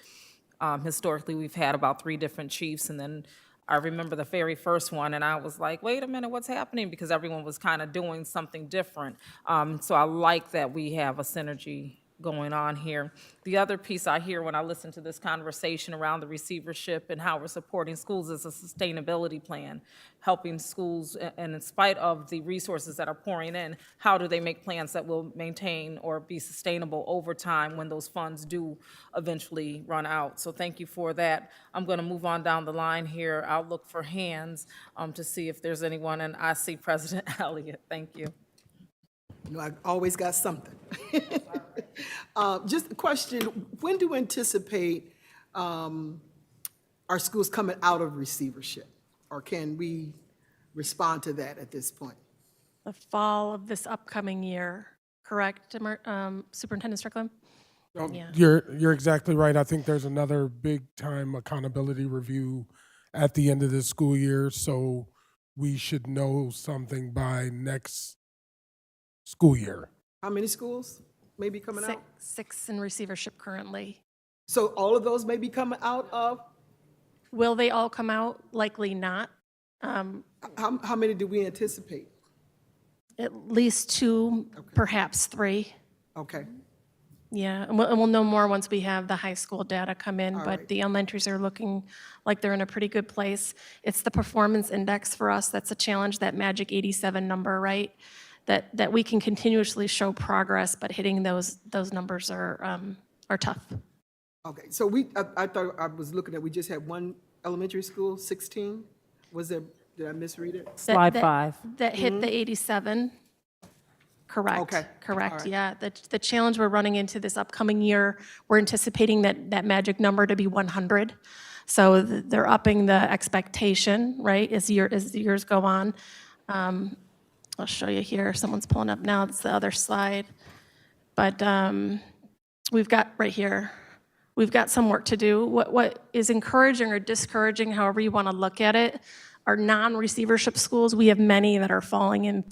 Historically, we've had about 3 different chiefs, and then I remember the very first one, and I was like, wait a minute, what's happening? Because everyone was kind of doing something different. So I like that we have a synergy going on here. The other piece I hear when I listen to this conversation around the receivership and how we're supporting schools is a sustainability plan, helping schools, and in spite of the resources that are pouring in, how do they make plans that will maintain or be sustainable over time when those funds do eventually run out? So thank you for that. I'm going to move on down the line here. I'll look for hands to see if there's anyone, and I see President Elliott. Thank you. You know, I always got something. Just a question, when do we anticipate our schools coming out of receivership? Or can we respond to that at this point? The fall of this upcoming year, correct, Superintendent Strickland? Yeah. You're exactly right. I think there's another big-time accountability review at the end of the school year, so we should know something by next school year. How many schools may be coming out? Six in receivership currently. So all of those may be coming out of, Will they all come out? Likely not. how many do we anticipate? At least two, perhaps three. Okay, Yeah, and we'll know more once we have the high school data come in, but right. the elementaries are looking like they're in a pretty good place. It's the performance index for us that's a challenge, that magic 87 number, right? That we can continuously show progress, but hitting those numbers are tough. Okay, so I thought I was looking at, we just had one elementary school, 16? Was there, did I misread it? Slide 5. That hit the 87. Correct. Okay, all Correct, right. yeah. The challenge we're running into this upcoming year, we're anticipating that magic number to be 100. So they're upping the expectation, right, as years go on. I'll show you here. Someone's pulling up now. That's the other slide. But we've got right here, we've got some work to do. What is encouraging or discouraging, however you want to look at it, are non-receivership schools. We have many that are falling in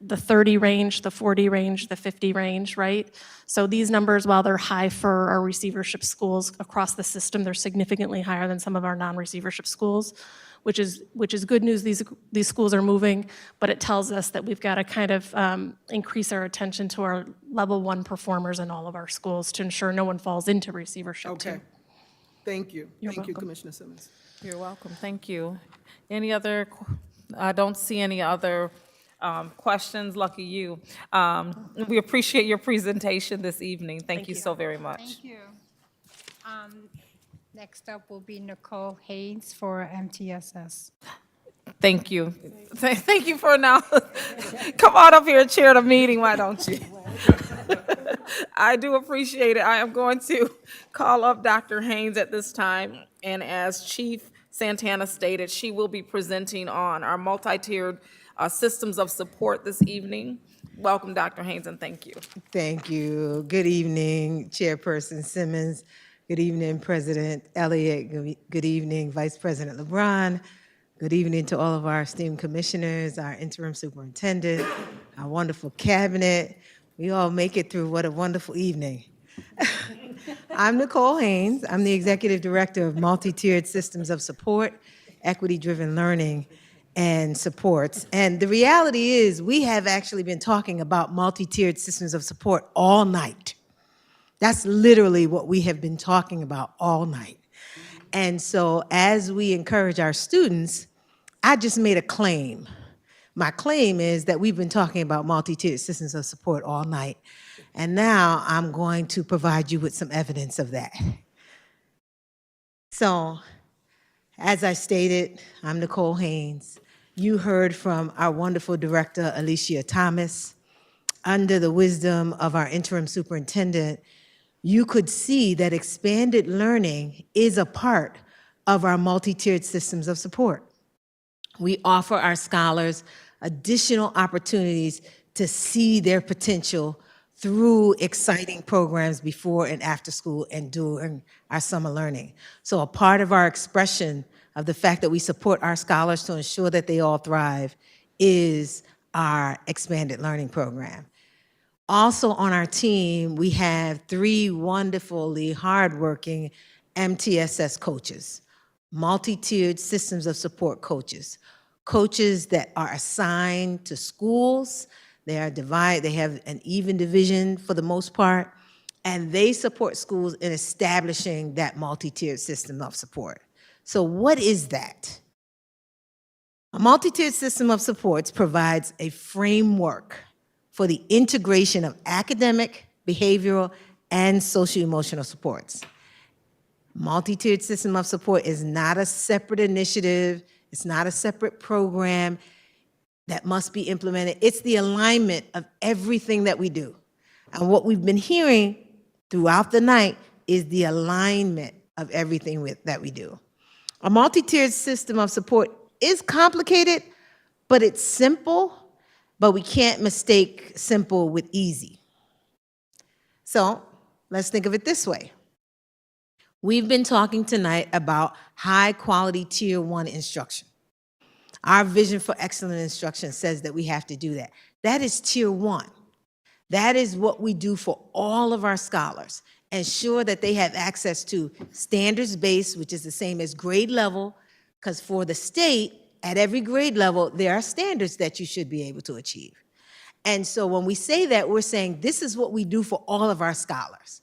the 30 range, the 40 range, the 50 range, right? So these numbers, while they're high for our receivership schools across the system, they're significantly higher than some of our non-receivership schools, which is good news. These schools are moving, but it tells us that we've got to kind of increase our attention to our level 1 performers in all of our schools to ensure no one falls into receivership too. Okay, thank you. You're Thank you, welcome. Commissioner Simmons. You're welcome, thank you. Any other, I don't see any other questions, lucky you. We appreciate your presentation this evening. Thank you so very much. Thank you. Next up will be Nicole Haynes for MTSS. Thank you. Thank you for now. Come on up here and chair the meeting, why don't you? I do appreciate it. I am going to call up Dr. Haynes at this time, and as Chief Santana stated, she will be presenting on our multi-tiered systems of support this evening. Welcome, Dr. Haynes, and thank you. Thank you. Good evening, Chairperson Simmons. Good evening, President Elliott. Good evening, Vice President LeBron. Good evening to all of our esteemed commissioners, our interim superintendent, our wonderful cabinet. We all make it through. What a wonderful evening. I'm Nicole Haynes. I'm the Executive Director of Multi-Tiered Systems of Support, Equity-Driven Learning, and Supports. And the reality is we have actually been talking about multi-tiered systems of support all night. That's literally what we have been talking about all night. And so as we encourage our students, I just made a claim. My claim is that we've been talking about multi-tiered systems of support all night. And now I'm going to provide you with some evidence of that. So, as I stated, I'm Nicole Haynes. You heard from our wonderful director, Alicia Thomas. Under the wisdom of our interim superintendent, you could see that expanded learning is a part of our multi-tiered systems of support. We offer our scholars additional opportunities to see their potential through exciting programs before and after school and during our summer learning. So a part of our expression of the fact that we support our scholars to ensure that they all thrive is our expanded learning program. Also on our team, we have 3 wonderfully hardworking MTSS coaches, multi-tiered systems of support coaches, coaches that are assigned to schools. They have an even division for the most part, and they support schools in establishing that multi-tiered system of support. So what is that? A multi-tiered system of supports provides a framework for the integration of academic, behavioral, and socio-emotional supports. Multi-tiered system of support is not a separate initiative. It's not a separate program that must be implemented. It's the alignment of everything that we do. And what we've been hearing throughout the night is the alignment of everything that we do. A multi-tiered system of support is complicated, but it's simple, but we can't mistake simple with easy. So let's think of it this way. We've been talking tonight about high-quality Tier 1 instruction. Our vision for excellent instruction says that we have to do that. That is tier 1. That is what we do for all of our scholars. Ensure that they have access to standards-based, which is the same as grade level, because for the state, at every grade level, there are standards that you should be able to achieve. And so when we say that, we're saying this is what we do for all of our scholars.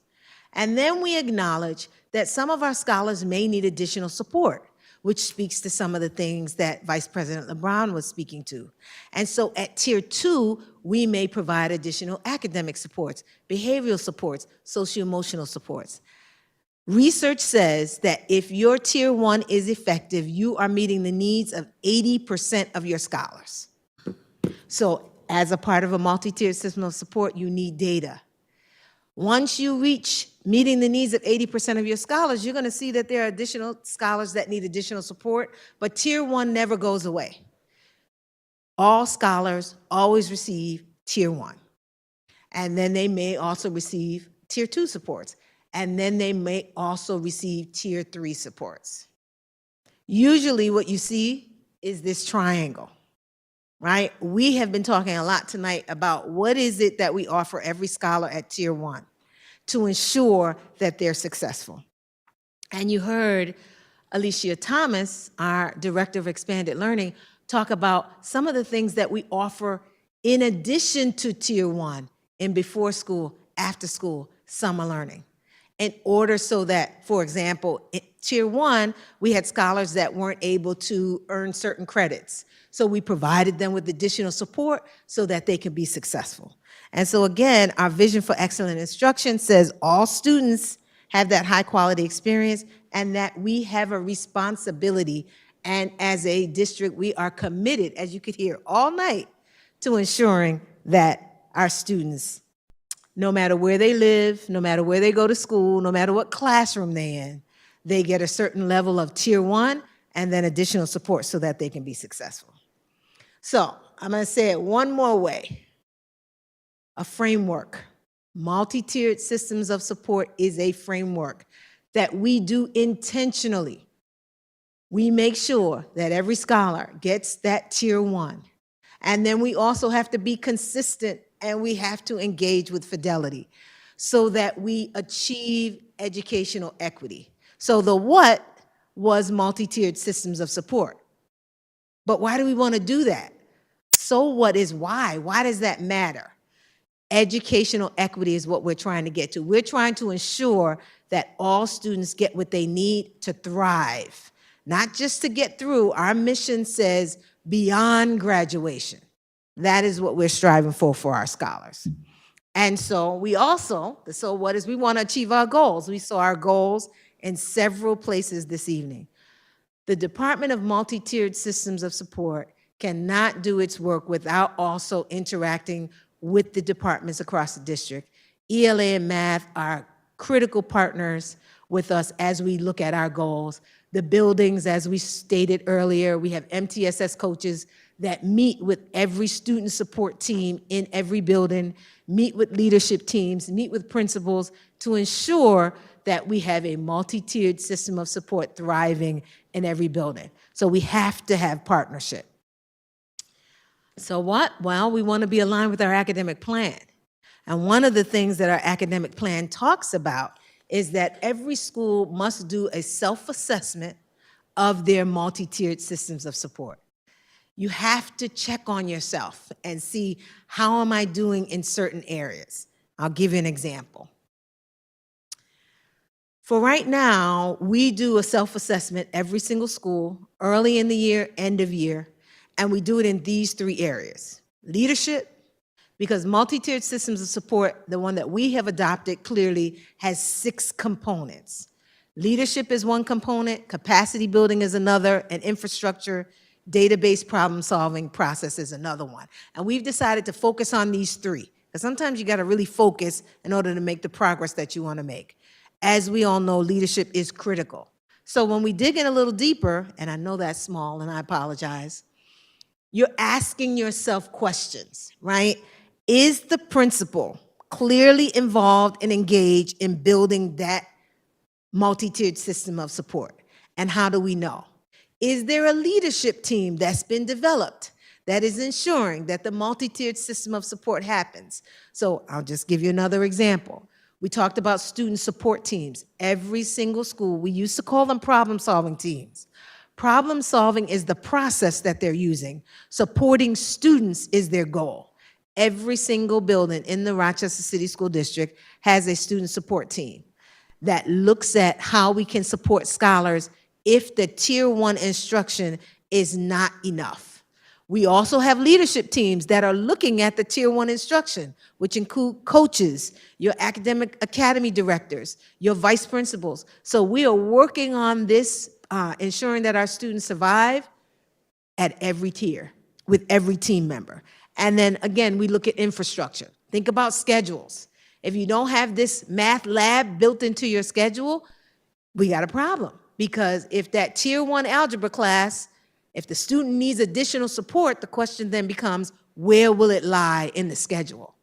And then we acknowledge that some of our scholars may need additional support, which speaks to some of the things that Vice President LeBron was speaking to. And so at tier 2, we may provide additional academic supports, behavioral supports, socio-emotional supports. Research says that if your tier 1 is effective, you are meeting the needs of 80% of your scholars. So as a part of a multi-tiered system of support, you need data. Once you reach meeting the needs of 80% of your scholars, you're going to see that there are additional scholars that need additional support, but tier 1 never goes away. All scholars always receive tier 1. And then they may also receive tier 2 supports. And then they may also receive tier 3 supports. Usually what you see is this triangle, right? We have been talking a lot tonight about what is it that we offer every scholar at tier 1 to ensure that they're successful. And you heard Alicia Thomas, our Director of Expanded Learning, talk about some of the things that we offer in addition to tier 1 in before school, after school, summer learning. In order so that, for example, in tier 1, we had scholars that weren't able to earn certain credits. So we provided them with additional support so that they could be successful. And so again, our vision for excellent instruction says all students have that high quality experience and that we have a responsibility. And as a district, we are committed, as you could hear all night, to ensuring that our students, no matter where they live, no matter where they go to school, no matter what classroom they're in, they get a certain level of tier 1 and then additional support so that they can be successful. So I'm going to say it one more way. A framework. Multi-tiered systems of support is a framework that we do intentionally. We make sure that every scholar gets that tier 1. And then we also have to be consistent and we have to engage with fidelity so that we achieve educational equity. So the what was multi-tiered systems of support. But why do we want to do that? So what is why? Why does that matter? Educational equity is what we're trying to get to. We're trying to ensure that all students get what they need to thrive, not just to get through. Our mission says beyond graduation. That is what we're striving for our scholars. And so we also, so what is we want to achieve our goals. We saw our goals in several places this evening. The Department of Multi-Tiered Systems of Support cannot do its work without also interacting with the departments across the district. ELA and math are critical partners with us as we look at our goals. The buildings, as we stated earlier, we have MTSS coaches that meet with every student support team in every building, meet with leadership teams, meet with principals to ensure that we have a multi-tiered system of support thriving in every building. So we have to have partnership. So what? Well, we want to be aligned with our academic plan. And one of the things that our academic plan talks about is that every school must do a self-assessment of their multi-tiered systems of support. You have to check on yourself and see, how am I doing in certain areas? I'll give you an example. For right now, we do a self-assessment every single school, early in the year, end of year, and we do it in these 3 areas. Leadership, because multi-tiered systems of support, the one that we have adopted clearly, has 6 components. Leadership is one component, capacity building is another, and infrastructure, database problem solving process is another one. And we've decided to focus on these 3, because sometimes you got to really focus in order to make the progress that you want to make. As we all know, leadership is critical. So when we dig in a little deeper, and I know that's small and I apologize, you're asking yourself questions, right? Is the principal clearly involved and engaged in building that multi-tiered system of support? And how do we know? Is there a leadership team that's been developed that is ensuring that the multi-tiered system of support happens? So I'll just give you another example. We talked about student support teams. Every single school, we used to call them problem-solving teams. Problem-solving is the process that they're using. Supporting students is their goal. Every single building in the Rochester City School District has a student support team that looks at how we can support scholars if the Tier 1 instruction is not enough. We also have leadership teams that are looking at the Tier 1 instruction, which include coaches, your academic academy directors, your vice principals. So we are working on this, ensuring that our students survive at every tier with every team member. And then again, we look at infrastructure. Think about schedules. If you don't have this math lab built into your schedule, we got a problem. Because if that Tier 1 algebra class, if the student needs additional support, the question then becomes, where will it lie in the schedule?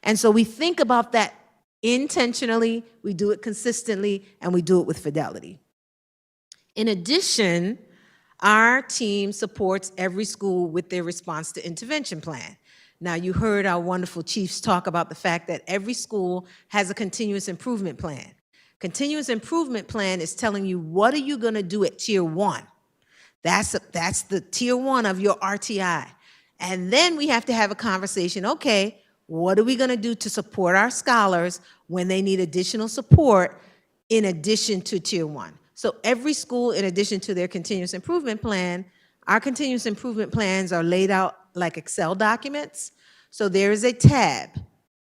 And so we think about that intentionally, we do it consistently, and we do it with fidelity. In addition, our team supports every school with their response to intervention plan. Now, you heard our wonderful chiefs talk about the fact that every school has a continuous improvement plan. Continuous improvement plan is telling you, what are you going to do at Tier 1? That's the Tier 1 of your RTI. And then we have to have a conversation, okay, what are we going to do to support our scholars when they need additional support in addition to Tier 1? So every school, in addition to their continuous improvement plan, our continuous improvement plans are laid out like Excel documents. So there is a tab,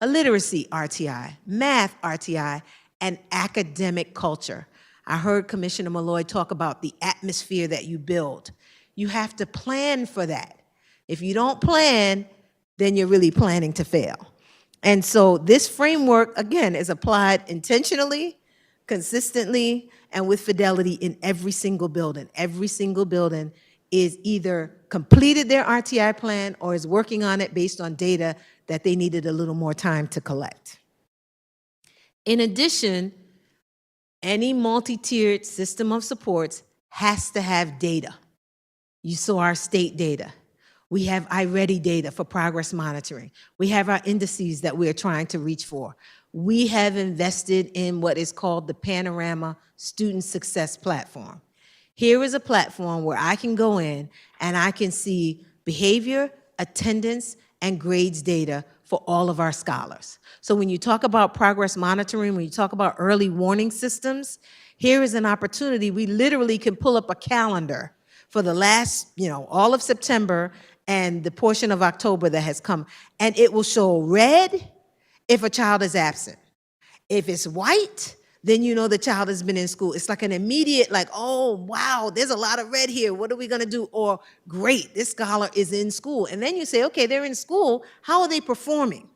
a literacy RTI, math RTI, and academic culture. I heard Commissioner Malloy talk about the atmosphere that you build. You have to plan for that. If you don't plan, then you're really planning to fail. And so this framework, again, is applied intentionally, consistently, and with fidelity in every single building. Every single building is either completed their RTI plan or is working on it based on data that they needed a little more time to collect. In addition, any multi-tiered system of supports has to have data. You saw our state data. We have iReady data for progress monitoring. We have our indices that we are trying to reach for. We have invested in what is called the Panorama Student Success Platform. Here is a platform where I can go in and I can see behavior, attendance, and grades data for all of our scholars. So when you talk about progress monitoring, when you talk about early warning systems, here is an opportunity. We literally can pull up a calendar for the last, all of September and the portion of October that has come, and it will show red if a child is absent. If it's white, then you know the child has been in school. It's like an immediate, oh, wow, there's a lot of red here. What are we going to do? Or, great, this scholar is in school. And then you say, okay, they're in school. How are they performing?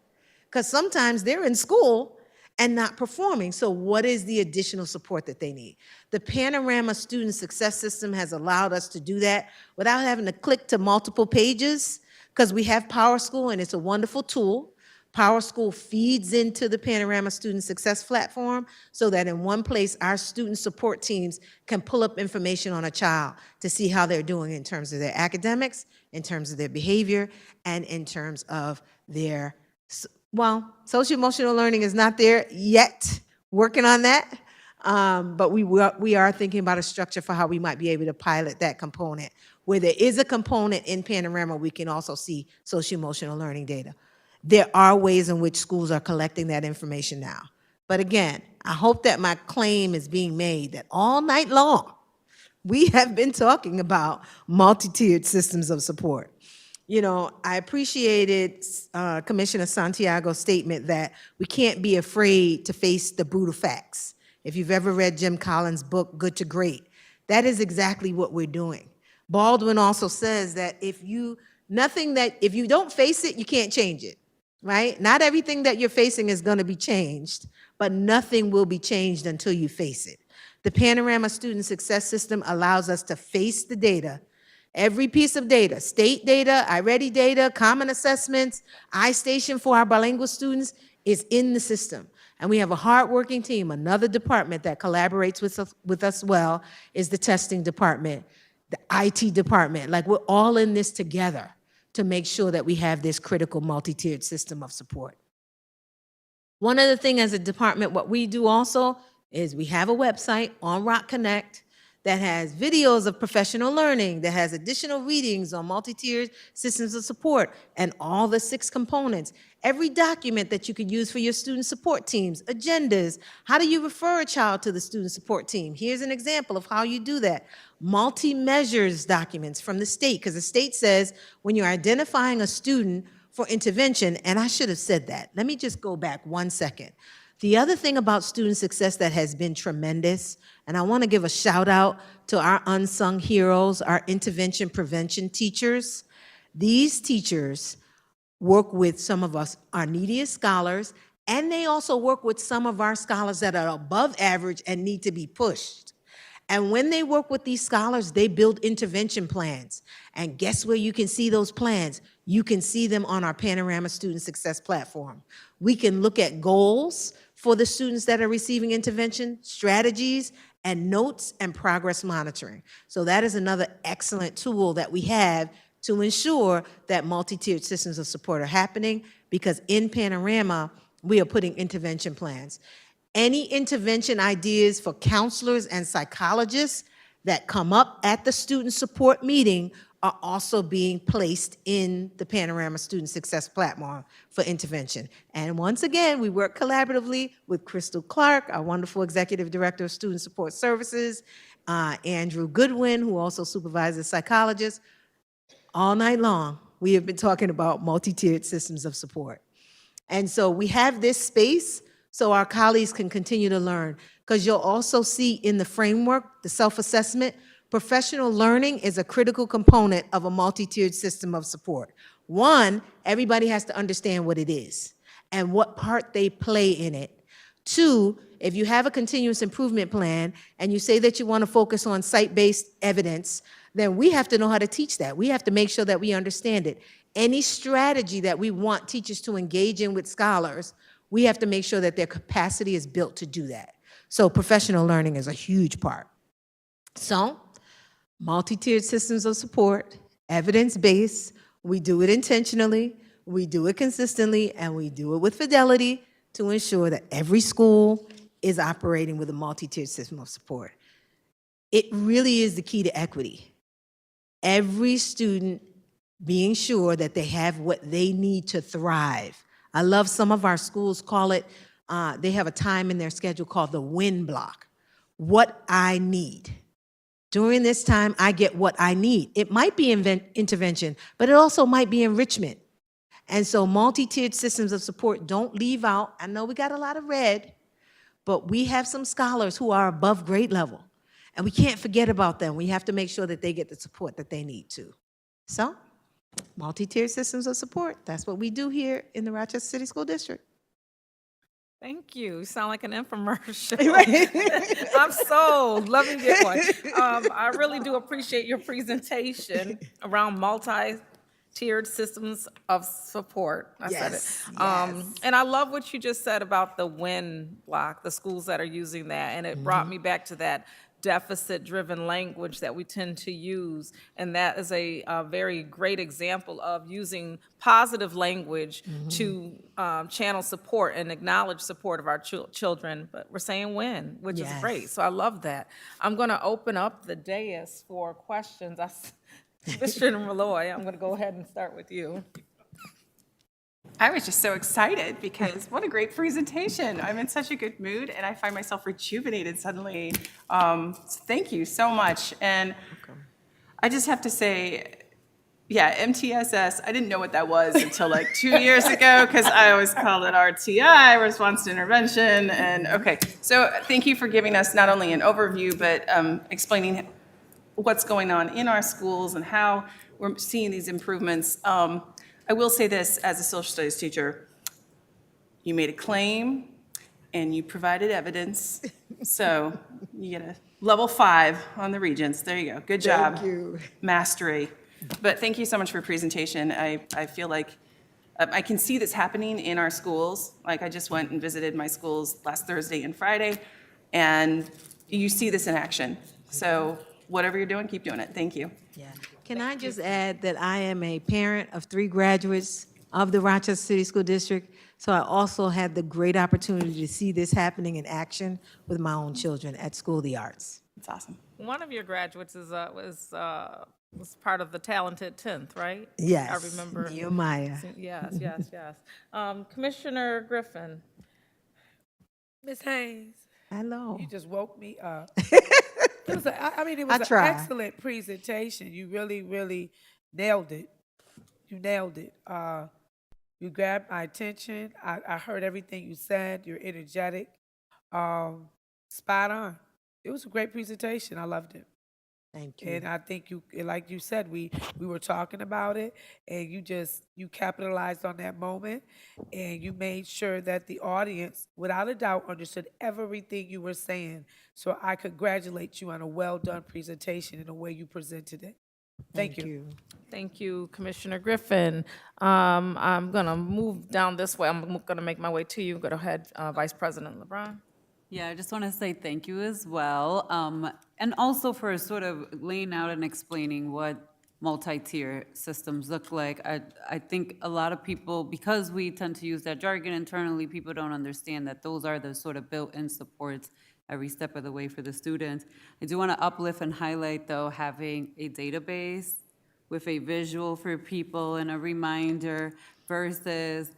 Because sometimes they're in school and not performing. So what is the additional support that they need? The Panorama Student Success System has allowed us to do that without having to click to multiple pages, because we have PowerSchool, and it's a wonderful tool. PowerSchool feeds into the Panorama Student Success Platform so that in one place, our student support teams can pull up information on a child to see how they're doing in terms of their academics, in terms of their behavior, and in terms of their, social emotional learning is not there yet, working on that, but we are thinking about a structure for how we might be able to pilot that component. Where there is a component in Panorama, we can also see social emotional learning data. There are ways in which schools are collecting that information now. But again, I hope that my claim is being made that all night long, we have been talking about multi-tiered systems of support. I appreciated Commissioner Santiago's statement that we can't be afraid to face the brutal facts. If you've ever read Jim Collins' book, Good to Great, that is exactly what we're doing. Baldwin also says that if you don't face it, you can't change it. Right? Not everything that you're facing is going to be changed, but nothing will be changed until you face it. The Panorama Student Success System allows us to face the data, every piece of data, state data, iReady data, common assessments, iStation for our bilingual students is in the system. And we have a hardworking team. Another department that collaborates with us well is the testing department. the IT department. Like, we're all in this together to make sure that we have this critical multi-tiered system of support. One other thing as a department, what we do also is we have a website on Rock Connect that has videos of professional learning, that has additional readings on multi-tiered systems of support and all the 6 components. Every document that you could use for your student support teams, agendas. How do you refer a child to the student support team? Here's an example of how you do that. Multi-measures documents from the state, because the state says when you're identifying a student for intervention, and I should have said that. Let me just go back 1 second. The other thing about student success that has been tremendous, and I want to give a shout out to our unsung heroes, our intervention prevention teachers. These teachers work with some of us, our neediest scholars, and they also work with some of our scholars that are above average and need to be pushed. And when they work with these scholars, they build intervention plans. And guess where you can see those plans? You can see them on our Panorama Student Success platform. We can look at goals for the students that are receiving intervention, strategies, and notes and progress monitoring. So that is another excellent tool that we have to ensure that multi-tiered systems of support are happening, because in Panorama, we are putting intervention plans. Any intervention ideas for counselors and psychologists that come up at the student support meeting are also being placed in the Panorama Student Success Platform for intervention. And once again, we work collaboratively with Crystal Clark, our wonderful Executive Director of Student Support Services, Andrew Goodwin, who also supervises psychologists. All night long, we have been talking about multi-tiered systems of support. And so we have this space so our colleagues can continue to learn, because you'll also see in the framework, the self-assessment, professional learning is a critical component of a multi-tiered system of support. One, everybody has to understand what it is and what part they play in it. Two, if you have a continuous improvement plan and you say that you want to focus on site-based evidence, then we have to know how to teach that. We have to make sure that we understand it. Any strategy that we want teachers to engage in with scholars, we have to make sure that their capacity is built to do that. So professional learning is a huge part. So, multi-tiered systems of support, evidence-based, we do it intentionally, we do it consistently, and we do it with fidelity to ensure that every school is operating with a multi-tiered system of support. It really is the key to equity. Every student being sure that they have what they need to thrive. I love some of our schools call it, they have a time in their schedule called the win block. What I need. During this time, I get what I need. It might be intervention, but it also might be enrichment. And so multi-tiered systems of support don't leave out. I know we got a lot of red, but we have some scholars who are above grade level, and we can't forget about them. We have to make sure that they get the support that they need to. So, multi-tiered systems of support, that's what we do here in the Rochester City School District. Thank you. You sound like an infomercial. I'm sold. Let me get one. I really do appreciate your presentation around multi-tiered systems of support. I said it. And I love what you just said about the win block, the schools that are using that. And it brought me back to that deficit-driven language that we tend to use, and that is a very great example of using positive language to channel support and acknowledge support of our children, but we're saying win, which is great, so I love that. I'm going to open up the dais for questions. Mr. Malloy, I'm going to go ahead and start with you. I was just so excited because what a great presentation. I'm in such a good mood and I find myself rejuvenated suddenly. Thank you so much. And I just have to say, yeah, MTSS, I didn't know what that was until like 2 years ago because I always called it RTI, Response to Intervention. And okay, so thank you for giving us not only an overview, but explaining what's going on in our schools and how we're seeing these improvements. I will say this, as a social studies teacher, you made a claim and you provided evidence. So you get a level 5 on the Regents. There you go. Good job. Thank you. Mastery. But thank you so much for your presentation. I feel like I can see this happening in our schools. Like I just went and visited my schools last Thursday and Friday, and you see this in action. So whatever you're doing, keep doing it. Thank you. Yeah. Can I just add that I am a parent of 3 graduates of the Rochester City School District, so I also had the great opportunity to see this happening in action with my own children at School of the Arts. It's awesome. One of your graduates was part of the talented 10th, right? Yes. I remember. Nehemiah. Yes, yes, yes. Commissioner Griffin. Ms. Haynes, Hello. you just woke me up. It was it was an try. excellent presentation. You really, really nailed it. You nailed it. You grabbed my attention. I heard everything you said. You're energetic. Spot on. It was a great presentation. I loved it. Thank you. And I think you, like you said, we were talking about it, and you capitalized on that moment, and you made sure that the audience, without a doubt, understood everything you were saying. So I congratulate you on a well-done presentation and the way you presented it. Thank you. Thank you, Commissioner Griffin. I'm going to move down this way. I'm going to make my way to you. Go ahead, Vice President LeBron. Yeah, I just want to say thank you as well. And also for sort of laying out and explaining what multi-tier systems look like. I think a lot of people, because we tend to use that jargon internally, people don't understand that those are the sort of built-in supports every step of the way for the students. I do want to uplift and highlight, though, having a database with a visual for people and a reminder versus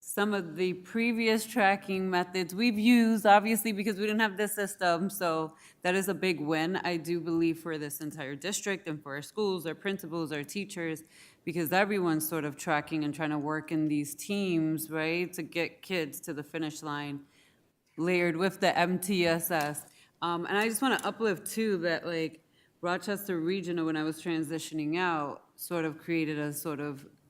some of the previous tracking methods we've used, obviously, because we didn't have this system. So that is a big win, I do believe, for this entire district and for our schools, our principals, our teachers, because everyone's sort of tracking and trying to work in these teams, right, to get kids to the finish line, layered with the MTSS. And I just want to uplift, too, that, like, Rochester Regional, when I was transitioning out, sort of created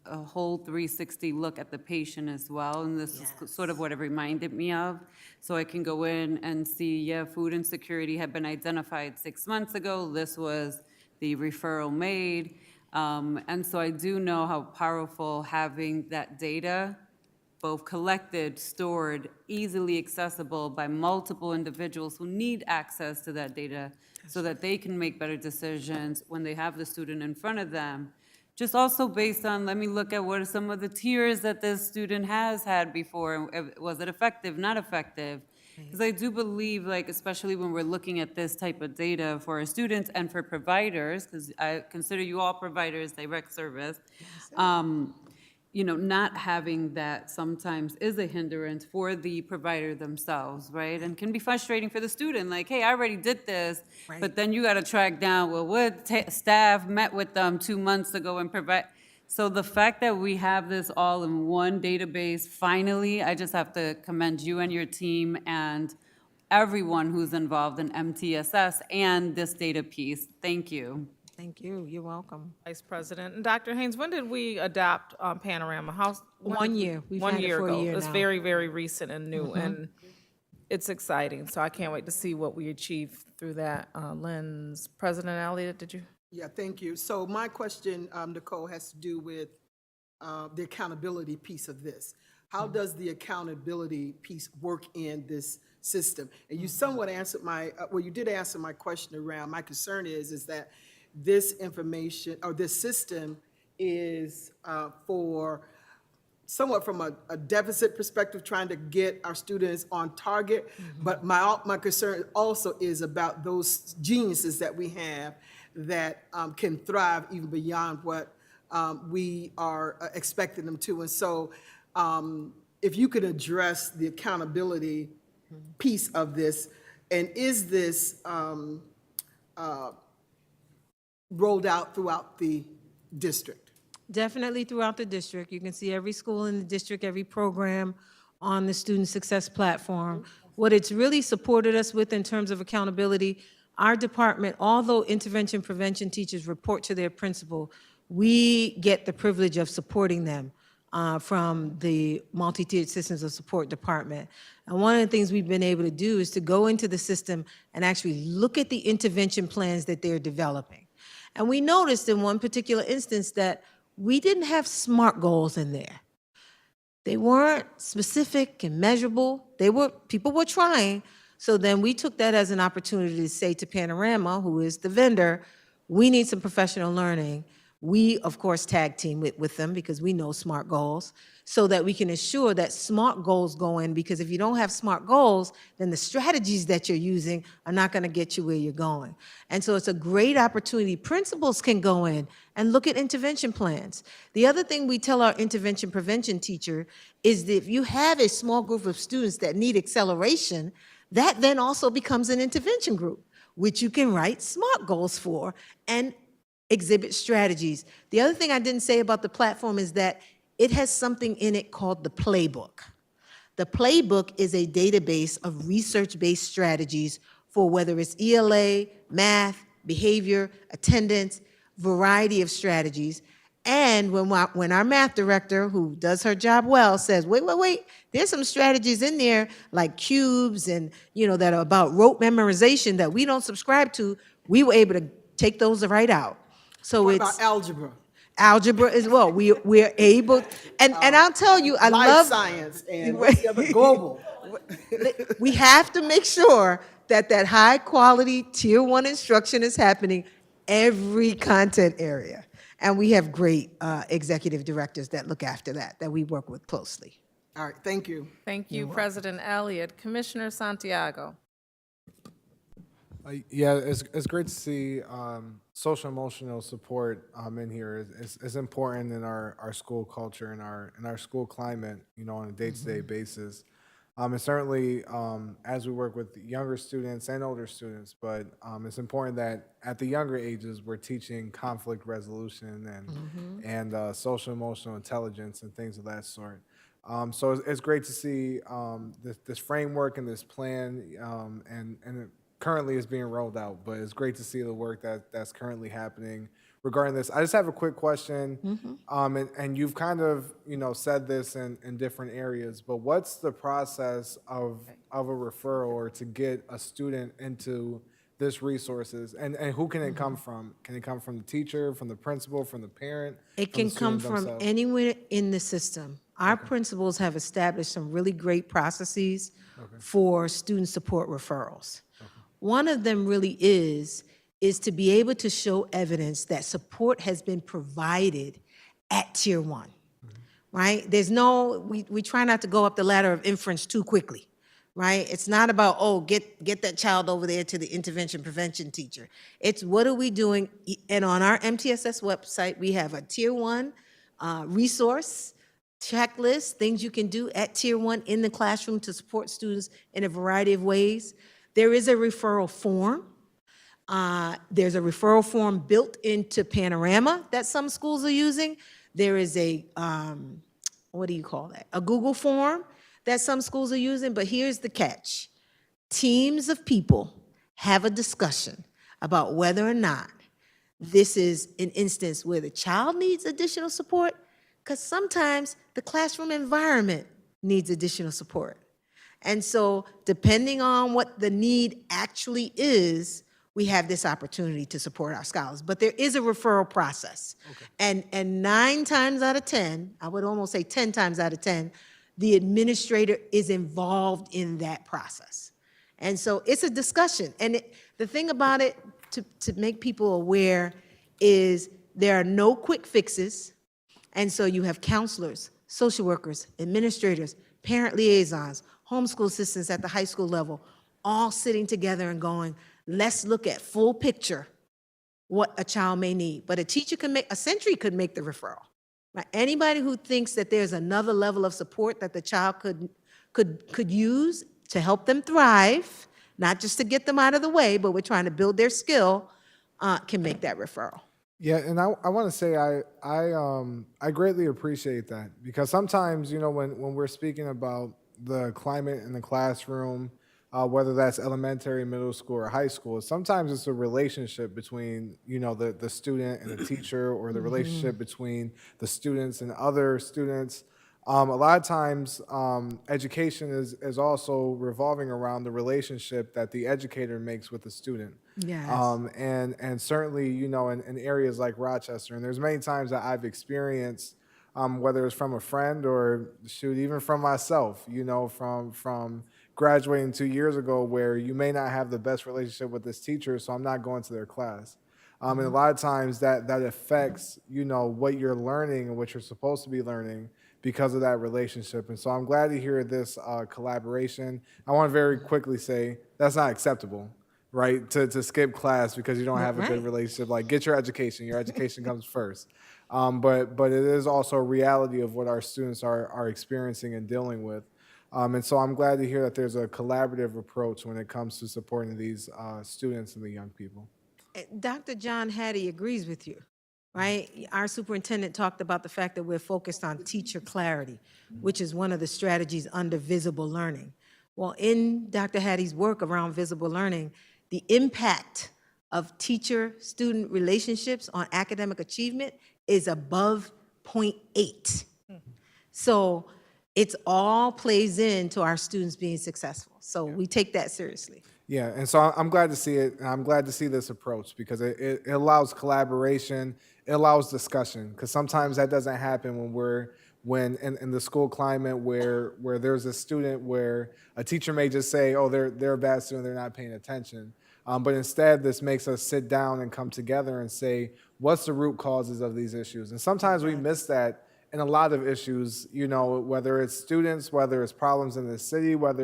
a whole 360 look at the patient as well, and this is sort of what it reminded me of. So I can go in and see, yeah, food insecurity had been identified 6 months ago. This was the referral made. And so I do know how powerful having that data, both collected, stored, easily accessible by multiple individuals who need access to that data so that they can make better decisions when they have the student in front of them. Just also based on, let me look at what are some of the tiers that this student has had before. Was it effective, not effective? Because I do believe, like, especially when we're looking at this type of data for our students and for providers, because I consider you all providers, direct service, you know, not having that sometimes is a hindrance for the provider themselves, right? And can be frustrating for the student, like, hey, I already did this, but then you got to track down, well, what staff met with them 2 months ago and provide. So the fact that we have this all in one database, finally, I just have to commend you and your team and everyone who's involved in MTSS and this data piece. Thank you. Thank you. You're welcome. Vice President. And Dr. Haynes, when did we adopt Panorama? When 1 did we- year. We've 1 had it year for a ago. year It's now. very, very recent and new, and it's exciting. So I can't wait to see what we achieve through that lens. President Elliott, did you? Yeah, thank you. So my question, Nicole, has to do with the accountability piece of this. How does the accountability piece work in this system? And you somewhat answered my, well, you did answer my question around, my concern is that this information, or this system is for somewhat from a deficit perspective, trying to get our students on target. But my concern also is about those geniuses that we have that can thrive even beyond what we are expecting them to. And so if you could address the accountability piece of this, and is this rolled out throughout the district? Definitely throughout the district. You can see every school in the district, every program on the Student Success Platform. What it's really supported us with in terms of accountability, our department, although intervention prevention teachers report to their principal, we get the privilege of supporting them from the multi-tiered systems of support department. And one of the things we've been able to do is to go into the system and actually look at the intervention plans that they're developing. And we noticed in one particular instance that we didn't have SMART goals in there. They weren't specific and measurable. People were trying, So then we took that as an opportunity to say to Panorama, who is the vendor, we need some professional learning. We, of course, tag team with them because we know SMART goals, so that we can ensure that SMART goals go in, because if you don't have SMART goals, then the strategies that you're using are not going to get you where you're going. And so it's a great opportunity. Principals can go in and look at intervention plans. The other thing we tell our intervention prevention teacher is that if you have a small group of students that need acceleration, that then also becomes an intervention group, which you can write SMART goals for and exhibit strategies. The other thing I didn't say about the platform is that it has something in it called the playbook. The playbook is a database of research-based strategies for whether it's ELA, math, behavior, attendance, variety of strategies. And when our math director, who does her job well, says, wait, there's some strategies in there like cubes and, that are about rote memorization that we don't subscribe to, we were able to take those right out. So What it's about algebra? algebra as well. We're able, and I'll tell you, I Life love science and what's the other, global. we have to make sure that high quality tier 1 instruction is happening every content area. And we have great executive directors that look after that we work with closely. All right, thank you. Thank you, President Elliott. Commissioner Santiago. Yeah, it's great to see social emotional support in here. It's important in our school culture and our school climate, on a day-to-day basis. And certainly as we work with younger students and older students, but it's important that at the younger ages we're teaching conflict resolution and social emotional intelligence and things of that sort. So it's great to see this framework and this plan, and it currently is being rolled out, but it's great to see the work that's currently happening regarding this. I just have a quick question, and you've kind of said this in different areas, but what's the process of a referral or to get a student into this resources, and who can it come from? Can it come from the teacher, from the principal, from the parent? It from can the come student from themselves? anywhere in the system. Our principals have established some really great processes for student support referrals. One of them really is to be able to show evidence that support has been provided at tier 1, right? There's we try not to go up the ladder of inference too quickly, right? It's not about, get that child over there to the intervention prevention teacher. It's what are we doing? And on our MTSS website, we have a tier 1 resource checklist, things you can do at tier 1 in the classroom to support students in a variety of ways. There is a referral form. There's a referral form built into Panorama that some schools are using. There is a, what do you call that? A Google form that some schools are using, but here's the catch. Teams of people have a discussion about whether or not this is an instance where the child needs additional support, because sometimes the classroom environment needs additional support. And so depending on what the need actually is, we have this opportunity to support our scholars. But there is a referral process. And 9 times out of 10, I would almost say 10 times out of 10, the administrator is involved in that process. And so it's a discussion. And the thing about it, to make people aware, is there are no quick fixes. And so you have counselors, social workers, administrators, parent liaisons, homeschool assistants at the high school level, all sitting together and going, let's look at full picture what a child may need. But a teacher a Century could make the referral. Right? Anybody who thinks that there's another level of support that the child could use to help them thrive, not just to get them out of the way, but we're trying to build their skill, can make that referral. Yeah, and I want to say I greatly appreciate that, because sometimes when we're speaking about the climate in the classroom, whether that's elementary, middle school, or high school, sometimes it's a relationship between the student and the teacher, or the relationship between the students and other students. A lot of times, education is also revolving around the relationship that the educator makes with the student. Yes. And certainly, in areas like Rochester, and there's many times that I've experienced, whether it's from a friend or even from myself, from graduating 2 years ago where you may not have the best relationship with this teacher, so I'm not going to their class. And a lot of times that affects, what you're learning and what you're supposed to be learning because of that relationship. And so I'm glad to hear this collaboration. I want to very quickly say that's not acceptable, right? To skip class because you don't have a good relationship. Like, get your education. Your education comes first. But it is also a reality of what our students are experiencing and dealing with. And so I'm glad to hear that there's a collaborative approach when it comes to supporting these students and the young people. Dr. John Hattie agrees with you, right? Our superintendent talked about the fact that we're focused on teacher clarity, which is one of the strategies under visible learning. Well, in Dr. Hattie's work around visible learning, the impact of teacher-student relationships on academic achievement is above 0.8. So it's all plays into our students being successful. So we take that seriously. Yeah, and so I'm glad to see it, and I'm glad to see this approach because it allows collaboration, it allows discussion, because sometimes that doesn't happen when in the school climate where there's a student where a teacher may just say, oh, they're a bad student, they're not paying attention. But instead, this makes us sit down and come together and say, what's the root causes of these issues? And sometimes we miss that in a lot of issues, whether it's students, whether it's problems in the city, what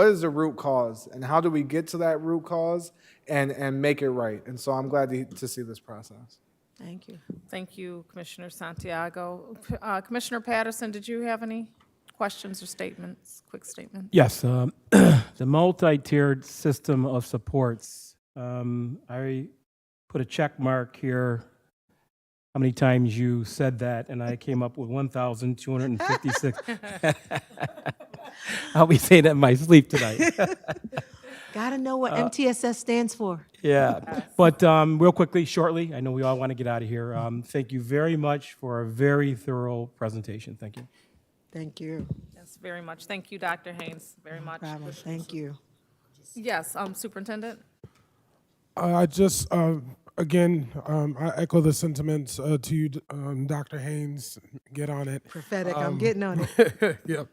is the root cause and how do we get to that root cause and make it right? And so I'm glad to see this process. Thank you. Thank you, Commissioner Santiago. Commissioner Patterson, did you have any questions or statements, quick statement? Yes, the multi-tiered system of supports. I put a check mark here how many times you said that, and I came up with 1,256. I'll be saying that in my sleep tonight. Gotta know what MTSS stands for. Yeah, but real quickly, shortly, I know we all want to get out of here. Thank you very much for a very thorough presentation. Thank you. Thank you. Yes, very much. Thank you, Dr. Haynes, very much. Problem. Thank you. Yes, Superintendent? I just, again, I echo the sentiments to you, Dr. Haynes. Get on it. Prophetic, I'm getting on it. Yep.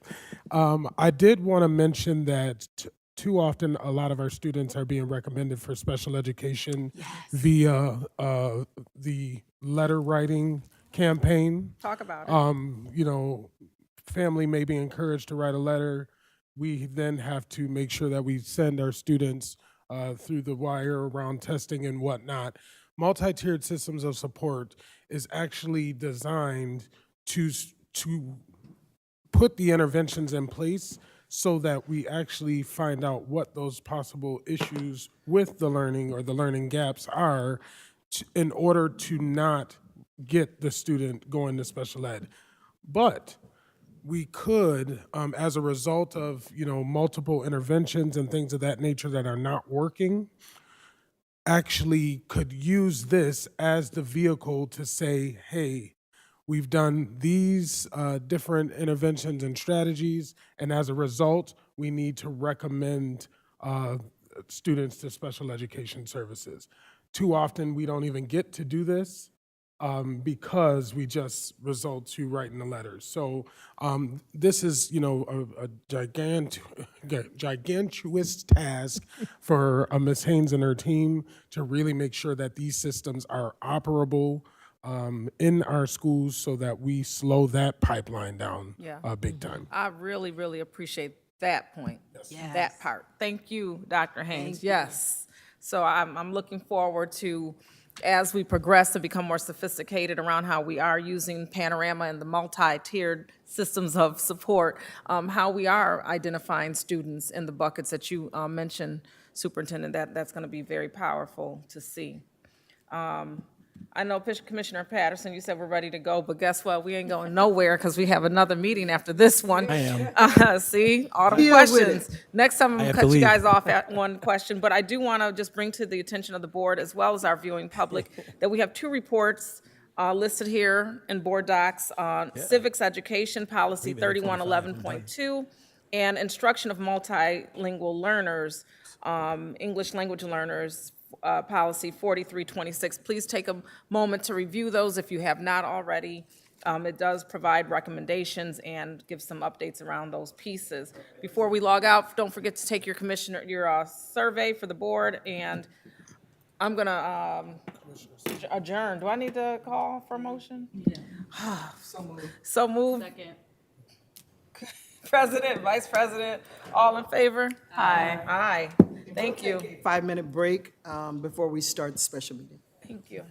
I did want to mention that too often a lot of our students are being recommended for special education via the letter writing campaign. Talk about it. Family may be encouraged to write a letter. We then have to make sure that we send our students through the wire around testing and whatnot. Multi-tiered systems of support is actually designed to put the interventions in place so that we actually find out what those possible issues with the learning or the learning gaps are in order to not get the student going to special ed. But we could, as a result of multiple interventions and things of that nature that are not working, actually could use this as the vehicle to say, hey, we've done these different interventions and strategies, and as a result, we need to recommend students to special education services. Too often, we don't even get to do this because we just result to writing the letters. So this is, a gigantuous task for Ms. Haynes and her team to really make sure that these systems are operable in our schools so that we slow that pipeline down big time. I really, really appreciate that point, that part. Thank you, Dr. Haynes. Yes. So I'm looking forward to, as we progress to become more sophisticated around how we are using Panorama and the multi-tiered systems of support, how we are identifying students in the buckets that you mentioned, Superintendent, that's going to be very powerful to see. I know Commissioner Patterson, you said we're ready to go, but guess what? We ain't going nowhere because we have another meeting after this one. I am. See, all the Deal with questions. Next time I'm I gonna have cut to you leave. guys off at one question, but I do want to just bring to the attention of the board as well as our viewing public that we have two reports listed here in board docs on civics education policy 3111.2 and instruction of multilingual learners, English language learners, policy 4326. Please take a moment to review those if you have not already. It does provide recommendations and give some updates around those pieces. Before we log out, don't forget to take your survey for the board, and I'm gonna adjourn. Do I need to call for a motion? So moved. Second. President, Vice President, all in favor? Aye. Aye. Thank you. 5-minute break before we start the special meeting. Thank you.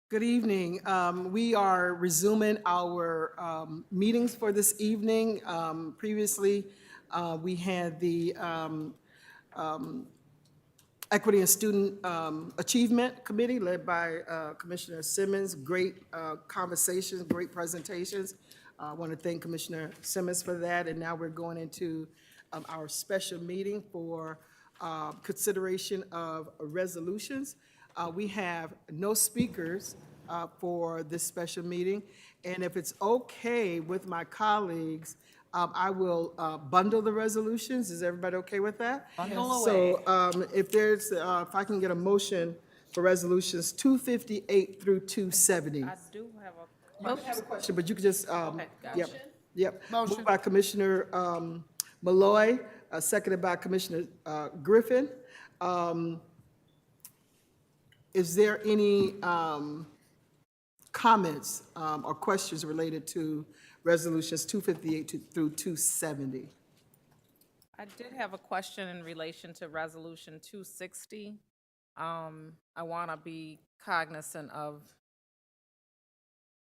Good evening. We are resuming our meetings for this evening. Previously, we had the Equity and Student Achievement Committee led by Commissioner Simmons. Great conversations, great presentations. I want to thank Commissioner Simmons for that. And now we're going into our special meeting for consideration of resolutions. We have no speakers for this special meeting. And if it's okay with my colleagues, I will bundle the resolutions. Is everybody okay with that? Bundle away. So if there's, if I can get a motion for resolutions 258 through 270. I do have a I have a question, but you could just, gotcha. yep. Moved by Commissioner Malloy, seconded by Commissioner Griffin. Is there any comments or questions related to resolutions 258 through 270? I did have a question in relation to Resolution 260. I want to be cognizant of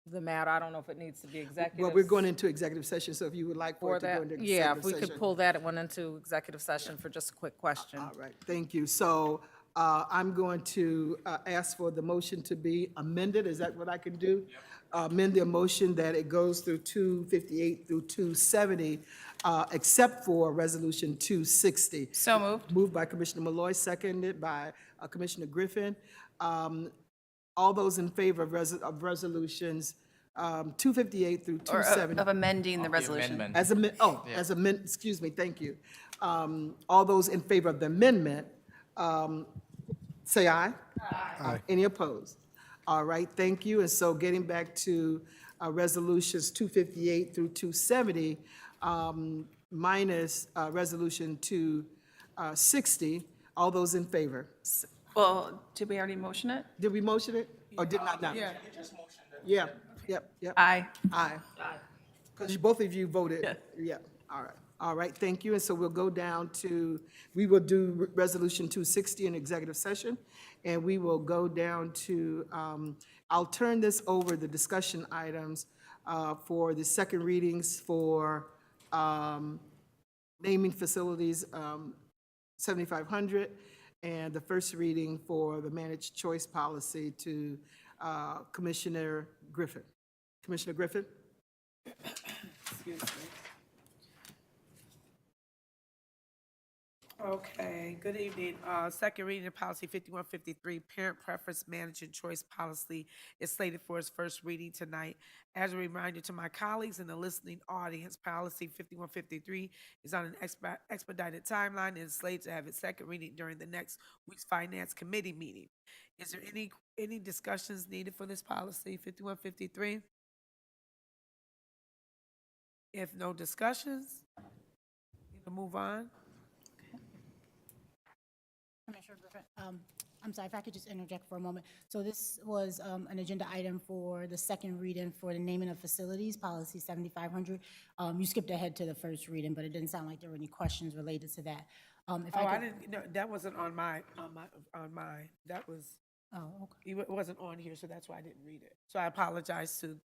the matter. I don't know if it needs to be executive. Well, we're going into executive session, so if you would like for for it to go that. into Yeah, executive if we session. could pull that one into executive session for just a quick question. All right, thank you. So I'm going to ask for the motion to be amended. Is that what I can do? Amend the motion that it goes through 258 through 270, except for Resolution 260. So moved. Moved by Commissioner Malloy, seconded by Commissioner Griffin. All those in favor of resolutions 258 through Or 270? of amending the resolution. As excuse me, thank you. All those in favor of the amendment, say aye. Aye. Any opposed? All right, thank you. And so getting back to resolutions 258 through 270, minus resolution 260, all those in favor? Well, did we already motion it? Did we motion it or did not? Yeah, you just motioned it. Yeah, yep. Aye. Aye. Because both of you voted, yeah, all right, thank you. And so we'll go down to, we will do Resolution 260 in executive session, and we will go down to, I'll turn this over, the discussion items, for the second readings for naming facilities 7500, and the first reading for the managed choice policy to Commissioner Griffin. Commissioner Griffin? Excuse me. Okay, good evening. Second reading of policy 5153, parent preference management choice policy is slated for its first reading tonight. As a reminder to my colleagues in the listening audience, policy 5153 is on an expedited timeline and is slated to have its second reading during the next week's finance committee meeting. Is there any discussions needed for this policy 5153? If no discussions, we can move on. Commissioner Griffin, I'm sorry, if I could just interject for a moment. So this was an agenda item for the second reading for the naming of facilities, policy 7500. You skipped ahead to the first reading, but it didn't sound like there were any questions related to that. I didn't, no, that wasn't on mine, that was, Oh, okay. it wasn't on here, so that's why I didn't read it. So I apologize to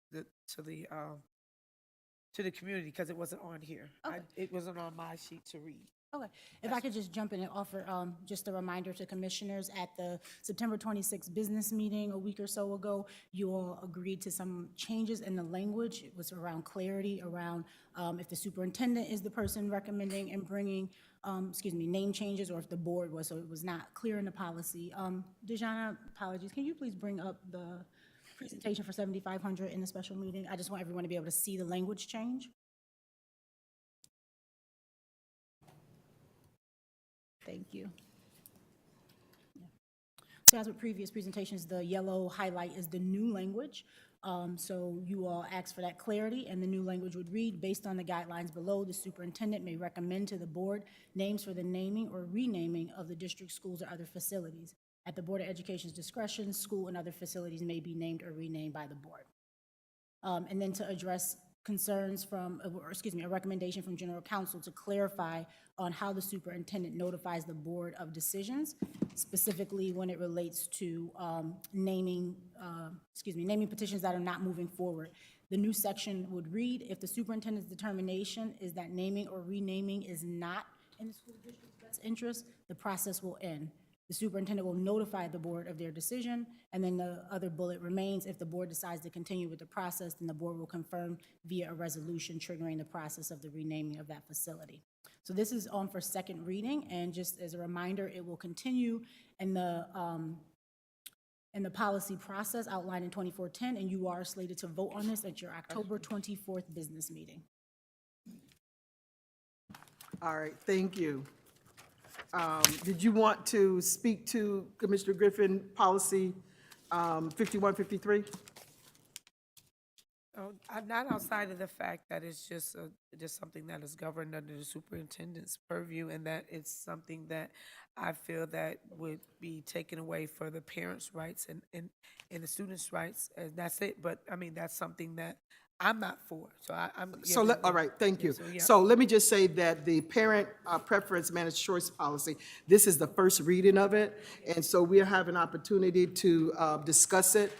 the community, because it wasn't on here. Okay. It wasn't on my sheet to read. Okay, if I could just jump in and offer just a reminder to commissioners, at the September 26th business meeting a week or so ago, you all agreed to some changes in the language. It was around clarity, around if the superintendent is the person recommending and bringing, name changes, or if the board was, so it was not clear in the policy. Dejana, apologies, can you please bring up the presentation for 7500 in the special meeting? I just want everyone to be able to see the language change. Thank you. Yeah. So as with previous presentations, the yellow highlight is the new language. So you all asked for that clarity, and the new language would read, based on the guidelines below, the superintendent may recommend to the board names for the naming or renaming of the district schools or other facilities. At the Board of Education's discretion, school and other facilities may be named or renamed by the board. And then to address concerns from, or excuse me, a recommendation from general counsel to clarify on how the superintendent notifies the board of decisions, specifically when it relates to naming petitions that are not moving forward. The new section would read, if the superintendent's determination is that naming or renaming is not in the school district's best interest, the process will end. The superintendent will notify the board of their decision, and then the other bullet remains. If the board decides to continue with the process, then the board will confirm via a resolution triggering the process of the renaming of that facility. So this is on for second reading, and just as a reminder, it will continue in the policy process outlined in 2410, and you are slated to vote on this at your October 24th business meeting. All right, thank you. Did you want to speak to Commissioner Griffin, policy 5153? Not outside of the fact that it's just something that is governed under the superintendent's purview, and that it's something that I feel that would be taken away for the parents' rights and the students' rights, and that's it. But, I mean, that's something that I'm not for, so I'm. So, all right, thank you. yeah. So let me just say that the parent preference managed choice policy, this is the first reading of it, and so we'll have an opportunity to discuss it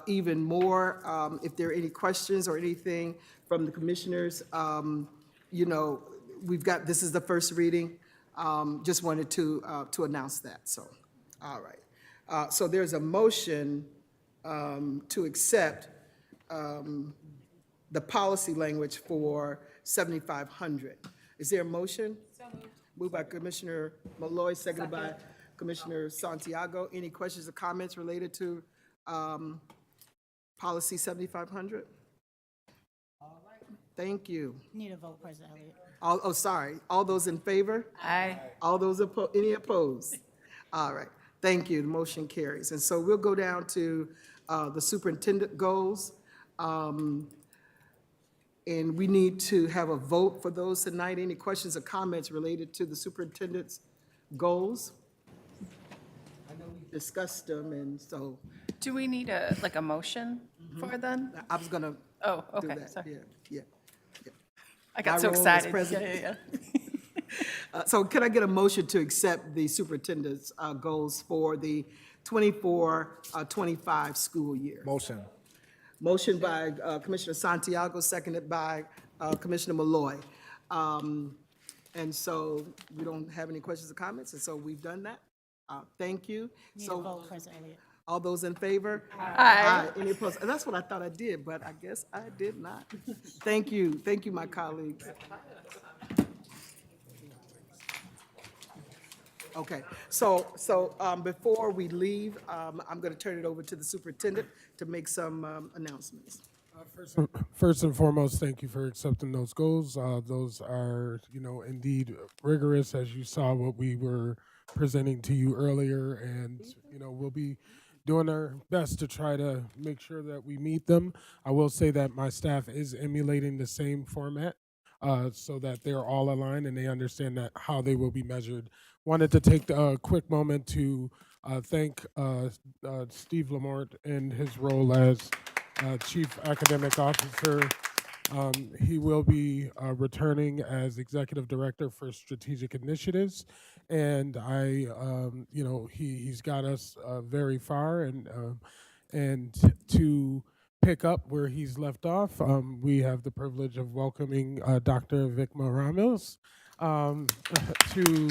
even more. If there are any questions or anything from the commissioners, you know, this is the first reading. Just wanted to announce that, so, all right. So there's a motion to accept the policy language for 7500. Is there a motion? Moved by Commissioner Malloy, seconded by Commissioner Santiago. Any questions or comments related to policy 7500? All right, thank you. Need a vote, President Elliott. Oh, sorry. All those in favor? Aye. All those any opposed? All right, thank you. The motion carries. And so we'll go down to the superintendent goals. And we need to have a vote for those tonight. Any questions or comments related to the superintendent's goals? I know we discussed them, and so Do we need a motion for them? I was gonna Oh, do okay, that. sorry. Yeah. I got My so role as excited. president. So can I get a motion to accept the superintendent's goals for the 24-25 school year? Motion. Motion by Commissioner Santiago, seconded by Commissioner Malloy. And so we don't have any questions or comments, and so we've done that. Thank you. Need a So vote, President Elliott. all those in favor? Aye. Any opposed? And that's what I thought I did, but I guess I did not. Thank you. Thank you, my colleagues. Okay, so before we leave, I'm going to turn it over to the superintendent to make some announcements. First and foremost, thank you for accepting those goals. Those are, indeed rigorous, as you saw what we were presenting to you earlier, and, we'll be doing our best to try to make sure that we meet them. I will say that my staff is emulating the same format so that they're all aligned and they understand that how they will be measured. Wanted to take a quick moment to thank Steve Lamort in his role as Chief Academic Officer. He will be returning as Executive Director for Strategic Initiatives, and he's got us very far, and to pick up where he's left off, we have the privilege of welcoming Dr. Vikma Ramos to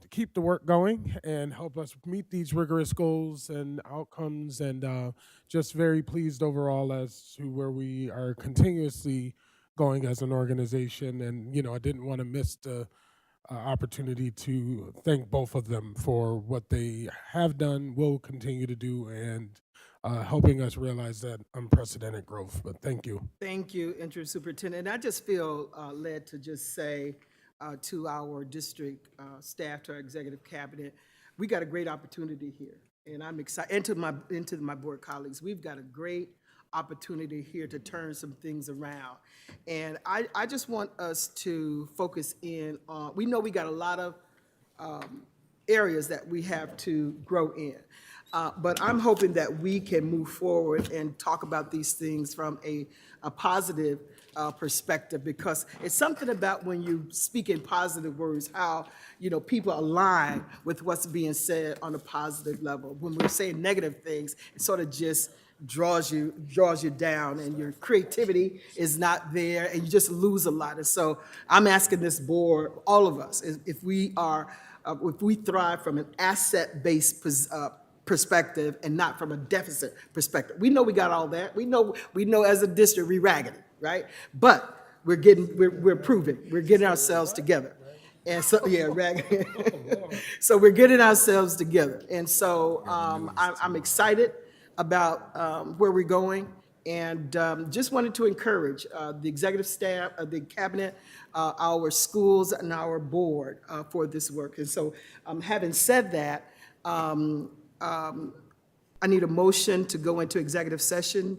keep the work going and help us meet these rigorous goals and outcomes, and just very pleased overall as to where we are continuously going as an organization. And I didn't want to miss the opportunity to thank both of them for what they have done, will continue to do, and helping us realize that unprecedented growth. But thank you. Thank you, Interim Superintendent. And I just feel led to just say to our district staff, to our executive cabinet, we got a great opportunity here. And I'm excited, and to my board colleagues, we've got a great opportunity here to turn some things around. And I just want us to focus in on, we know we got a lot of areas that we have to grow in. But I'm hoping that we can move forward and talk about these things from a positive perspective, because it's something about when you speak in positive words, how, people align with what's being said on a positive level. When we're saying negative things, it sort of just draws you down, and your creativity is not there, and you just lose a lot. And so I'm asking this board, all of us, if we thrive from an asset-based perspective and not from a deficit perspective. We know we got all that. We know as a district we raggedy, right? But we're proving, we're getting ourselves together. And so, yeah, raggedy. So we're getting ourselves together. And so I'm excited about where we're going, and just wanted to encourage the executive staff, the cabinet, our schools, and our board for this work. And so having said that, I need a motion to go into executive session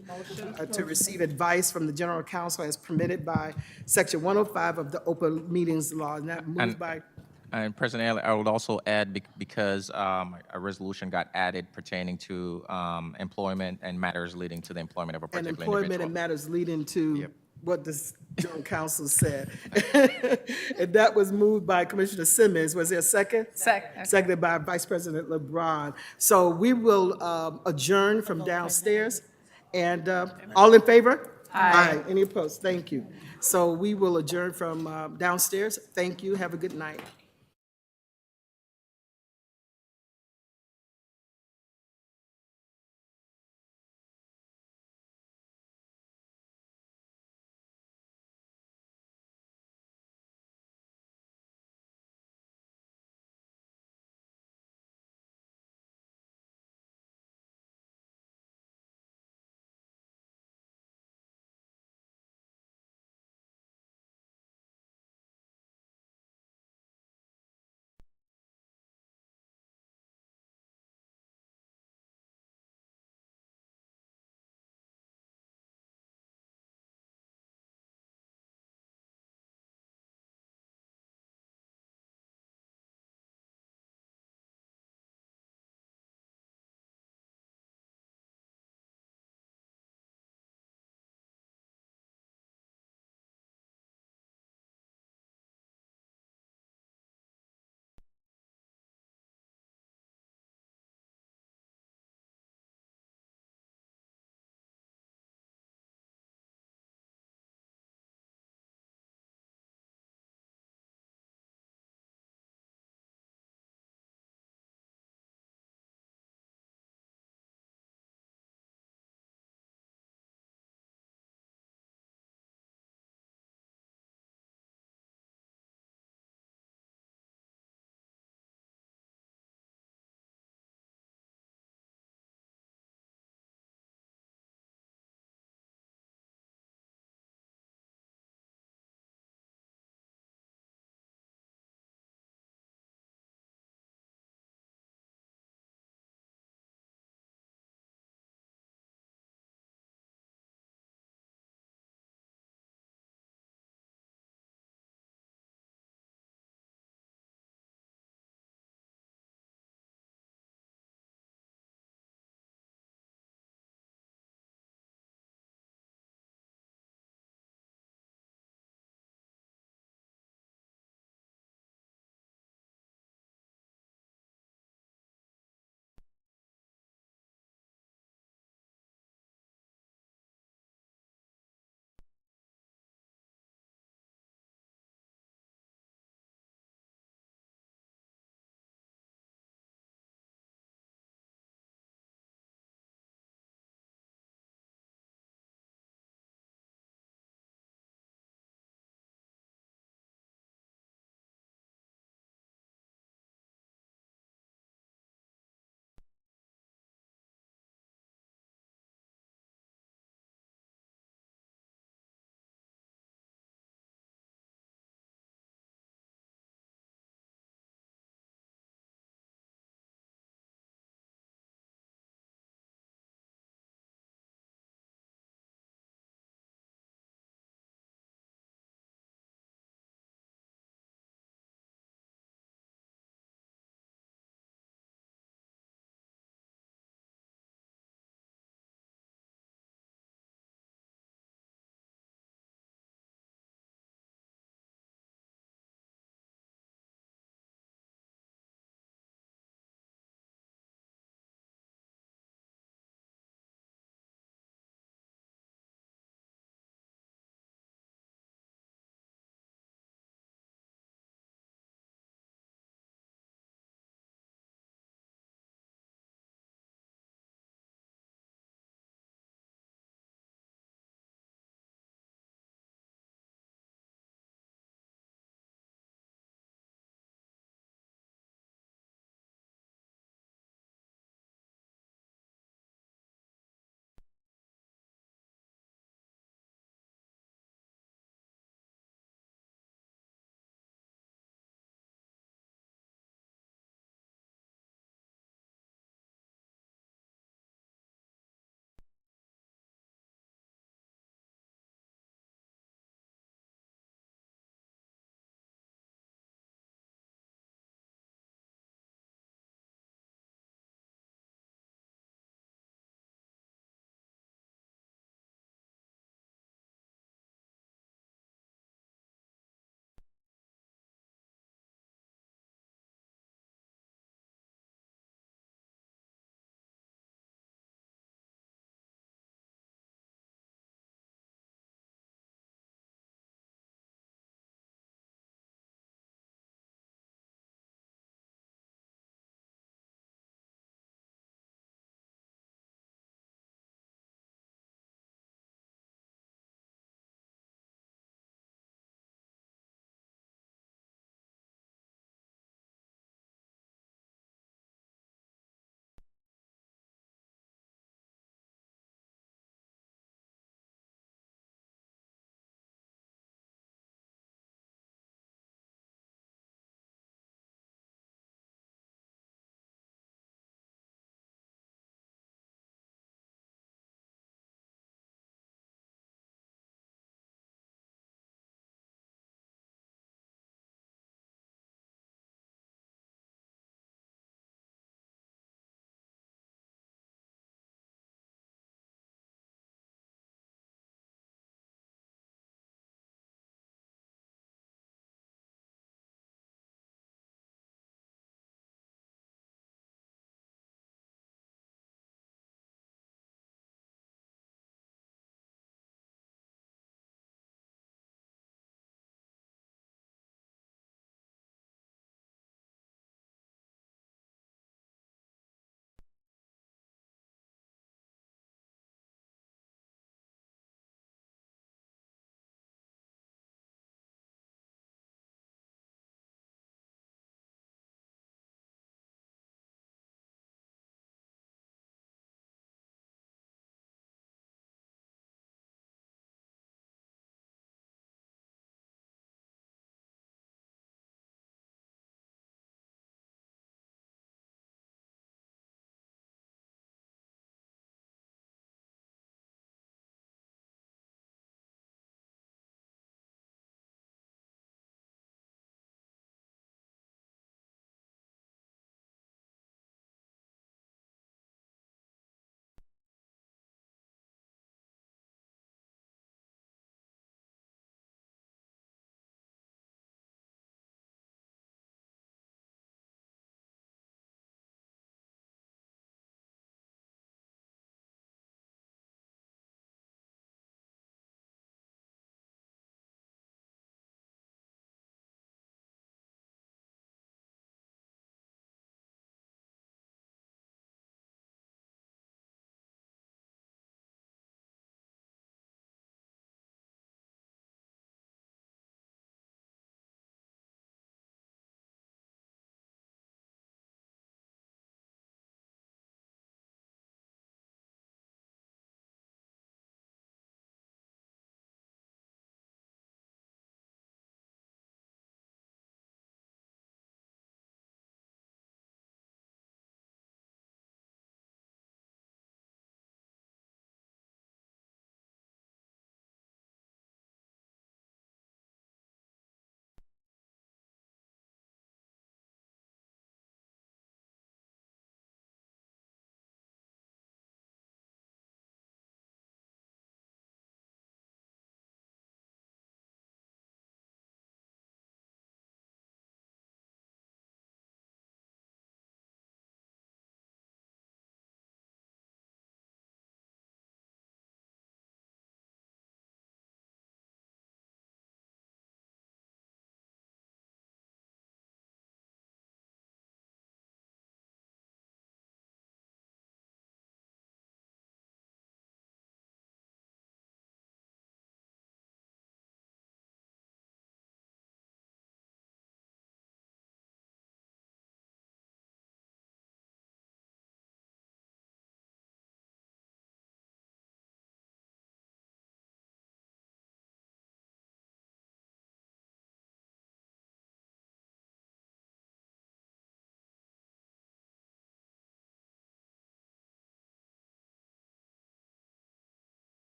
to receive advice from the general counsel as permitted by section 105 of the open meetings law. And that moved by, And President Elliott, I would also add, because a resolution got added pertaining to employment and matters leading to the employment of a and particular employment individual. and matters leading to what the general counsel said. And that was moved by Commissioner Simmons. Was there a second? Second. Seconded by Vice President LeBron. So we will adjourn from downstairs. And all in favor? Aye. Any opposed? Thank you. So we will adjourn from downstairs. Thank you. Have a good night.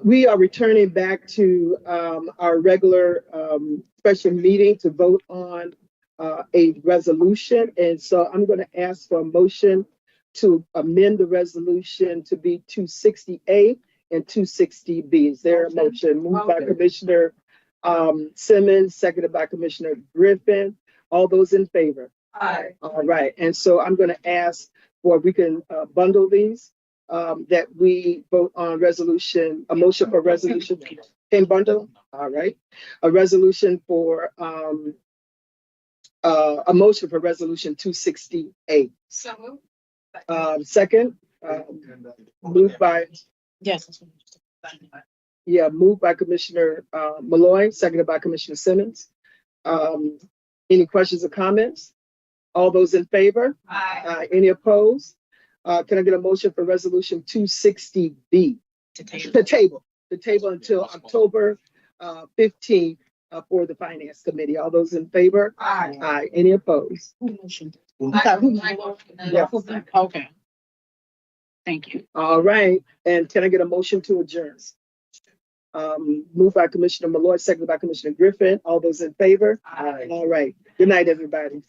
We are returning back to our regular special meeting to vote on a resolution. And so I'm going to ask for a motion to amend the resolution to be 260A and 260B. Is there a motion? Moved by Commissioner Simmons, seconded by Commissioner Griffin. All those in favor? Aye. All right. And so I'm going to ask for, we can bundle these. That we vote on resolution, a motion for resolution, in bundle, all right. A resolution for, a motion for resolution 268. Second, moved by, Yes. yeah, moved by Commissioner Malloy, seconded by Commissioner Simmons. Any questions or comments? All those in favor? Aye. Any opposed? Can I get a motion for resolution 260B? To table until October 15th for the finance committee. All those in favor? Aye. Aye. Any opposed? Yeah. Okay. Thank you. All right. And can I get a motion to adjourn? Moved by Commissioner Malloy, seconded by Commissioner Griffin. All those in favor? Aye. All right. Good night, everybody.